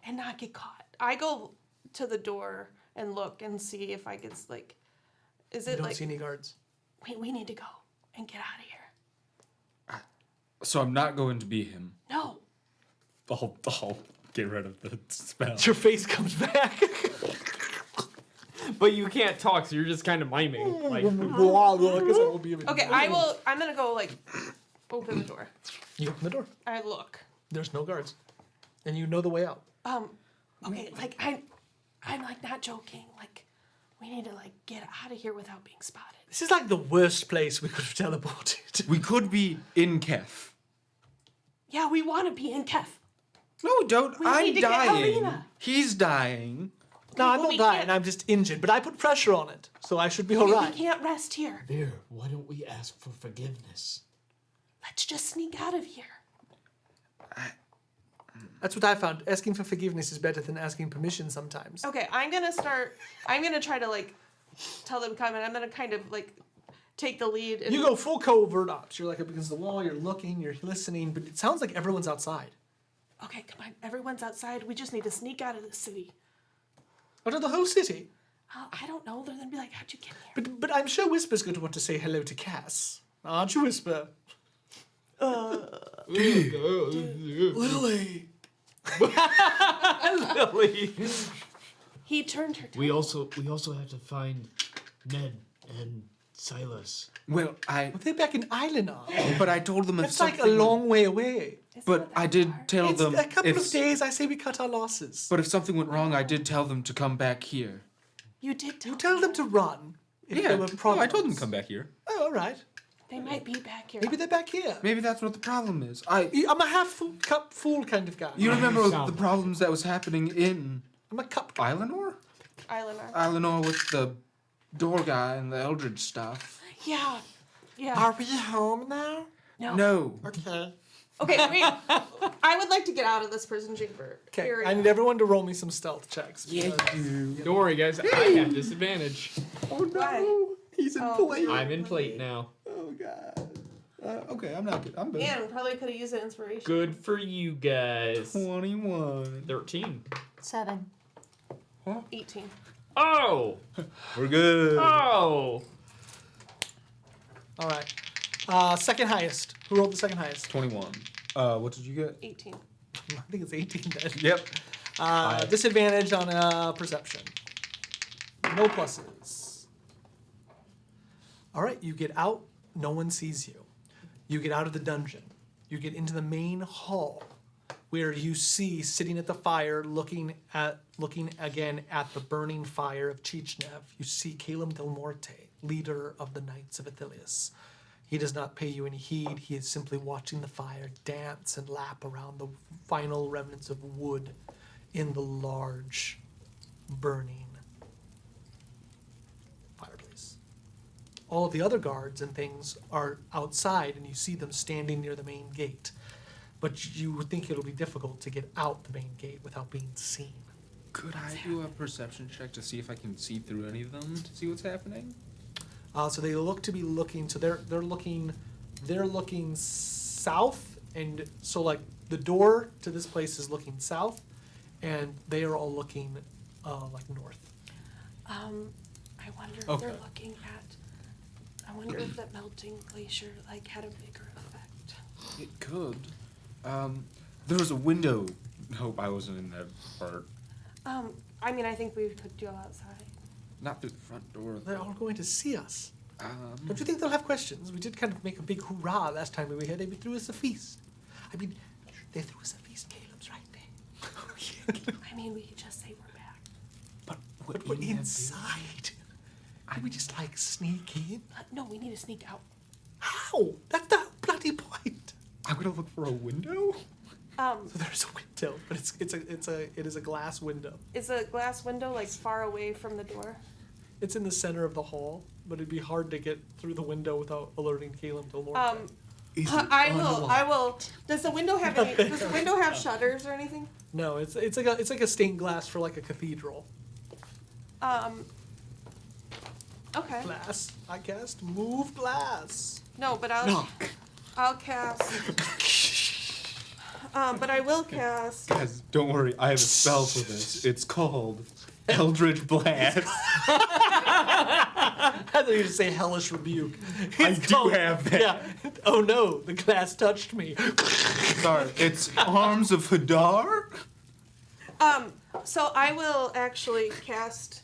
and not get caught. I go to the door and look and see if I can, like, is You it don't like, see any guards. we need to go and get out of here. So I'm not going to be him. No. I'll get rid of the spell. Your face comes back. But you can't talk, so you're just kind of miming. Like, Okay, I'm gonna go, like, open the door. You open the door. I look. There's no guards. And you know the way out. Okay, like, I'm like, not joking. Like, we need to, like, get out of here without being spotted. This is like the worst place we could have teleported. We could be in Kef. Yeah, we want to be in Kef. No, we don't. We I'm need to get dying. Helena. He's dying. No, I'm Well, not we dying. can't- I'm just injured. But I put pressure on it. So I should be We alright. can't rest here. There, why don't we ask for forgiveness? Let's just sneak out of here. That's what I found. Asking for forgiveness is better than asking permission sometimes. Okay, I'm gonna try to, like, tell them come, and I'm gonna kind of, like, take the lead. And You go full covert ops. You're like up against the wall, you're looking, you're listening, but it sounds like everyone's outside. Okay, come on. Everyone's outside. We just need to sneak out of the city. Out of the whole city. I don't know. They're gonna be like, how'd you get here? But I'm sure Whisper's going to want to say hello to Cass. Aren't you, Whisper? Lily. Lily. He turned her down. We also have to find Ned and Silas. Well, They're back in Islenar. but I told them if That's like something a long way away. It's But not that I did far. tell It's them a couple if, of days. I say we cut our losses. But if something went wrong, I did tell them to come back here. You did tell You tell them to run. If there were no, problems. I told them to come back here. Oh, all right. They might be back here. Maybe they're back here. Maybe that's what the problem is. I'm a half full, cup full kind of guy. You remember Sound. the problems that was happening in I'm a cup guy. Islanor? Islenar. Islanor with the door guy and the Eldritch stuff. Yeah. Yeah. Are we home now? No. Okay. Okay, I would like to get out of this prison chamber. Okay, area. I need everyone to roll me some stealth checks. Yeah, because- you. Don't worry, guys. I have disadvantage. Oh no. Why? He's in Oh. plate. I'm in plate now. Oh god. Okay, I'm not good. I'm good. Man, probably could have used an inspiration. Good for you guys. 21. 13. 7. 18. Oh! We're good. Oh! All right. Second highest. Who rolled the second highest? 21. What did you get? 18. I think it's 18 then. Yep. Disadvantage on perception. No pluses. All right, you get out. No one sees you. You get out of the dungeon. You get into the main hall, where you see sitting at the fire, looking again at the burning fire of Chichnev. You see Caleb Del Morte, leader of the Knights of Athilius. He does not pay you any heed. He is simply watching the fire dance and lap around the final remnants of wood in the large, burning fireplace. All of the other guards and things are outside, and you see them standing near the main gate. But you would think it'll be difficult to get out the main gate without being seen. Could I do a perception check to see if I can see through any of them to see what's happening? So they look to be looking. So they're looking south, and so like the door to this place is looking south, and they are all looking like north. I wonder if Okay. they're looking at. I wonder if that melting glacier like had a bigger effect. It could. There was a window. Hope I wasn't in that part. I mean, I think we could go outside. Not through the front door. They're all going to see us. Um, Don't you think they'll have questions? We did kind of make a big hoorah last time we were here. They threw us a feast. I mean, they threw us a feast. Caleb's right there. I mean, we could just say we're back. But we're inside. Can we just like sneak in? No, we need to sneak out. How? That's the bloody point. I'm gonna look for a window. So there's a window, but it is a glass window. Is a glass window like far away from the door? It's in the center of the hall, but it'd be hard to get through the window without alerting Caleb to Lord. I will. Does the window have any? Does the window have shutters or anything? No, it's like a stained glass for like a cathedral. Okay. Glass, I cast. Move glass. No, but I'll. Knock. I'll cast. But I will cast. Guys, don't worry. I have a spell for this. It's called Eldritch Blast. I thought you were going to say hellish rebuke. I do have that. Yeah. Oh no, the glass touched me. Sorry. It's Arms of Hadar. So I will actually cast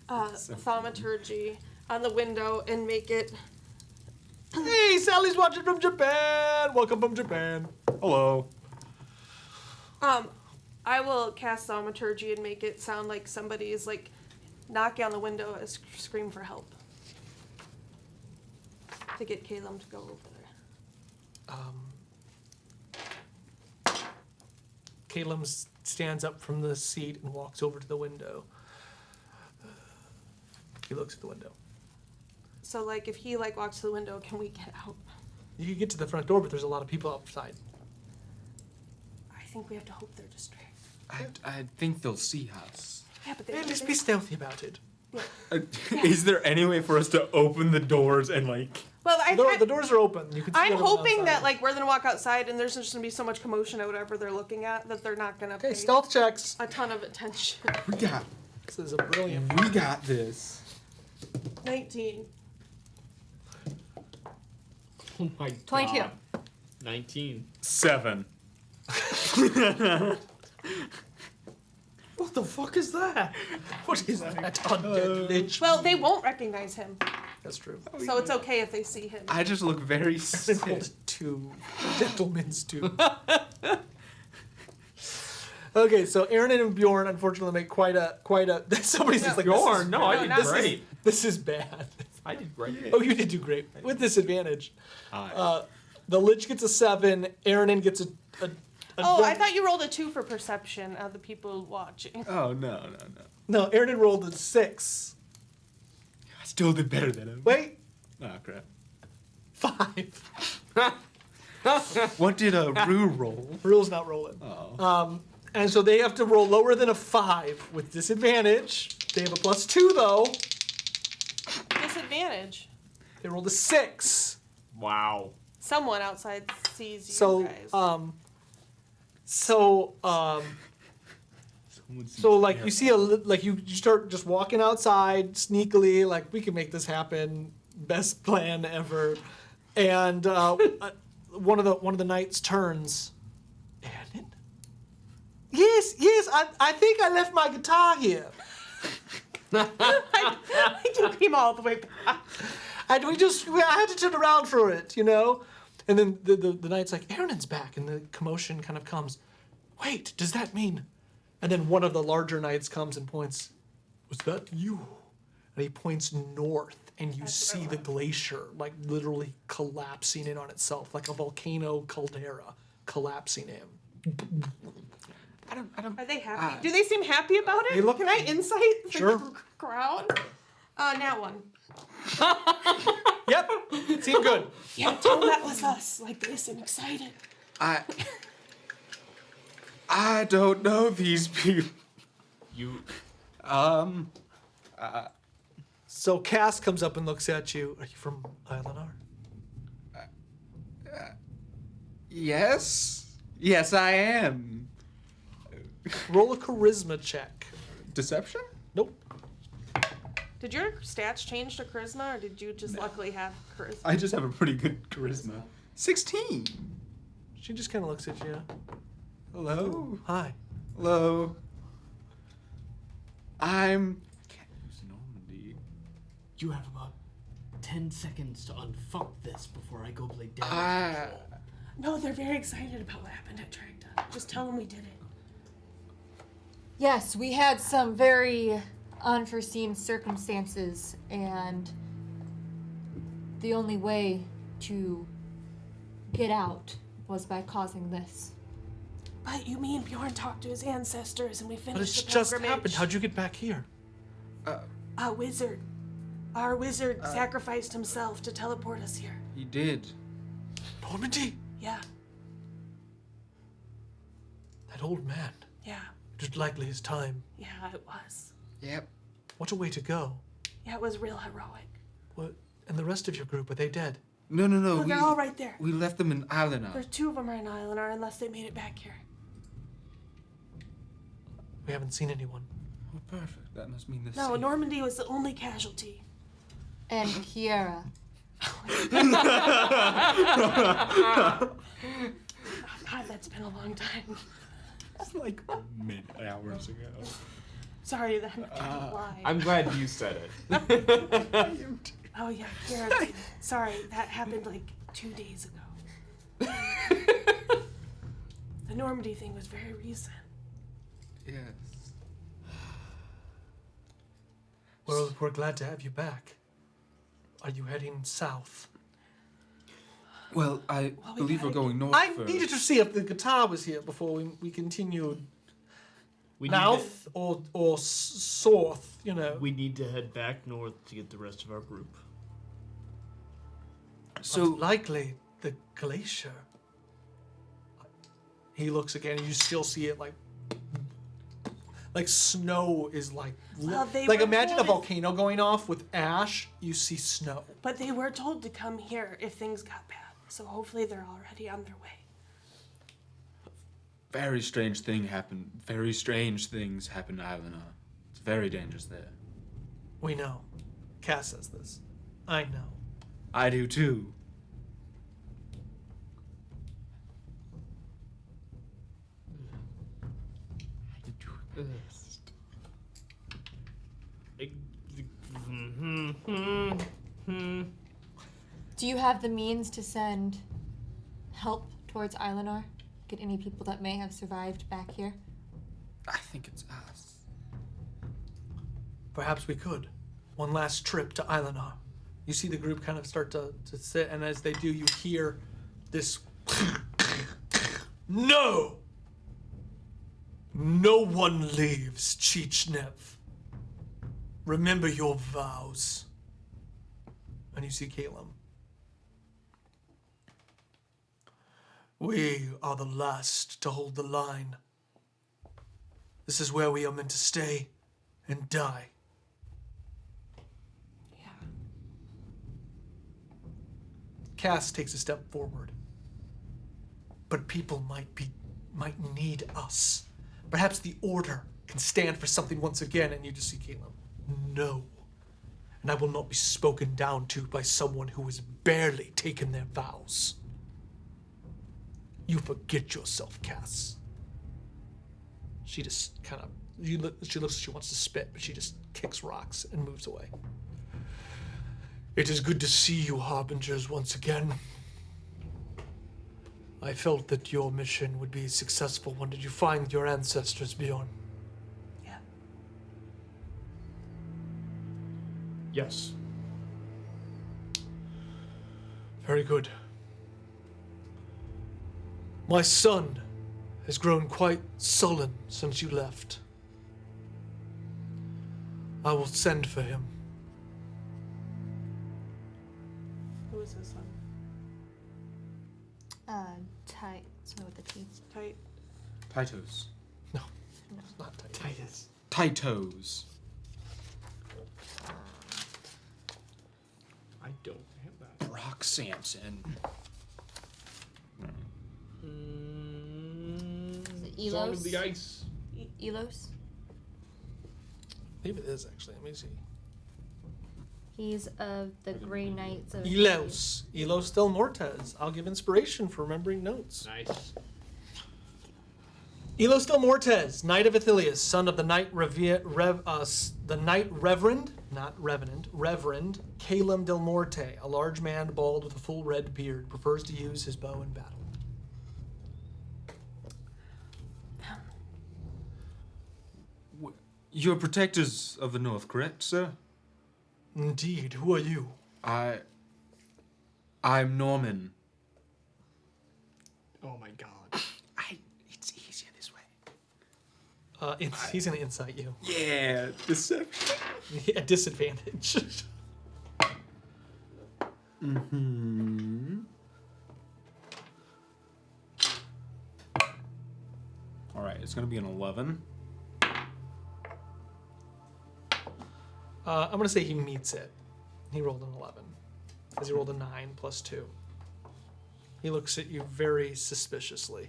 thaumaturgy on the window and make it. Hey, Sally's watching from Japan. Welcome from Japan. Hello. I will cast thaumaturgy and make it sound like somebody is like knocking on the window and scream for help. To get Caleb to go over there. Caleb stands up from the seat and walks over to the window. He looks at the window. So like if he like walks to the window, can we get out? You can get to the front door, but there's a lot of people outside. I think we have to hope they're distracted. I think they'll see us. Yeah, but Hey, let's be stealthy about it. Is there any way for us to open the doors and like? Well, The doors are open. You can see I'm everyone hoping outside. that like we're gonna walk outside and there's just gonna be so much commotion at whatever they're looking at that they're not gonna Okay, pay stealth checks. a ton of attention. We got This is a brilliant. this. 19. Oh my 22. God. 19. 7. What the fuck is that? What is that undead lich? Well, they won't recognize him, That's true. so it's okay if they see him. I just look very They sick. rolled a 2. Gentlemen's 2. Okay, so Aaron and Bjorn unfortunately make quite a. Somebody's just like Bjorn, no, I no, did not great. This is bad. I did great. Oh, you did do great with disadvantage. Aye. The lich gets a 7. Aaron gets a Oh, I thought you rolled a 2 for perception of the people watching. Oh no. No, Aaron rolled a 6. I still did better than him. Wait, Oh crap. 5. What did a Rue roll? Rule's not rolling. Oh. And so they have to roll lower than a 5 with disadvantage. They have a +2 though. Disadvantage. They rolled a 6. Wow. Someone outside sees you So, guys. So like you see you start just walking outside sneakily, like we can make this happen, best plan ever, and one of the knights turns. Aaron? Yes, I think I left my guitar here. I didn't came all the way back. And I had to turn around for it, you know? And then the knight's like, Aaron's back, and the commotion kind of comes. Wait, does that mean? And then one of the larger knights comes and points, was that you? And he points north, and you see the glacier, like literally collapsing in on itself, like a volcano caldera collapsing in. I don't. Are they happy? Do they seem happy about it? They look- Can I insight the Sure. crowd? Now one. Yep, seemed good. Yeah, tell them that was us. Like they seem excited. I don't know these people. You. So Cass comes up and looks at you. Are you from Islenar? Yes. Yes, I am. Roll a charisma check. Deception? Nope. Did your stats change to charisma, or did you just luckily have charisma? I just have a pretty good charisma. 16. She just kind of looks at you. Hello. Hi. Hello. I'm. Can't use Normandy. You have about 10 seconds to unfuck this before I go play damage control. No, they're very excited about what happened at Tragta. Just tell them we did it. Yes, we had some very unforeseen circumstances, and the only way to get out was by causing this. But you mean Bjorn talked to his ancestors and we But finished it's the just pilgrimage? happened. How'd you get back here? A wizard. Our wizard sacrificed himself to teleport us here. He did. Normandy? Yeah, That old man. yeah, Just likely his time. yeah, it was. Yep. What a way to go. Yeah, it was real heroic. What? And the rest of your group, are they dead? No. Oh, they're all right there. We left them in Alina. There's 2 of them are in Islandar unless they made it back here. We haven't seen anyone. Oh, perfect. That must mean the No, Normandy was the only casualty. And Kiera. God, that's been a long time. It's like hours ago. Sorry, that kind of lie. I'm glad you said it. Oh yeah, Garrett. Sorry, that happened like 2 days ago. The Normandy thing was very recent. Yes. Well, we're glad to have you back. Are you heading south? Well, I believe we're going north I first. needed to see if the guitar was here before we continued. North or south, you know. We need to head back north to get the rest of our group. So likely the glacier. He looks again, and you still see it like snow is like Well, they like were imagine a told volcano going off with ash. You see snow. But they were told to come here if things got bad. So hopefully they're already on their way. Very strange thing happened. Very strange things happen to Alina. It's very dangerous there. We know. Cass says this. I know. I do too. Do you have the means to send help towards Islandar? Get any people that may have survived back here? I think it's us. Perhaps we could. One last trip to Islandar. You see the group kind of start to sit, and as they do, you hear this. No! No one leaves Chichnev. Remember your vows. And you see Caleb. We are the last to hold the line. This is where we are meant to stay and die. Yeah. Cass takes a step forward. But people might need us. Perhaps the Order can stand for something once again, and you just see Caleb. No. And I will not be spoken down to by someone who has barely taken their vows. You forget yourself, Cass. She just kind of, she looks like she wants to spit, but she just kicks rocks and moves away. It is good to see you, Harbingers, once again. I felt that your mission would be a successful one. Did you find your ancestors, Bjorn? Yeah. Yes. Very good. My son has grown quite sullen since you left. I will send for him. Who is his son? Tight. Something with a T. Tight. Titos. No, it's not Titus. Titos. I don't have that. Brock Sampson. Song of Elos? the Ice. Elos? Maybe it is actually. Let me see. He's of the Grey Knights of... Elos del Mortes. I'll give inspiration for remembering notes. Nice. Elos del Mortes, Knight of Ithilius, son of the Knight Reverend, not Revenant, Reverend Caleb del Morte, a large man bald with a full red beard, prefers to use his bow in battle. You're protectors of the North, correct, sir? Indeed. Who are you? I'm Norman. Oh my god. It's easier this way. He's going to insight you. Yeah, deception. Yeah, disadvantage. All right, it's gonna be an 11. I'm going to say he meets it. He rolled an 11. as he rolled a 9 plus 2. He looks at you very suspiciously.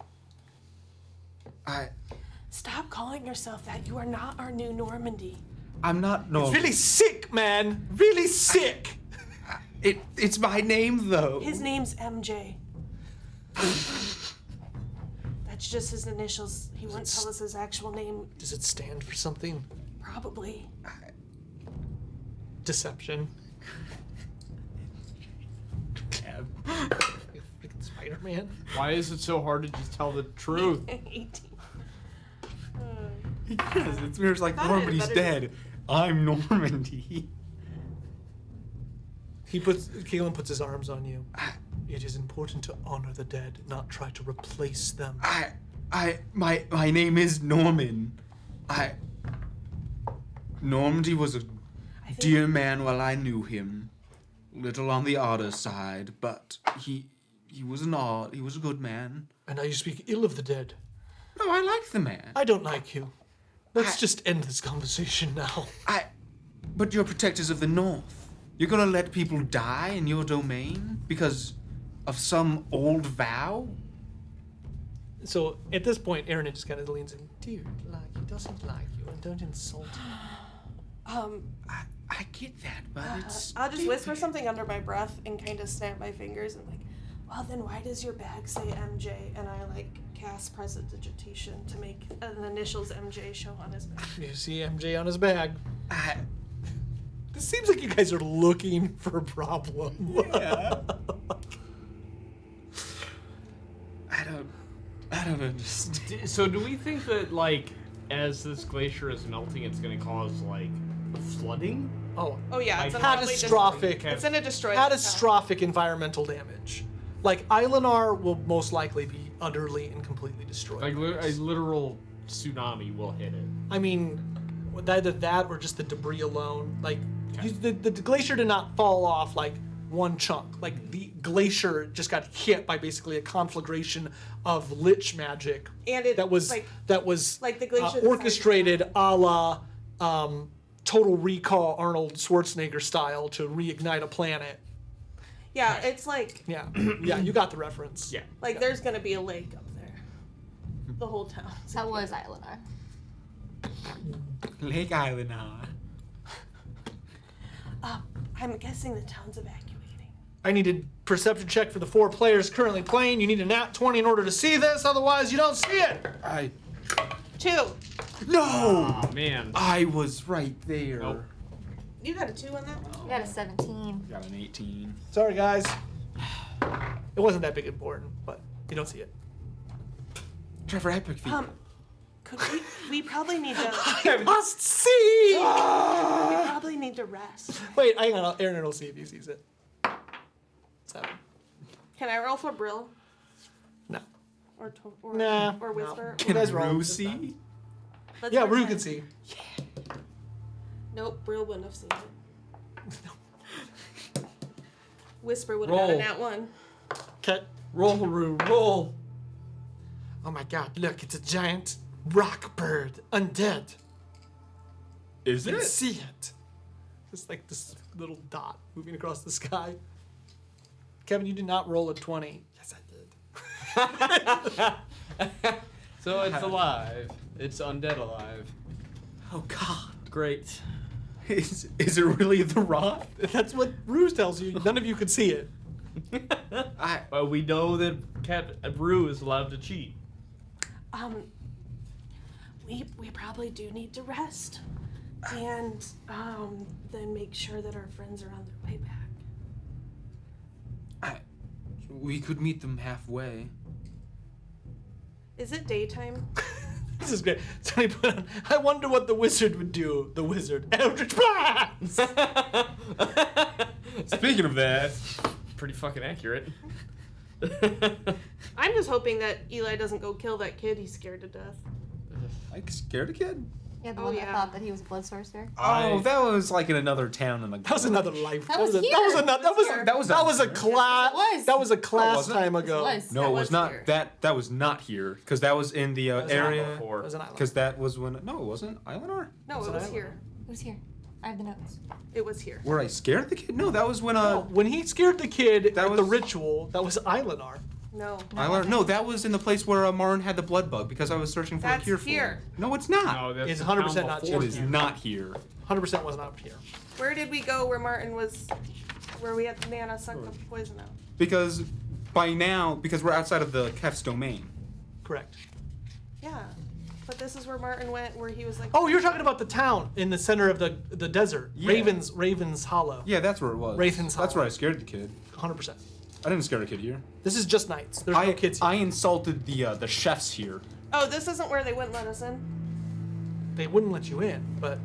Stop calling yourself that. You are not our new Normandy. I'm not It's Normandy. really sick, man. Really sick. It's my name though. His name's MJ. That's just his initials. He won't tell us his actual name. Does it stand for something? Probably. Deception. Freaking Spider-Man. Why is it so hard to just tell the truth? 18. Yes, it's mirrors like Got it, Normandy's but it- dead. I'm Normandy. Keelan puts his arms on you. It is important to honor the dead, not try to replace them. My name is Norman. Normandy was a dear man while I knew him. Little on the odder side, but he was he was a good man. And now you speak ill of the dead. No, I like the man. I don't like you. Let's just end this conversation now. But you're protectors of the North. You're gonna let people die in your domain because of some old vow? So at this point, Aaron just kind of leans in. Dude, like, he doesn't like you, and don't insult him. I get that, but it's. I'll just whisper something under my breath and kind of snap my fingers and like, well then why does your bag say MJ? And I like cast prestidigitation to make an initials MJ show on his bag. You see MJ on his bag. It seems like you guys are looking for a problem. Yeah. I don't understand. So do we think that, like, as this glacier is melting, it's going to cause, like, flooding? Oh, Oh yeah, it's catastrophic. It's gonna destroy catastrophic environmental damage. Like, Islenar will most likely be utterly and completely destroyed. Like, a literal tsunami will hit it. I mean, either that or just the debris alone. Like, the glacier did not fall off like one chunk. Like, the glacier just got hit by basically a conflagration of lich magic And it that was like like the glacier decided- orchestrated a la Total Recall Arnold Schwarzenegger style to reignite a planet. yeah, it's like Yeah, yeah, you got the reference. Yeah. like there's gonna be a lake up there. The whole town. That was Islenar. Lake Islenar. I'm guessing the town's evacuating. I need a perception check for the 4 players currently playing. You need a nat 20 in order to see this, otherwise you don't see it. 2. No! Oh, man. I was right there. Nope. You got a 2 on that one? I got a 17. Got an 18. Sorry, guys. It wasn't that big important, but you don't see it. Trevor, epic feat. Could we probably need to I must see! we probably need to rest. Wait, hang on. Aaron will see if he sees it. 7. Can I roll for Brill No. or Nah. or Whisper? You guys roll. Lucy? Let's Yeah, Rue pretend. can see. Nope, Brill wouldn't have seen it. Whisper would have got Roll. a nat 1. Okay. Roll, Rue, roll. Oh my god, look, it's a giant rock bird. Undead. Is You can see it. Just like this little dot moving across the sky. Kevin, you did not roll a 20. Yes, I did. So it's alive. It's undead alive. Oh, God. Great. Is it really the rock? That's what Ruse tells you. None of you could see it. Well, we know that Rue is allowed to cheat. We probably do need to rest. And then make sure that our friends are on their way back. We could meet them halfway. Is it daytime? This is great. Somebody put on, I wonder what the wizard would do. The wizard. Eldritch Blast! Speaking of that, Pretty fucking accurate. I'm just hoping that Eli doesn't go kill that kid he's scared to death. I scared a kid. Yeah, the Oh, one yeah. that thought that he was a blood sorcerer. Oh, that was like in another town. That was another life. That was a, here. That was another. That was Here. that was a class. It was. That was a class wasn't. time ago. It was. No, That it was was not. here. That was not here because that was in the That was area. It was an island. Because that was when. No, it wasn't. Islandar. No, Was it it was Island? here. It was here. I have the notes. It was here. Where I scared the kid? No, that was when No, when he scared the kid That at the was- ritual, that was Islenar. No. I learned. No, that was in the place where Martin had the blood bug because I was searching for That's a cure for here. it. No, it's not. No, that's It's the 100% town not before It is here. not here. 100% wasn't up here. Where did we go where Martin was, where we had Nana suck the poison out? Because by now, because we're outside of the Kef's domain. Correct. Yeah. But this is where Martin went, where he was like, Oh, you're talking about the town in the center of the desert. Yeah. Ravens Hollow. Yeah, that's where it was. Wraithen's That's Hollow. where I scared the kid. 100%. I didn't scare a kid here. This is just knights. There's no kids here. I insulted the chefs here. oh, this isn't where they wouldn't let us in? They wouldn't let you in, but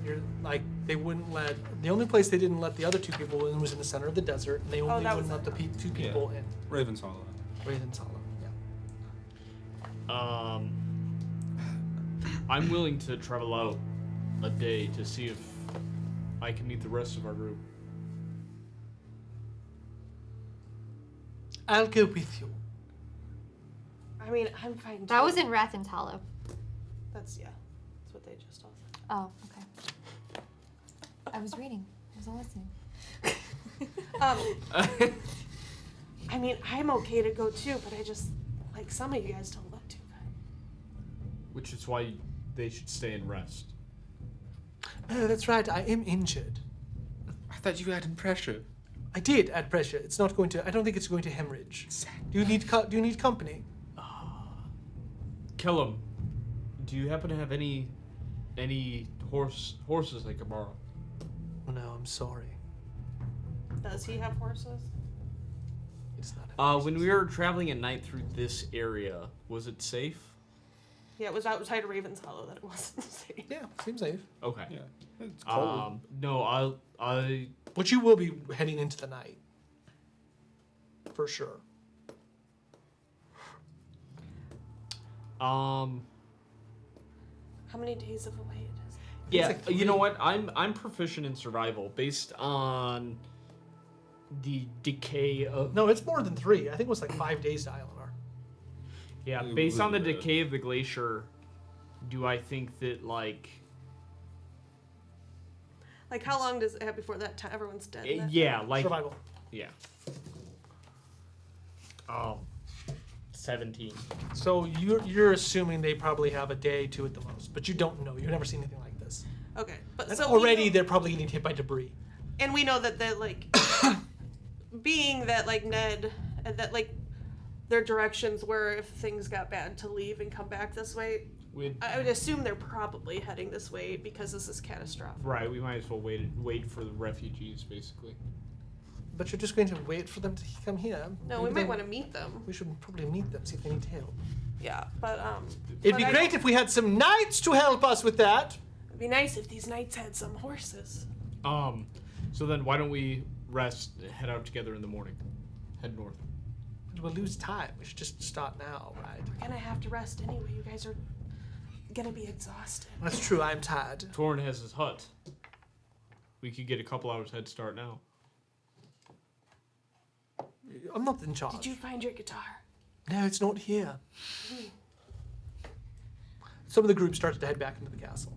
you're like they wouldn't let. The only place they didn't let the other two people in was in the center of the desert, and they only that wouldn't was let the it. two people in Raven's Hollow. Ravens Hollow. Yeah. I'm willing to travel out a day to see if I can meet the rest of our group. I'll go with you. I mean, I'm fine too. That was in Rathan's Hollow. That's what they just all said. Oh, okay. I was reading. I wasn't listening. I mean, I'm okay to go too, but I just, like, some of you guys don't look too good. Which is why they should stay and rest. Oh, that's right. I am injured. I thought you added pressure. I did add pressure. It's not going to. I don't think it's going to hemorrhage. Do you need company? Kellum, do you happen to have any horses I could borrow? Oh, no, I'm sorry. Does he have horses? It's not. When we were traveling at night through this area, was it safe? Yeah, it was outside of Raven's Hollow that it wasn't safe. Yeah, seems safe. Okay. Yeah. It's cold. No, I But you will be heading into the night. For sure. How many days of a wait is it? yeah, like you know what? I'm proficient in survival based on the decay of No, it's more than 3. I think it was like 5 days to Islenar. yeah, It based on the was, decay of the glacier. Do I think that like Like, how long does it have before that time everyone's dead? in that? yeah, like Survival. yeah. 17. So you're assuming they probably have a day, 2 at the most, but you don't know. You've never seen anything like this. Okay, but And so already we know, they're probably getting hit by debris. and we know that like, being that like Ned and that like their directions were if things got bad to leave and come back this way. I would assume they're probably heading this way because this is catastrophic. Right, we might as well wait for the refugees, basically. But you're just going to wait for them to come here. No, Maybe we might they- want to meet them. We should probably meet them, see if they need help. Yeah, but It'd but be I great don't- if we had some knights to help us with that. It'd be nice if these knights had some horses. So then why don't we rest, head out together in the morning, head north. We'll lose time. We should just start now, right? We're gonna have to rest anyway. You guys are gonna be exhausted. That's true. I'm tired. Torrin has his hut. We could get a couple hours head start now. I'm not in charge. Did you find your guitar? No, it's not here. Some of the group starts to head back into the castle.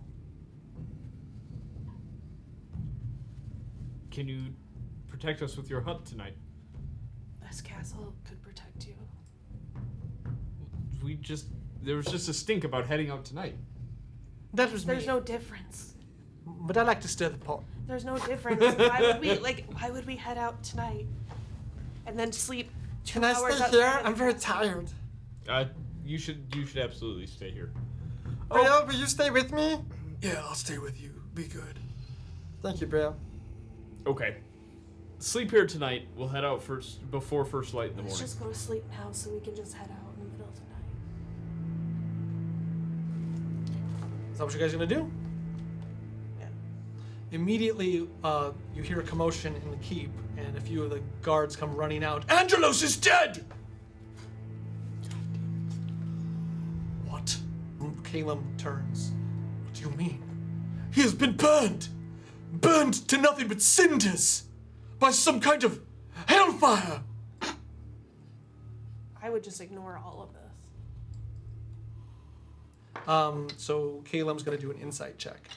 Can you protect us with your hut tonight? This castle could protect you. There was just a stink about heading out tonight. That was There's me. no difference. But I like to stir the pot. There's no difference. Why would we head out tonight and then sleep 2 hours outside of the castle? tired. You should absolutely stay here. Bro, will you stay with me? Yeah, I'll stay with you. Be good. Thank you, bro. Okay. Sleep here tonight. We'll head out before first light in the Let's morning. just go to sleep now so we can just head out in the middle of the night. Is that what you guys are gonna do? Yeah. Immediately, you hear a commotion in the keep, and a few of the guards come running out. Angelos is dead! What? Caleb turns. What do you mean? He has been burned! Burned to nothing but cinders! By some kind of hellfire! I would just ignore all of this. So Caleb's gonna do an insight check.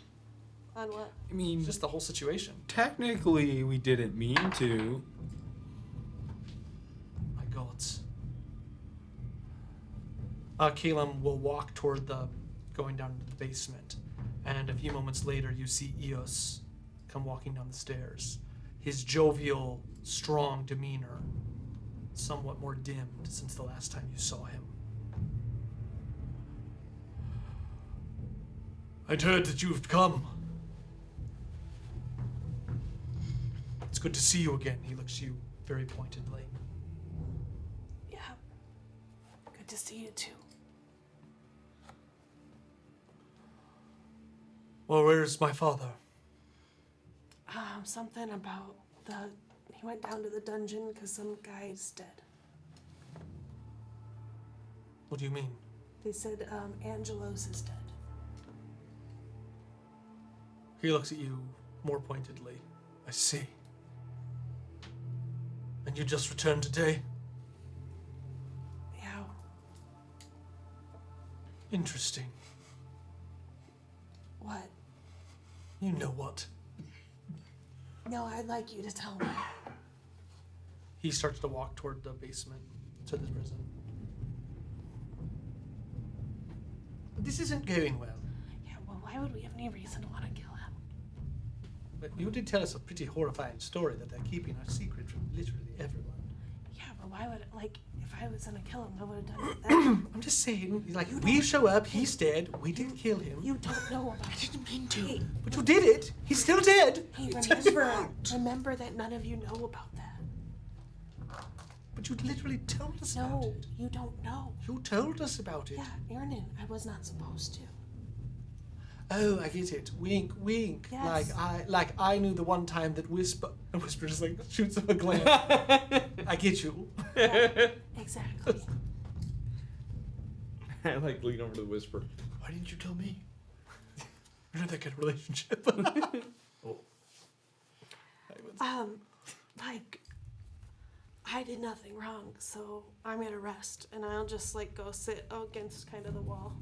On what? I mean, Just the whole situation. technically, we didn't mean to. My gods. Caleb will walk toward going down to the basement, and a few moments later, you see Eos come walking down the stairs. His jovial, strong demeanor, somewhat more dimmed since the last time you saw him. I'd heard that you've come. It's good to see you again. He looks at you very pointedly. Yeah. Good to see you too. Well, where's my father? Something about he went down to the dungeon because some guy's dead. What do you mean? They said Angelos is dead. He looks at you more pointedly. I see. And you just returned today? Yeah. Interesting. What? You know what? No, I'd like you to tell me. He starts to walk toward the basement, to the prison. This isn't going well. Yeah, well, why would we have any reason to want to kill him? But you did tell us a pretty horrifying story that they're keeping a secret from literally everyone. Yeah, but why would, if I was gonna kill him, I would have done it then. I'm just saying, like, we show up, he's dead, we didn't kill him. You don't know about it. I didn't mean to. Hey, But you did it! He's still dead! remember that none of you know about that. But you literally told us about No, it. you don't know. You told us about it. Yeah, Aaron, I was not supposed to. Oh, I get it. Wink, wink. Yes. Like I knew the one time that Whisper just like shoots him a glance. I get you. Yeah, exactly. I like lean over to the whisper. Why didn't you tell me? You're not that kind of relationship. Oh. I did nothing wrong, so I'm gonna rest, and I'll just go sit against kind of the wall.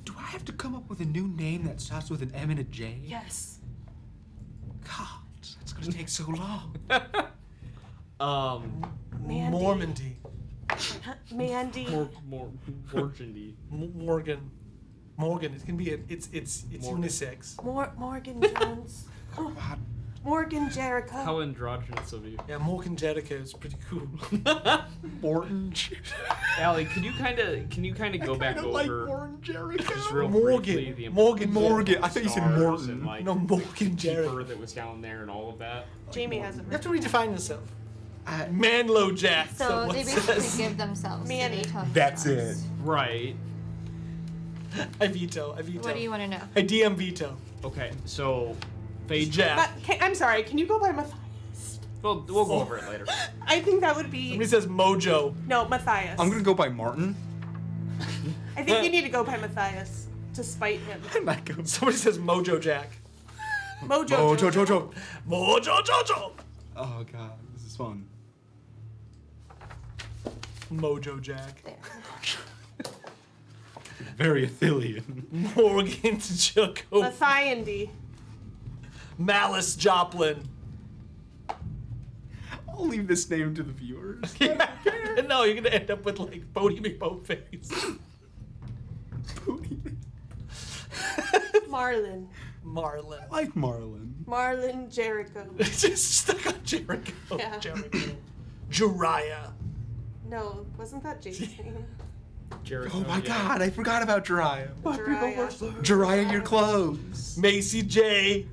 Do I have to come up with a new name that starts with an M and a J? Yes. God, that's gonna take so long. Mandy. Normandy. Mandy. Morgandy. Morgan. It can be it's unisex. Morgan Jones. God. Morgan Jericho. How androgynous of you. Yeah, Morgan Jericho is pretty cool. Morton. Allie, can you kind of go back over Morgan Jericho. just real Morgan. briefly the Morgan. I thought you said stars Morton. and, like, No, Morgan keeper Jericho. that was down there and all of that? Jamie hasn't You have to read. redefine yourself. Manlow Jack. So someone they basically says. give themselves. Manny. to the tongue That's stars. it. Right. I veto. What do you want to know? I DM veto. Okay, so Fade Jack. I'm sorry, can you go by Matthias? We'll go over it later. I think that would be... Somebody says Mojo. No, Matthias. I'm gonna go by Martin. I think you need to go by Matthias to spite him. Somebody says Mojo Jack. Mojo. Jojo. Mojo Jojo. Oh god, this is fun. Mojo Jack. There. Very Athelian. Morgan Jacob. Mathiandy. Malice Joplin. I'll leave this name to the viewers. No, you're gonna end up with like Bodie McBoatface. Marlin. Marlin. I like Marlin. Marlin Jericho. Just stuck on Jericho. Yeah. Jericho. Jariah. No, wasn't that James' name? Jericho, Oh my yeah. god, I forgot about Jariah. Jariah. Jariah, your clothes. Macy J.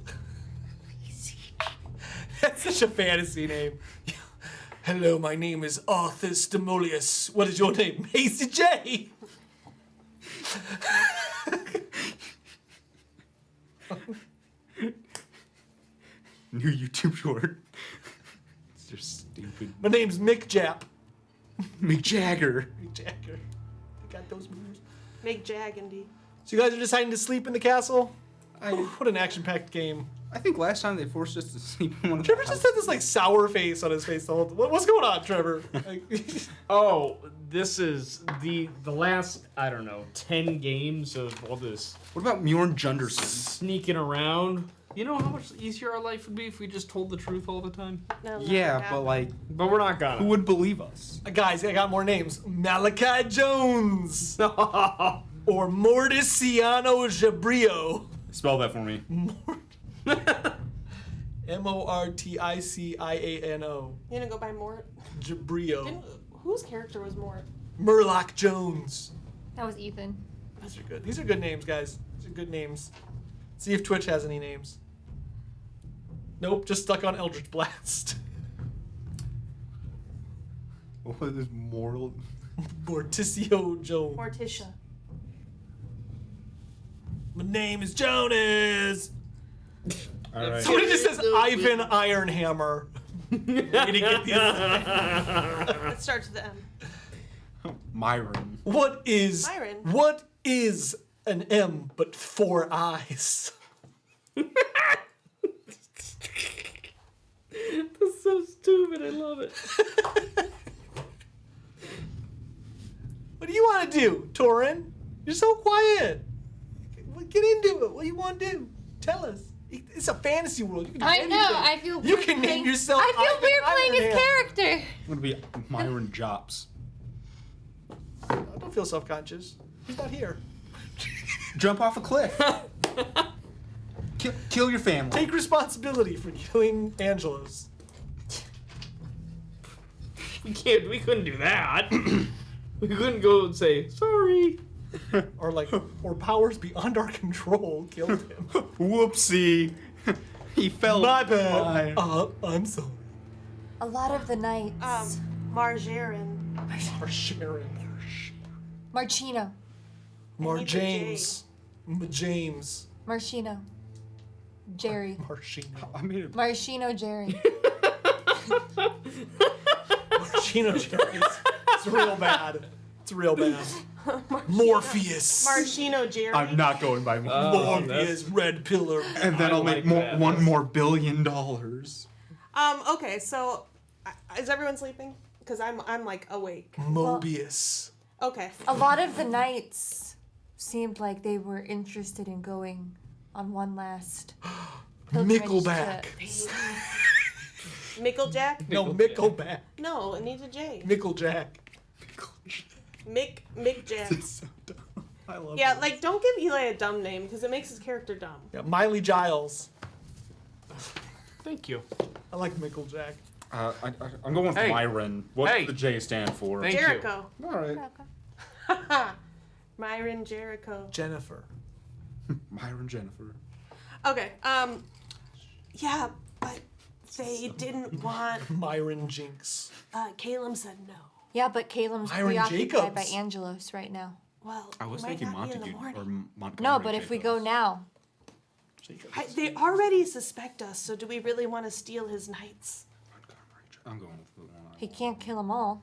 That's such a fantasy name. Hello, my name is Arthur Stimolius. What is your name? Macy J. New YouTube short. It's just stupid. My name's Mick Jap. Mick Jagger. Mick Jagger. They got those moves. Make Jagandy. So you guys are deciding to sleep in the castle? What an action-packed game. I think last time they forced us to sleep in one of the Trevor just had this like sour face on his face the whole time. What's going on, Trevor? Like, Oh, this is the last, I don't know, 10 games of all this What about Mjorn Junderson? sneaking around. You know how much easier our life would be if we just told the truth all the time? No, Yeah, but like, But we're not gonna. who would believe us? guys, I got more names. Malachi Jones or Morticiano Jabrio. Spell that for me. Morticiano. You gonna go by Mort? Jabrio. Whose character was Mort? Murloc Jones. That was Ethan. These are good. These are good names, guys. These are good names. See if Twitch has any names. Nope, just stuck on Eldritch Blast. What is moral? Morticio Jones. Morticia. My name is Jonas. All right. Somebody just says Ivan Ironhammer. Way to get these. Let's start to the M. Myron. What is Myron. What is an M but 4 eyes? That's so stupid. I love it. What do you want to do, Torin? You're so quiet. Get into it. What do you want to do? Tell us. It's a fantasy world. You can do I know. anything. I feel You weird can name playing- yourself. I feel Ivan weird playing his Ironham. character. I'm gonna be Myron Jops. Oh, don't feel self-conscious. He's not here. Jump off a cliff. Kill your family. Take responsibility for killing Angelos. We couldn't do that. We couldn't go and say, sorry. Or powers beyond our control killed him. Whoopsie. He fell. My bad. I'm sorry. A lot of the nights. Marjarin. Or Sharon. Marchino. Mar need the James. James. Marchino. Jerry. Marshino. I made it. Marchino Jerry. Marshino Jerry. It's real bad. It's real bad. Morpheus. Marshino Jerry. I'm not going by more. Morpheus, Red Pillar. And then I I'll like make that. $1 more billion. Okay, so is everyone sleeping? Because I'm like awake. Mobius. Okay. A lot of the nights seemed like they were interested in going on one last pilgrimage Mickleback. to- Micklejack? No, Mickleback. No, it needs a J. Micklejack. Mick Jack. So dumb. I love Yeah, it. like don't give Eli a dumb name because it makes his character dumb. Yeah, Miley Giles. Thank you. I like Micklejack. I'm going with Hey. Myron. What's Hey. the J stand for? Thank you. Jericho. All right. Myron Jericho. Jennifer. Myron Jennifer. Okay. Yeah, but they didn't want. Myron Jinx. Caleb said no. Yeah, but Caleb's Byron preoccupied by Jacobs. Angelos right now. Well, I was might thinking not be in the Montague morning. or Montgomery. No, but if we go Jacobs. now, They already suspect us, so do we really want to steal his knights? I'm going with the one. he can't kill them all.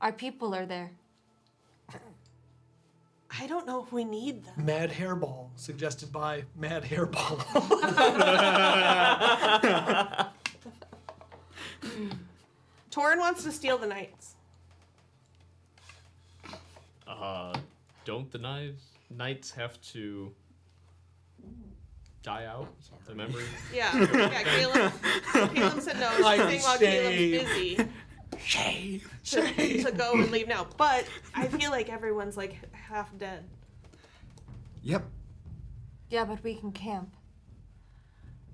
Our people are there. I don't know if we need them. Mad Hairball, suggested by Mad Hairball. Torin wants to steal the knights. Don't the knights have to die out? The memory? Yeah, Caleb said no. She's saying while shame. Caleb's busy Shame. to go and leave now. But I feel like everyone's like half dead. Yep. Yeah, but we can camp.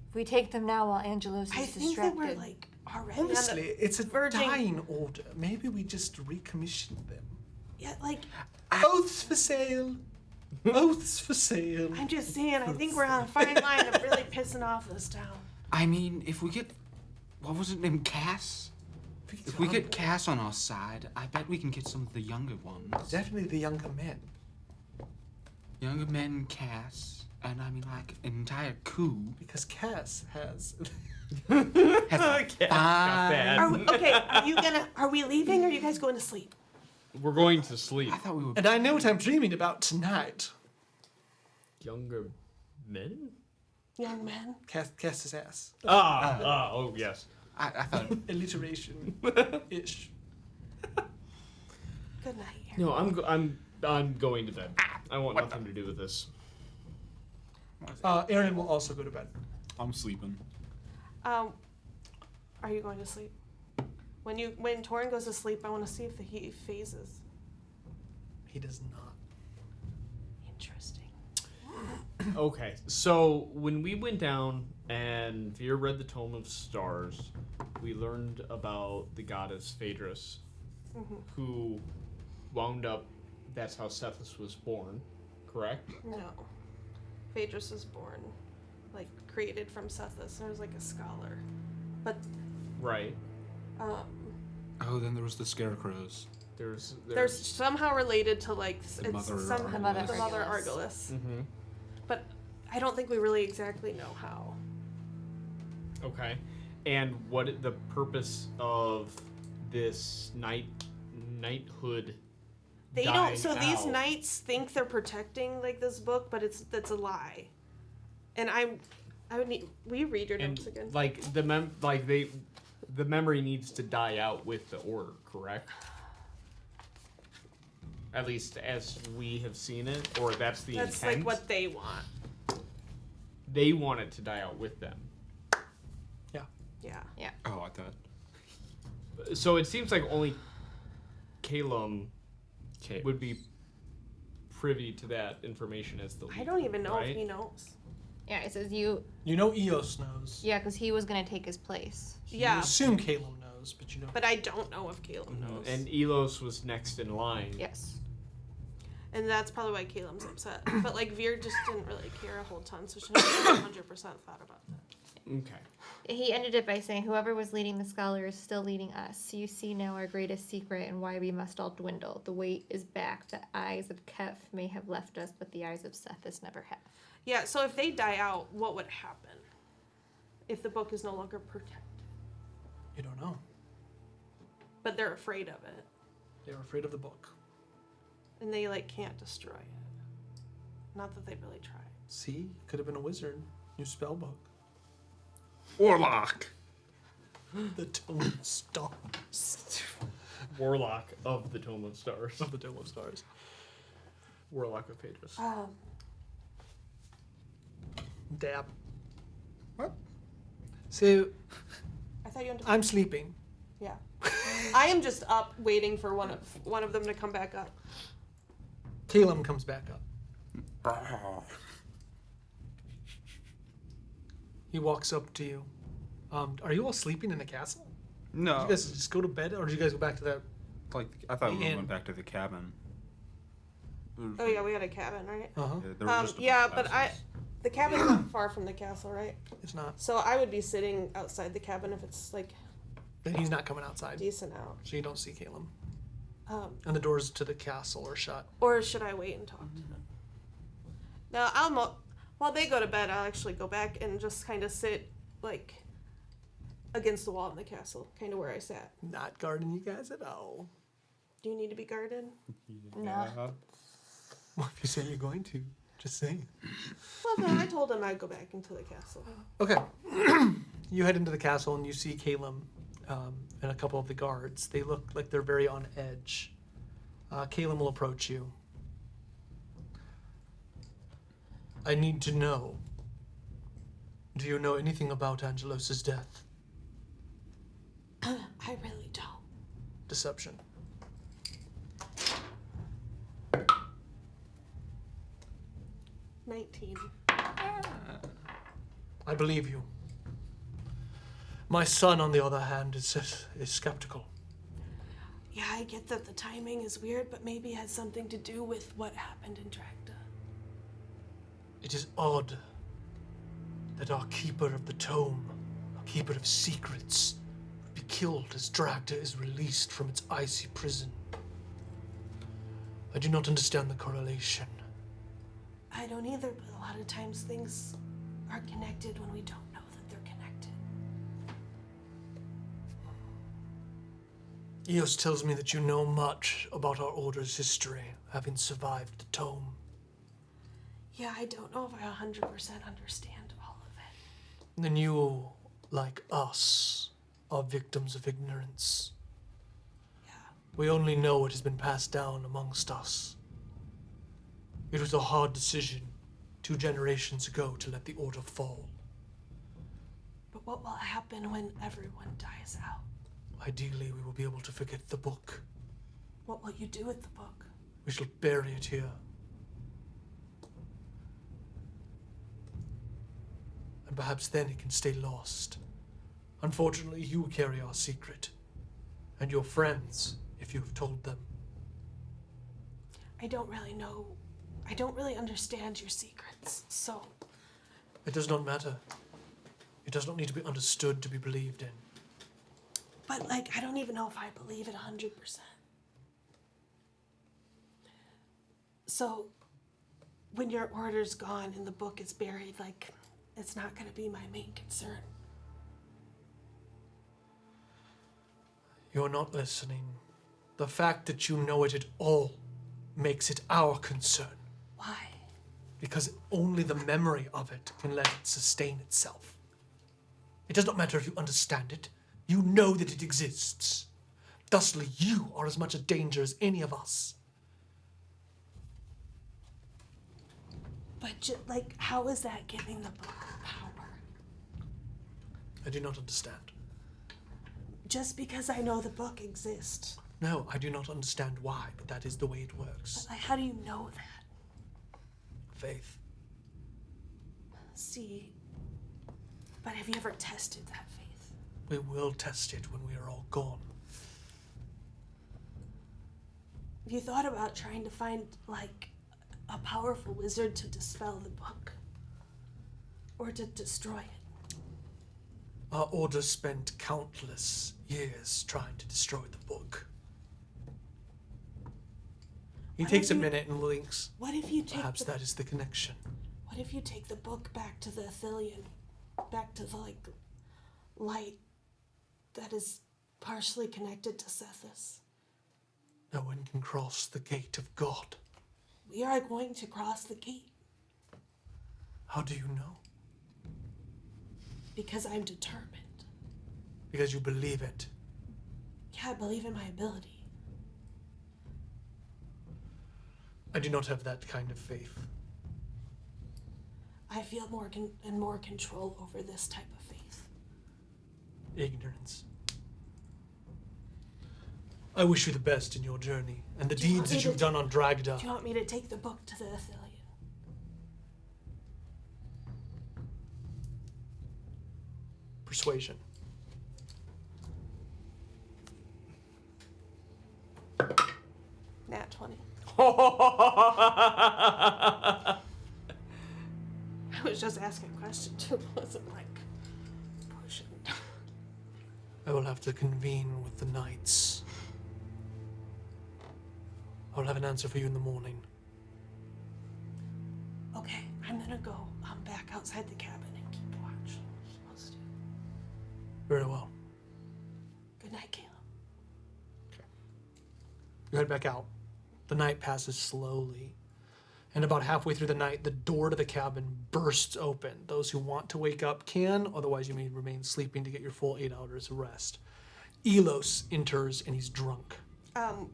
If we take them now while Angelos is I think distracted. that we're like already on Honestly, the it's a verging. dying order. Maybe we just recommission them. Yeah, like Oaths for sale. Oaths for sale. I'm just saying. I think we're on a fine line of really pissing off this town. I mean, if we get, what was it named, Cass? If we get Cass on our side, I bet we can get some of the younger ones. Definitely the younger men. Younger men, Cass, and I mean like an entire coup. Because Cass has. Has Got that. Are we leaving or are you guys going to sleep? We're going to sleep. I thought we were. And I know what I'm dreaming about tonight. Younger Men? Young man. Cast his ass. Oh, yes. I thought. Alliteration. Ish. Good night. No, I'm going to bed. I want nothing to do with this. Aaron will also go to bed. I'm sleeping. Are you going to sleep? When Torin goes to sleep, I want to see if he phases. He does not. Interesting. Okay, so when we went down and Veer read the Tome of Stars, we learned about the goddess Phaedrus, who wound up. That's how Sethus was born, correct? No. Phaedrus was born, like, created from Sethus. There was, like, a scholar. But, Right. Oh, then there was the scarecrows. they're somehow related to, like, The mother The mother the mother Argolis. Argolis. Mm-hmm. But I don't think we really exactly know how. Okay. And what the purpose of this knighthood? They dying don't. So these out? knights think they're protecting like this book, but that's a lie. And I would need. Will you read your And notes again? like the memory needs to die out with the order, correct? At least as we have seen it, or that's the That's intent. like what they want. They want it to die out with them. Yeah. Oh, I thought. So it seems like only Calum would be privy to that information as the leader. I don't even know right? if he knows. Yeah, it says you. You know Eos knows. Yeah, because he was gonna take his place. You Yeah. assume Caleb knows, but you don't. But I don't know if Caleb knows. And Elos was next in line. Yes. And that's probably why Caleb's upset. But like Veer just didn't really care a whole ton, so she never 100% thought about that. Okay. He ended it by saying, "Whoever was leading the scholar is still leading us. You see now our greatest secret and why we must all dwindle. The weight is back. The eyes of Kef may have left us, but the eyes of Sethus never have." Yeah, so if they die out, what would happen? If the book is no longer protected. You don't know. But they're afraid of it. They're afraid of the book. And they like can't destroy it. Not that they've really tried. See? Could have been a wizard. New spell book. Warlock. The Tome of Stars. Warlock of the Tome of Stars. Of the Tome of Stars. Warlock of Phaedrus. Dab. What? So, I thought you wanted to... I'm sleeping. Yeah. I am just up waiting for one of them to come back up. Caleb comes back up. He walks up to you. Are you all sleeping in the castle? No. Did you guys just go to bed, or did you guys go back to that? Like, I thought we And- went back to the cabin. Oh yeah, we had a cabin, right? Uh-huh. Yeah, there were just a Yeah, bunch of but houses. the cabin's not far from the castle, right? It's not. So I would be sitting outside the cabin if it's like Then he's not coming outside. decent out. So you don't see Caleb. Um, And the doors to the castle are shut. or should I wait and talk to them? No, while they go to bed, I'll actually go back and just kind of sit like against the wall in the castle, kind of where I sat. Not guarding you guys at all. Do you need to be guarded? No. Well, if you say you're going to, just say. Well, no, I told him I'd go back into the castle. Okay. You head into the castle and you see Caleb and a couple of the guards. They look like they're very on edge. Caleb will approach you. I need to know. Do you know anything about Angelos' death? I really don't. Deception. $19. I believe you. My son, on the other hand, is skeptical. Yeah, I get that the timing is weird, but maybe it has something to do with what happened in Dragda. It is odd that our keeper of the tome, our keeper of secrets, would be killed as Dragda is released from its icy prison. I do not understand the correlation. I don't either, but a lot of times things are connected when we don't know that they're connected. Eos tells me that you know much about our order's history, having survived the tome. Yeah, I don't know if I 100% understand all of it. Then you, like us, are victims of ignorance. Yeah. We only know what has been passed down amongst us. It was a hard decision 2 generations ago to let the Order fall. But what will happen when everyone dies out? Ideally, we will be able to forget the book. What will you do with the book? We shall bury it here. And perhaps then it can stay lost. Unfortunately, you carry our secret. And your friends, if you have told them. I don't really know. I don't really understand your secrets, so. It does not matter. It does not need to be understood to be believed in. But, like, I don't even know if I believe it 100%. So, when your order's gone and the book is buried, like, it's not going to be my main concern. You're not listening. The fact that you know it at all makes it our concern. Why? Because only the memory of it can let it sustain itself. It does not matter if you understand it. You know that it exists. Thusly, you are as much a danger as any of us. But, like, how is that giving the book power? I do not understand. Just because I know the book exists. No, I do not understand why, but that is the way it works. But, like, how do you know that? Faith. See, but have you ever tested that faith? We will test it when we are all gone. Have you thought about trying to find, like, a powerful wizard to dispel the book? Or to destroy it? Our order spent countless years trying to destroy the book. He Why takes a don't you- minute and blinks. What if you take Perhaps the, that is the connection. what if you take the book back to the Athelian, back to the, like, light that is partially connected to Sethis? No one can cross the gate of God. We are going to cross the gate How do you know? because I'm determined. Because you believe it. Yeah, I believe in my ability. I do not have that kind of faith. I feel more more control over this type of faith. Ignorance. I wish you the best in your journey and the Do you want deeds me that to you've done on Dragda. Do you want me to take the book to the Athelian? Persuasion. Nat 20. I was just asking a question too. It wasn't like pushing. I will have to convene with the knights. I will have an answer for you in the morning. Okay, I'm gonna go back outside the cabin and keep watch. Supposed to. Very well. Good night, Caleb. You head back out. The night passes slowly. And about halfway through the night, the door to the cabin bursts open. Those who want to wake up can, otherwise you may remain sleeping to get your full 8 hours of rest. Elos enters and he's drunk. I'm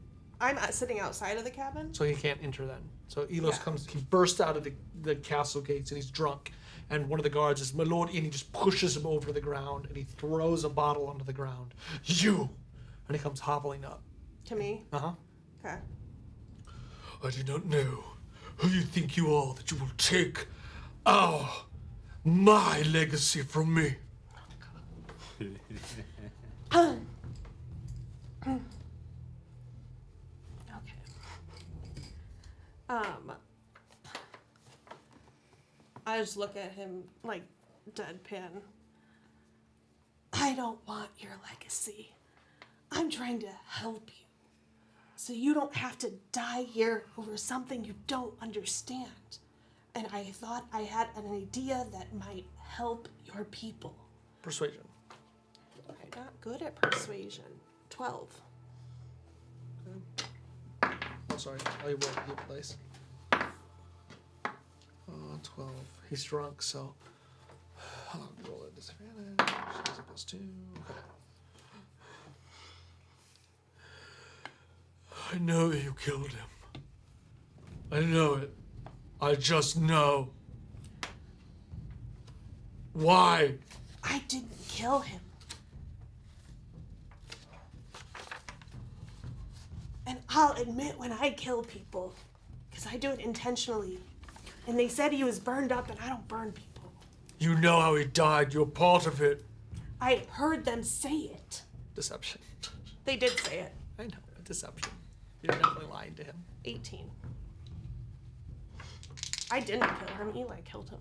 sitting outside of the cabin. So he can't enter then. So Elos Yeah. comes, he bursts out of the castle gates and he's drunk. And one of the guards is, "My lord," and he just pushes him over the ground and he throws a bottle onto the ground. "You!" And he comes hobbling up. To me. Uh-huh. Okay. I do not know who you think you are that you will take my legacy from me. Okay. I just look at him like deadpan. I don't want your legacy. I'm trying to help you. So you don't have to die here over something you don't understand. And I thought I had an idea that might help your people. Persuasion. I'm not good at persuasion. 12. Oh, sorry. I will give place. 12. He's drunk, so I'll roll a disadvantage. She's a +2. Okay. I know you killed him. I know it. I just know. Why? I didn't kill him. And I'll admit when I kill people, because I do it intentionally. And they said he was burned up, and I don't burn people. You know how he died. You're part of it. I heard them say it. Deception. They did say it. I know. Deception. You're definitely lying to him. 18. I didn't kill him. Eli killed him.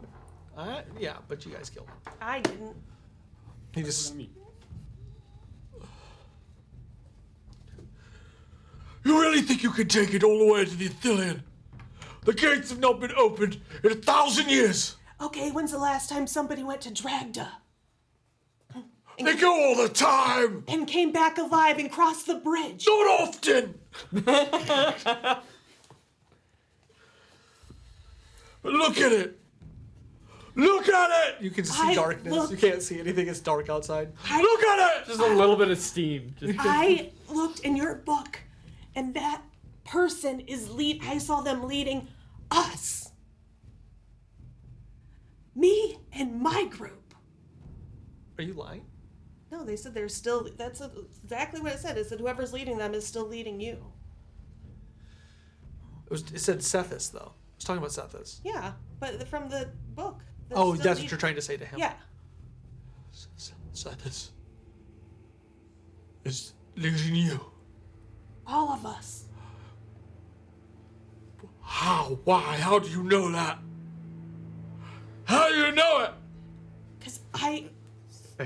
Yeah, but you guys killed him. I didn't. He just. You really think you can take it all the way to the Athelion? The gates have not been opened in 1,000 years. Okay, when's the last time somebody went to Dragda? They go all the time. And came back alive and crossed the bridge? Not often. But look at it. Look at it. You can just see I darkness. looked- You can't see anything. It's dark outside. I- Look at it. Just a little bit of steam. Just I looked in your book, and that person is I saw them leading us. Me and my group. Are you lying? No, they said they're still. That's exactly what it said. It said whoever's leading them is still leading you. It said Sethis though. I was talking about Sethis. Yeah, but from the book. Oh, that's what you're trying to say to him. Yeah. Sethis is leading you. All of us. How? Why? How do you know that? How do you know it? Because I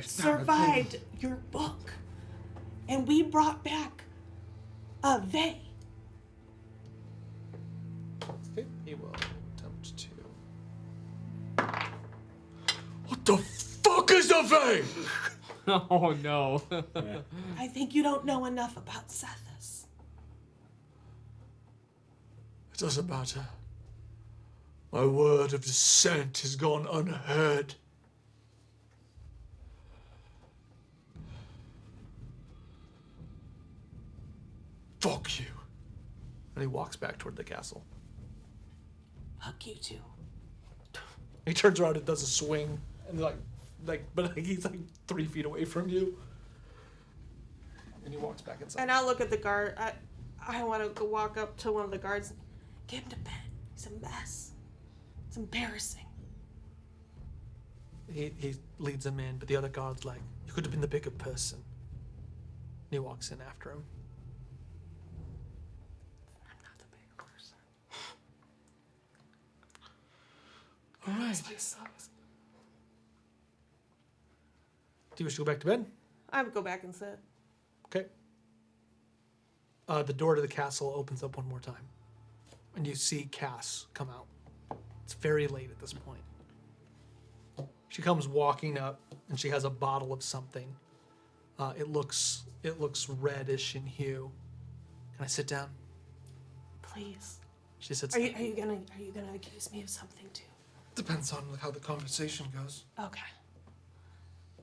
survived your book. And we brought back a Vey. Okay, he will attempt to. What the fuck is a Vey? oh no. I think you don't know enough about Sethis. It doesn't matter. My word of dissent has gone unheard. Fuck you. And he walks back toward the castle. Fuck you too. He turns around and does a swing, and but he's like 3 feet away from you. And he walks back inside. And I'll look at the guard. I want to go walk up to one of the guards. Get him to bed. He's a mess. It's embarrassing. He leads him in, but the other guard's like, you could have been the bigger person. And he walks in after him. I'm not the bigger person. All right. This place sucks. Do you wish to go back to bed? I would go back and sit. Okay. The door to the castle opens up one more time. And you see Cass come out. It's very late at this point. She comes walking up, and she has a bottle of something. It looks reddish in hue. Can I sit down? Please. She sits Are down. you gonna accuse me of something too? Depends on how the conversation goes. Okay.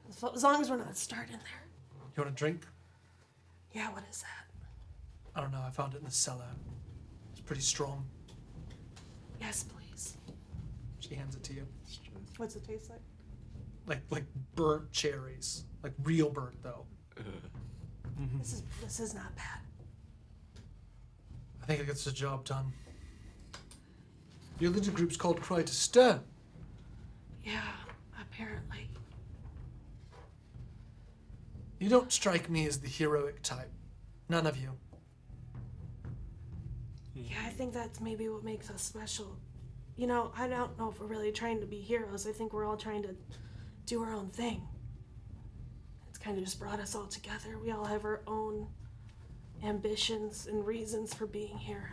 As long as we're not starting there. You want a drink? Yeah, what is that? I don't know. I found it in the cellar. It's pretty strong. Yes, please. She hands it to you. What's it taste like? Like burnt cherries. Like real burnt though. This is not bad. I think it gets the job done. Your little group's called Cry to Stir. Yeah, apparently. You don't strike me as the heroic type. None of you. Yeah, I think that's maybe what makes us special. You know, I don't know if we're really trying to be heroes. I think we're all trying to do our own thing. It's kind of just brought us all together. We all have our own ambitions and reasons for being here.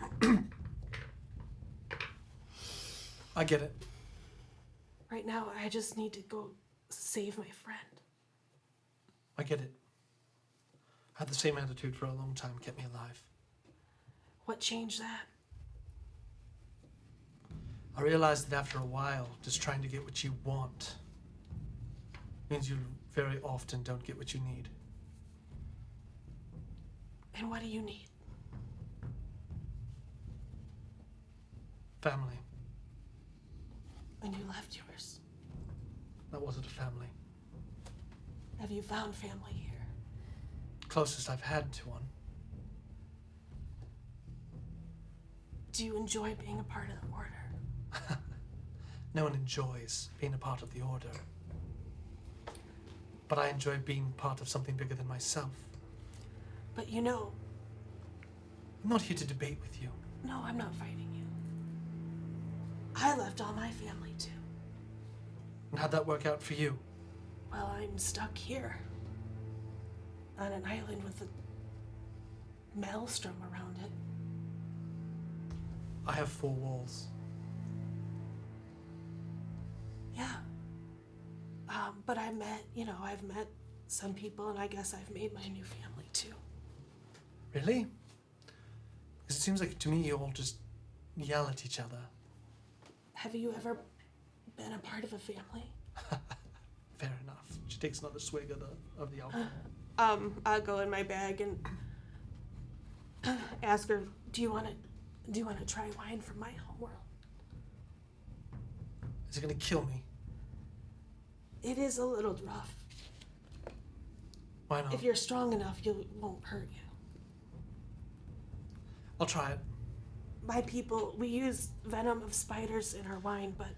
I get it. Right now, I just need to go save my friend. I get it. I had the same attitude for a long time, kept me alive. What changed that? I realize that after a while, just trying to get what you want means you very often don't get what you need. And what do you need? Family. And you left yours. That wasn't a family. Have you found family here? Closest I've had to one. Do you enjoy being a part of the Order? No one enjoys being a part of the Order. But I enjoy being part of something bigger than myself. But you know, I'm not here to debate with you. no, I'm not fighting you. I left all my family too. And how'd that work out for you? Well, I'm stuck here. On an island with a maelstrom around it. I have 4 walls. Yeah. But I've met some people, and I guess I've made my new family too. Really? Because it seems like to me you all just yell at each other. Have you ever been a part of a family? Fair enough. She takes another swig of the alcohol. I'll go in my bag and ask her, do you want to try wine from my homeworld? Is it gonna kill me? It is a little rough. Why not? If you're strong enough, it won't hurt you. I'll try it. My people, we use venom of spiders in our wine, but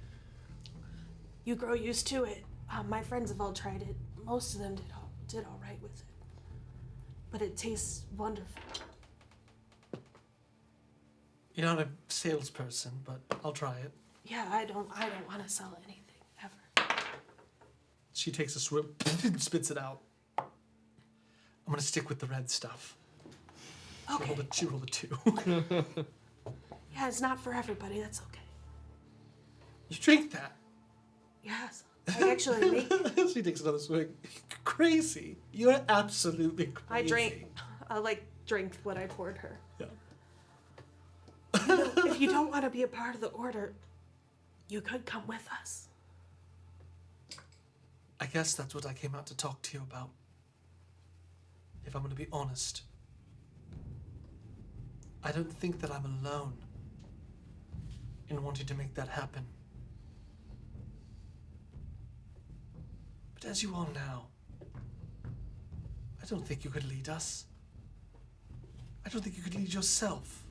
you grow used to it. My friends have all tried it. Most of them did all right with it. But it tastes wonderful. You're not a salesperson, but I'll try it. Yeah, I don't want to sell anything ever. She takes a swig, spits it out. I'm gonna stick with the red stuff. Okay. She rolled a 2. Yeah, it's not for everybody. That's okay. You drink that? Yes, I actually make it. She takes another swig. Crazy. You're absolutely crazy. I drank what I poured her. Yeah. If you don't want to be a part of the Order, you could come with us. I guess that's what I came out to talk to you about. If I'm gonna be honest, I don't think that I'm alone in wanting to make that happen. But as you are now, I don't think you could lead us. I don't think you could lead yourself.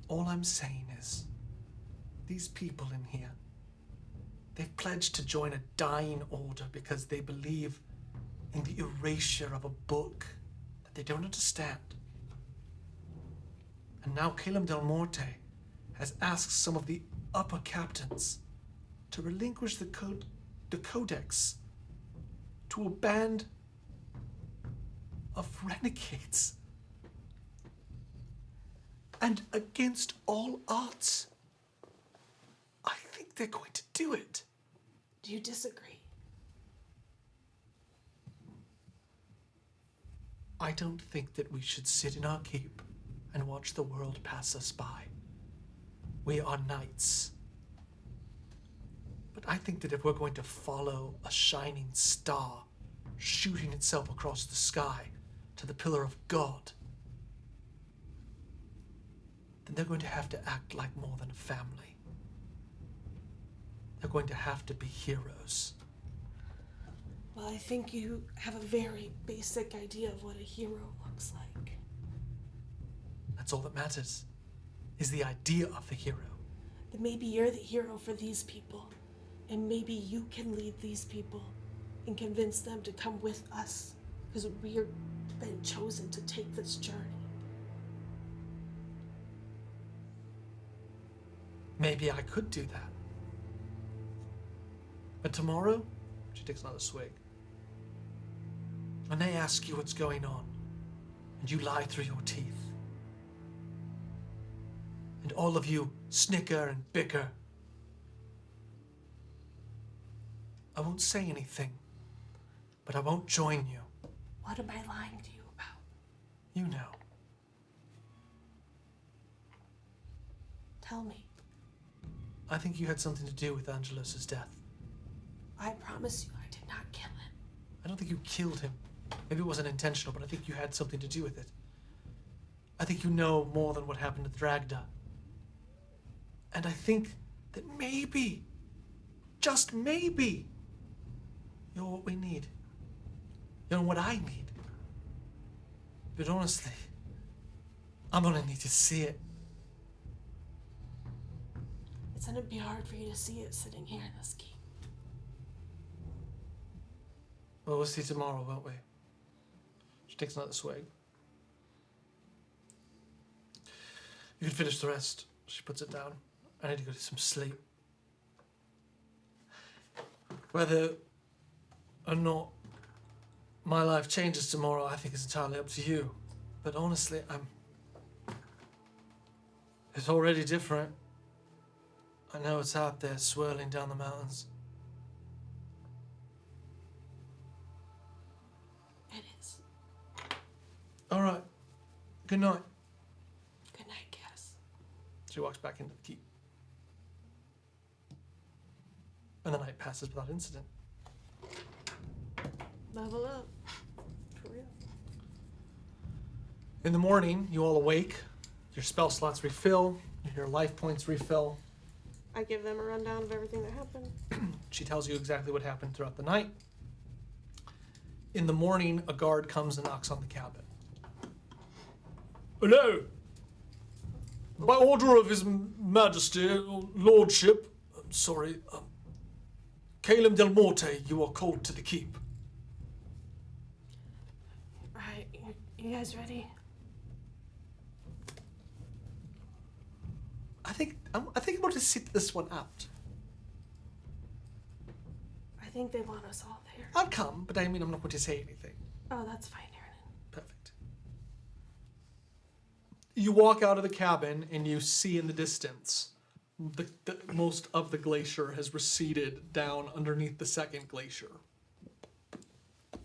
All I'm saying is, these people in here, they've pledged to join a dying order because they believe in the erasure of a book that they don't understand. And now Calum Del Morte has asked some of the upper captains to relinquish the codex to a band of renegades. And against all odds, I think they're going to do it. Do you disagree? I don't think that we should sit in our keep and watch the world pass us by. We are knights. But I think that if we're going to follow a shining star shooting itself across the sky to the pillar of God, then they're going to have to act like more than a family. They're going to have to be heroes. Well, I think you have a very basic idea of what a hero looks like. That's all that matters, is the idea of the hero. Then maybe you're the hero for these people, and maybe you can lead these people and convince them to come with us, because we're been chosen to take this journey. Maybe I could do that. But tomorrow, she takes another swig. When they ask you what's going on, and you lie through your teeth, and all of you snicker and bicker, I won't say anything, but I won't join you. What am I lying to you about? You know. Tell me. I think you had something to do with Angelos' death. I promise you I did not kill him. I don't think you killed him. Maybe it wasn't intentional, but I think you had something to do with it. I think you know more than what happened to Dragda. And I think that maybe, just maybe, you're what we need. You're what I need. But honestly, I'm gonna need to see it. It's gonna be hard for you to see it sitting here in this keep. Well, we'll see tomorrow, won't we? She takes another swig. You can finish the rest. She puts it down. I need to go to some sleep. Whether or not my life changes tomorrow, I think is entirely up to you. But honestly, it's already different. I know it's out there swirling down the mountains. It is. All right. Good night. Good night, Cass. She walks back into the keep. And the night passes without incident. Level up. For real. In the morning, you all awake. Your spell slots refill. Your life points refill. I give them a rundown of everything that happened. She tells you exactly what happened throughout the night. In the morning, a guard comes and knocks on the cabin. Hello. By order of His Majesty, Lordship, Caleb Del Morte, you are called to the keep. Alright, you guys ready? I think I'm going to sit this one out. I think they want us all there. I'll come, but I mean I'm not going to say anything. Oh, that's fine, Aaron. Perfect. You walk out of the cabin and you see in the distance the most of the glacier has receded down underneath the second glacier. At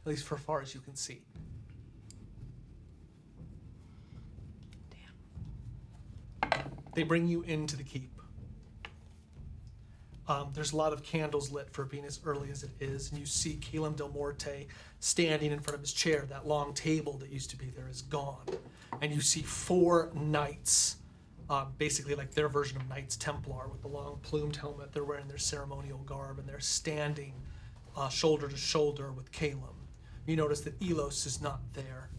least for as far as you can see. They bring you into the keep. There's a lot of candles lit for being as early as it is, and you see Caleb Del Morte standing in front of his chair. That long table that used to be there is gone. And you see 4 knights, basically like their version of Knights Templar with the long plumed helmet. They're wearing their ceremonial garb, and they're standing shoulder to shoulder with Caleb. You notice that Elos is not there.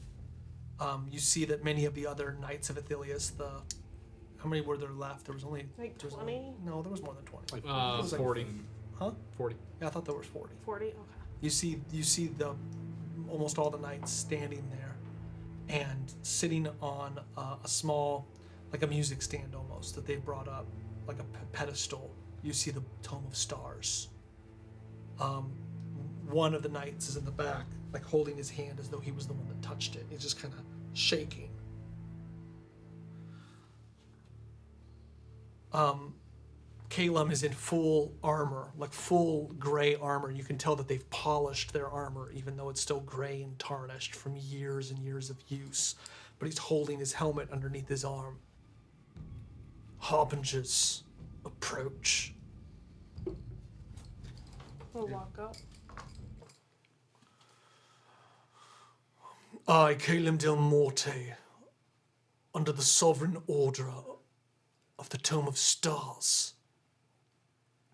You see that many of the other Knights of Athelius, how many were there left? There was only... Like there was 20? No, there was more than 20. Like, It was like- 40. Huh? 40. Yeah, I thought there was 40. 40? Okay. You see the almost all the knights standing there, and sitting on a small, like a music stand almost that they brought up, like a pedestal. You see the Tome of Stars. One of the knights is in the back, like holding his hand as though he was the one that touched it. He's just kind of shaking. Caleb is in full armor, like full gray armor. You can tell that they've polished their armor, even though it's still gray and tarnished from years and years of use. But he's holding his helmet underneath his arm. Harbingers approach. We'll walk up. I, Caleb Del Morte, under the sovereign order of the Tome of Stars,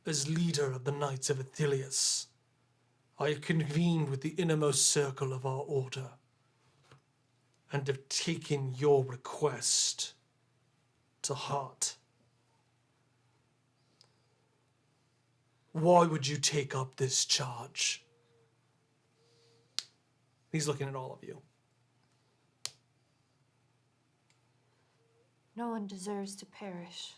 as leader of the Knights of Athelius, I have convened with the innermost circle of our order and have taken your request to heart. Why would you take up this charge? He's looking at all of you. No one deserves to perish.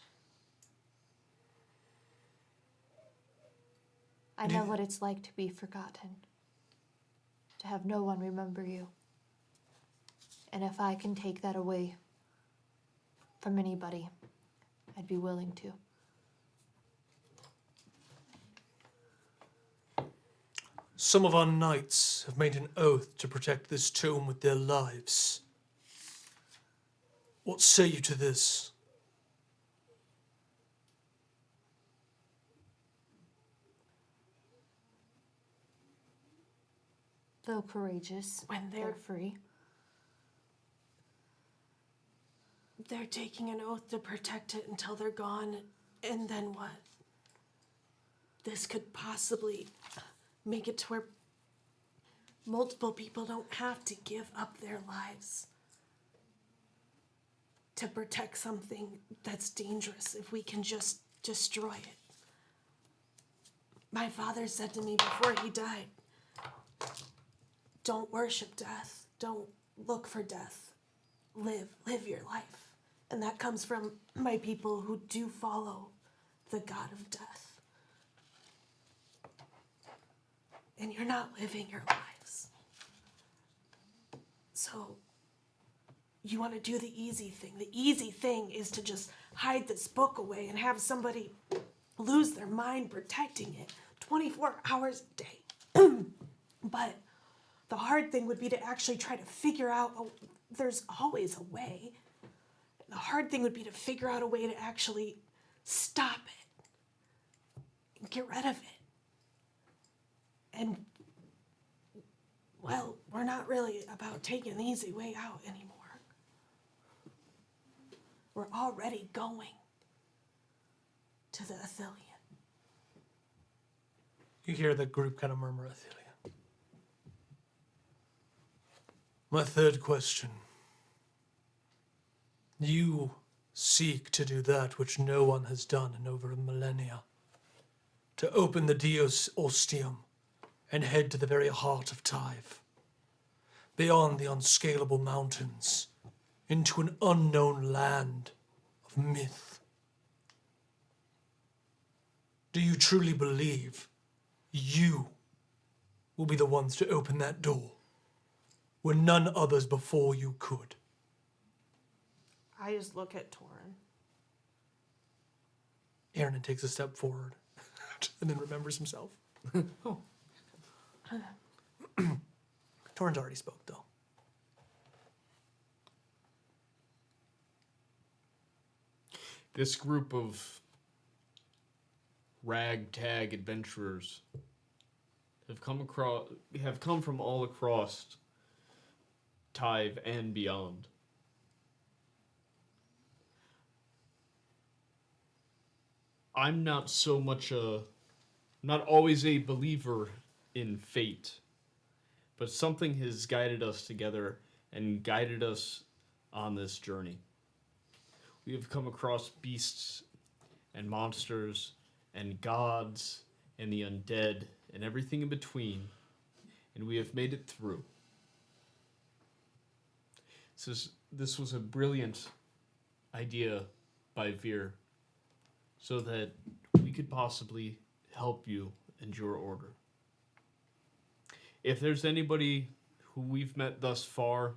I know what it's like to be forgotten, to have no one remember you. And if I can take that away from anybody, I'd be willing to. Some of our knights have made an oath to protect this tomb with their lives. What say you to this? Though courageous, When they're they're free. they're taking an oath to protect it until they're gone, and then what? This could possibly make it to where multiple people don't have to give up their lives to protect something that's dangerous if we can just destroy it. My father said to me before he died, don't worship death. Don't look for death. Live your life. And that comes from my people who do follow the god of death. And you're not living your lives. So you want to do the easy thing. The easy thing is to just hide this book away and have somebody lose their mind protecting it 24 hours a day. But the hard thing would be to actually try to figure out, there's always a way. The hard thing would be to figure out a way to actually stop it and get rid of it. And, well, we're not really about taking the easy way out anymore. We're already going to the Athelion. You hear the group kind of murmur Athelia. My third question. You seek to do that which no one has done in over a millennia. To open the Dios Ostium and head to the very heart of Tyve. Beyond the unscalable mountains, into an unknown land of myth. Do you truly believe you will be the ones to open that door when none others before you could? I just look at Torin. Aaron takes a step forward and then remembers himself. Oh. Torin's already spoke, though. This group of ragtag adventurers have come from all across Tyve and beyond. I'm not so much not always a believer in fate, but something has guided us together and guided us on this journey. We have come across beasts and monsters and gods and the undead and everything in between, and we have made it through. This was a brilliant idea by Veer, so that we could possibly help you and your order. If there's anybody who we've met thus far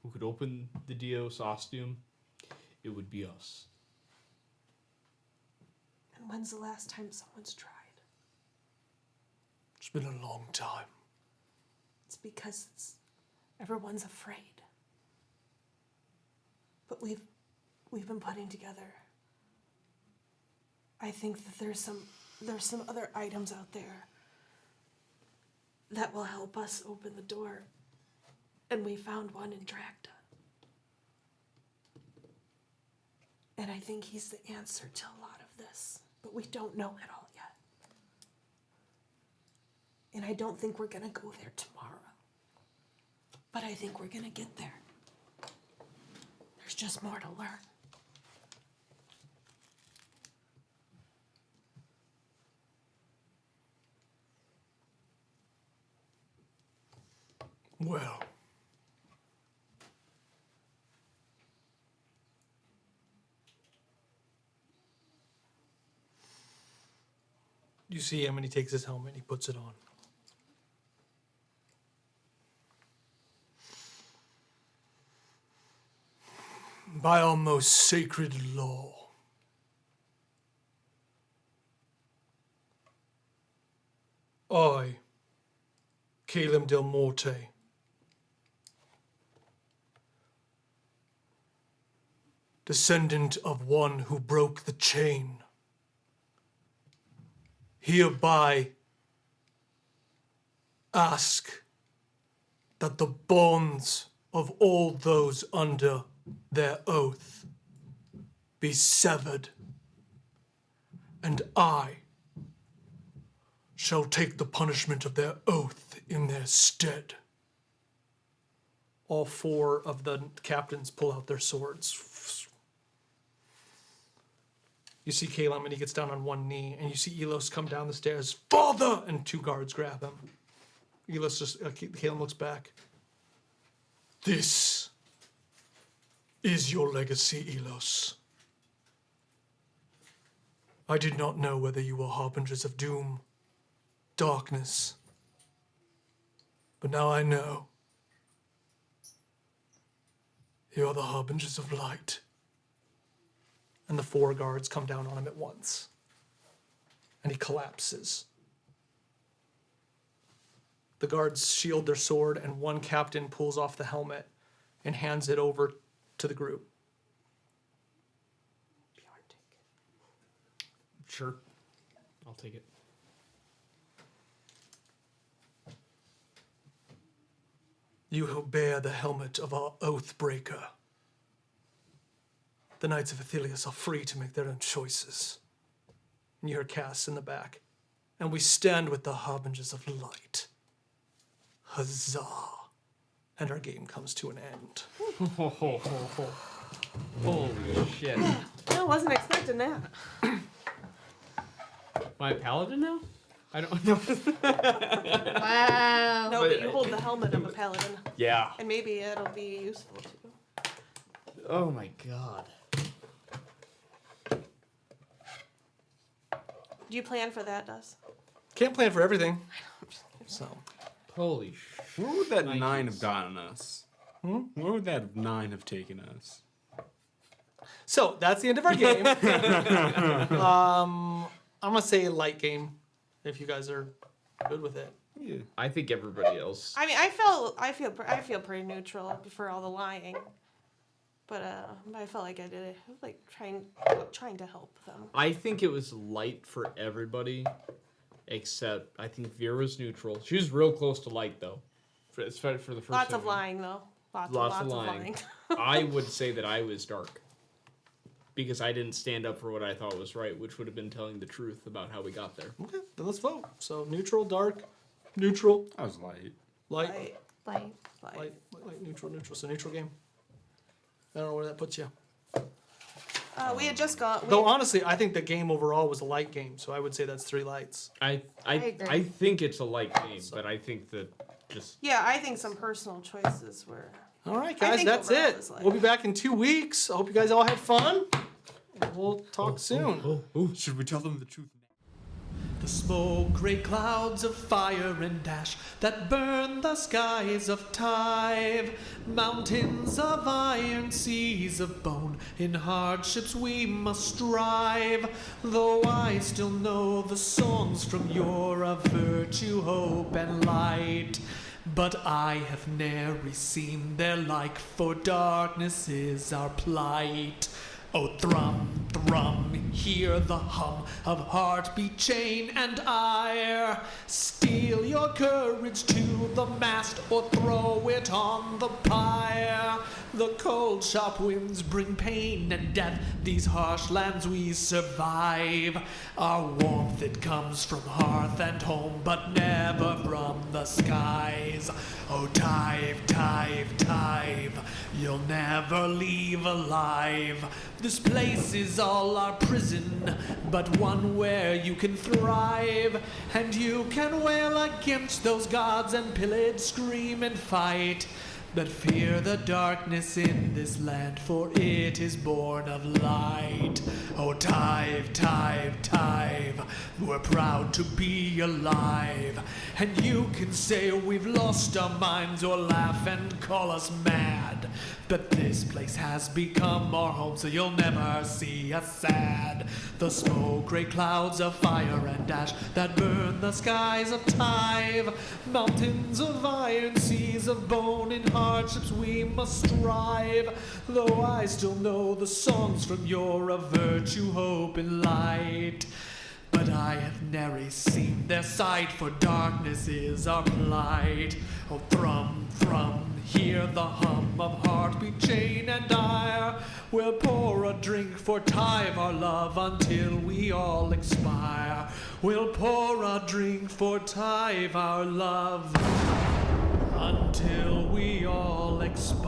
who could open the Dios Ostium, it would be us. And when's the last time someone's tried? It's been a long time. It's because everyone's afraid. But we've been putting together. I think that there's some other items out there that will help us open the door. And we found one in Dracta. And I think he's the answer to a lot of this. But we don't know it all yet. And I don't think we're gonna go there tomorrow. But I think we're gonna get there. There's just more to learn. Well. You see him and he takes his helmet and he puts it on. By our most sacred law, I, Caleb Del Morte, descendant of one who broke the chain, hereby ask that the bonds of all those under their oath be severed, and I shall take the punishment of their oath in their stead. All 4 of the captains pull out their swords. You see Caleb, and he gets down on one knee, and you see Elos come down the stairs. Father! And 2 guards grab him. Elos Caleb looks back. This is your legacy, Elos. I did not know whether you were harbingers of doom, darkness, but now I know. You are the harbingers of light. And the 4 guards come down on him at once. And he collapses. The guards shield their sword, and one captain pulls off the helmet and hands it over to the group. Sure. I'll take it. You who bear the helmet of our Oathbreaker. The Knights of Athelius are free to make their own choices. And you hear Cass in the back. And we stand with the Harbingers of Light. Huzzah. And our game comes to an end. Holy shit. I wasn't expecting that. Am I a paladin now? I don't know. Wow. No, but you hold the helmet of a paladin, Yeah. and maybe it'll be useful too. Oh my god. Do you plan for that, Dust? Can't plan for everything. So, Holy Where would that Thank 9 you. have gotten us? Where would that 9 have taken us? so that's the end of our game. I'm gonna say light game, if you guys are good with it. Yeah. I think everybody else. I mean, I feel pretty neutral for all the lying, but I felt like I did it, like trying to help them. I think it was light for everybody, except I think Vera was neutral. She was real close to light though, for the first. Lots of time. lying though. Lots Lots of of lying. I would say that I was dark. Because I didn't stand up for what I thought was right, which would have been telling the truth about how we got there. Okay, then let's vote. So neutral, dark, neutral, I was light. light, Light. light, neutral. So neutral game. I don't know where that puts you. We had just got. Though honestly, I think the game overall was a light game, so I would say that's 3 lights. I agree. think it's a light game, but I think that just Yeah, I think some personal choices were. All right, I guys, think that's overall it. it's light. We'll be back in 2 weeks. I hope you guys all had fun. And we'll talk soon. Should we tell them the truth now? The smoke, grey clouds of fire and ash that burn the skies of Tyve. Mountains of iron, seas of bone, in hardships we must strive. Though I still know the songs from yore of virtue, hope, and light. But I have ne'er seen their like, for darkness is our plight. Oh, thrum, thrum, hear the hum of heartbeat, chain, and ire. Steel your courage to the mast, or throw it on the pyre. The cold, sharp winds bring pain and death, these harsh lands we survive. Our warmth, it comes from hearth and home, but never from the skies. Oh, Tyve, Tyve, Tyve, you'll never leave alive. This place is all our prison, but one where you can thrive. And you can wail against those gods and pillage, scream and fight. But fear the darkness in this land, for it is born of light. Oh, Tyve, Tyve, Tyve, we're proud to be alive. And you can say we've lost our minds, or laugh and call us mad. But this place has become our home, so you'll never see us sad. The smoke, grey clouds of fire and ash that burn the skies of Tyve. Mountains of iron, seas of bone, in hardships we must strive. Though I still know the songs from yore of virtue, hope, and light. but I have nary seen their sight, for darkness is our plight. Oh, thrum, thrum, hear the hum of heartbeat, chain and ire. We'll pour a drink for Tyve, our love, until we all expire. We'll pour a drink for Tyve, our love, until we all expire.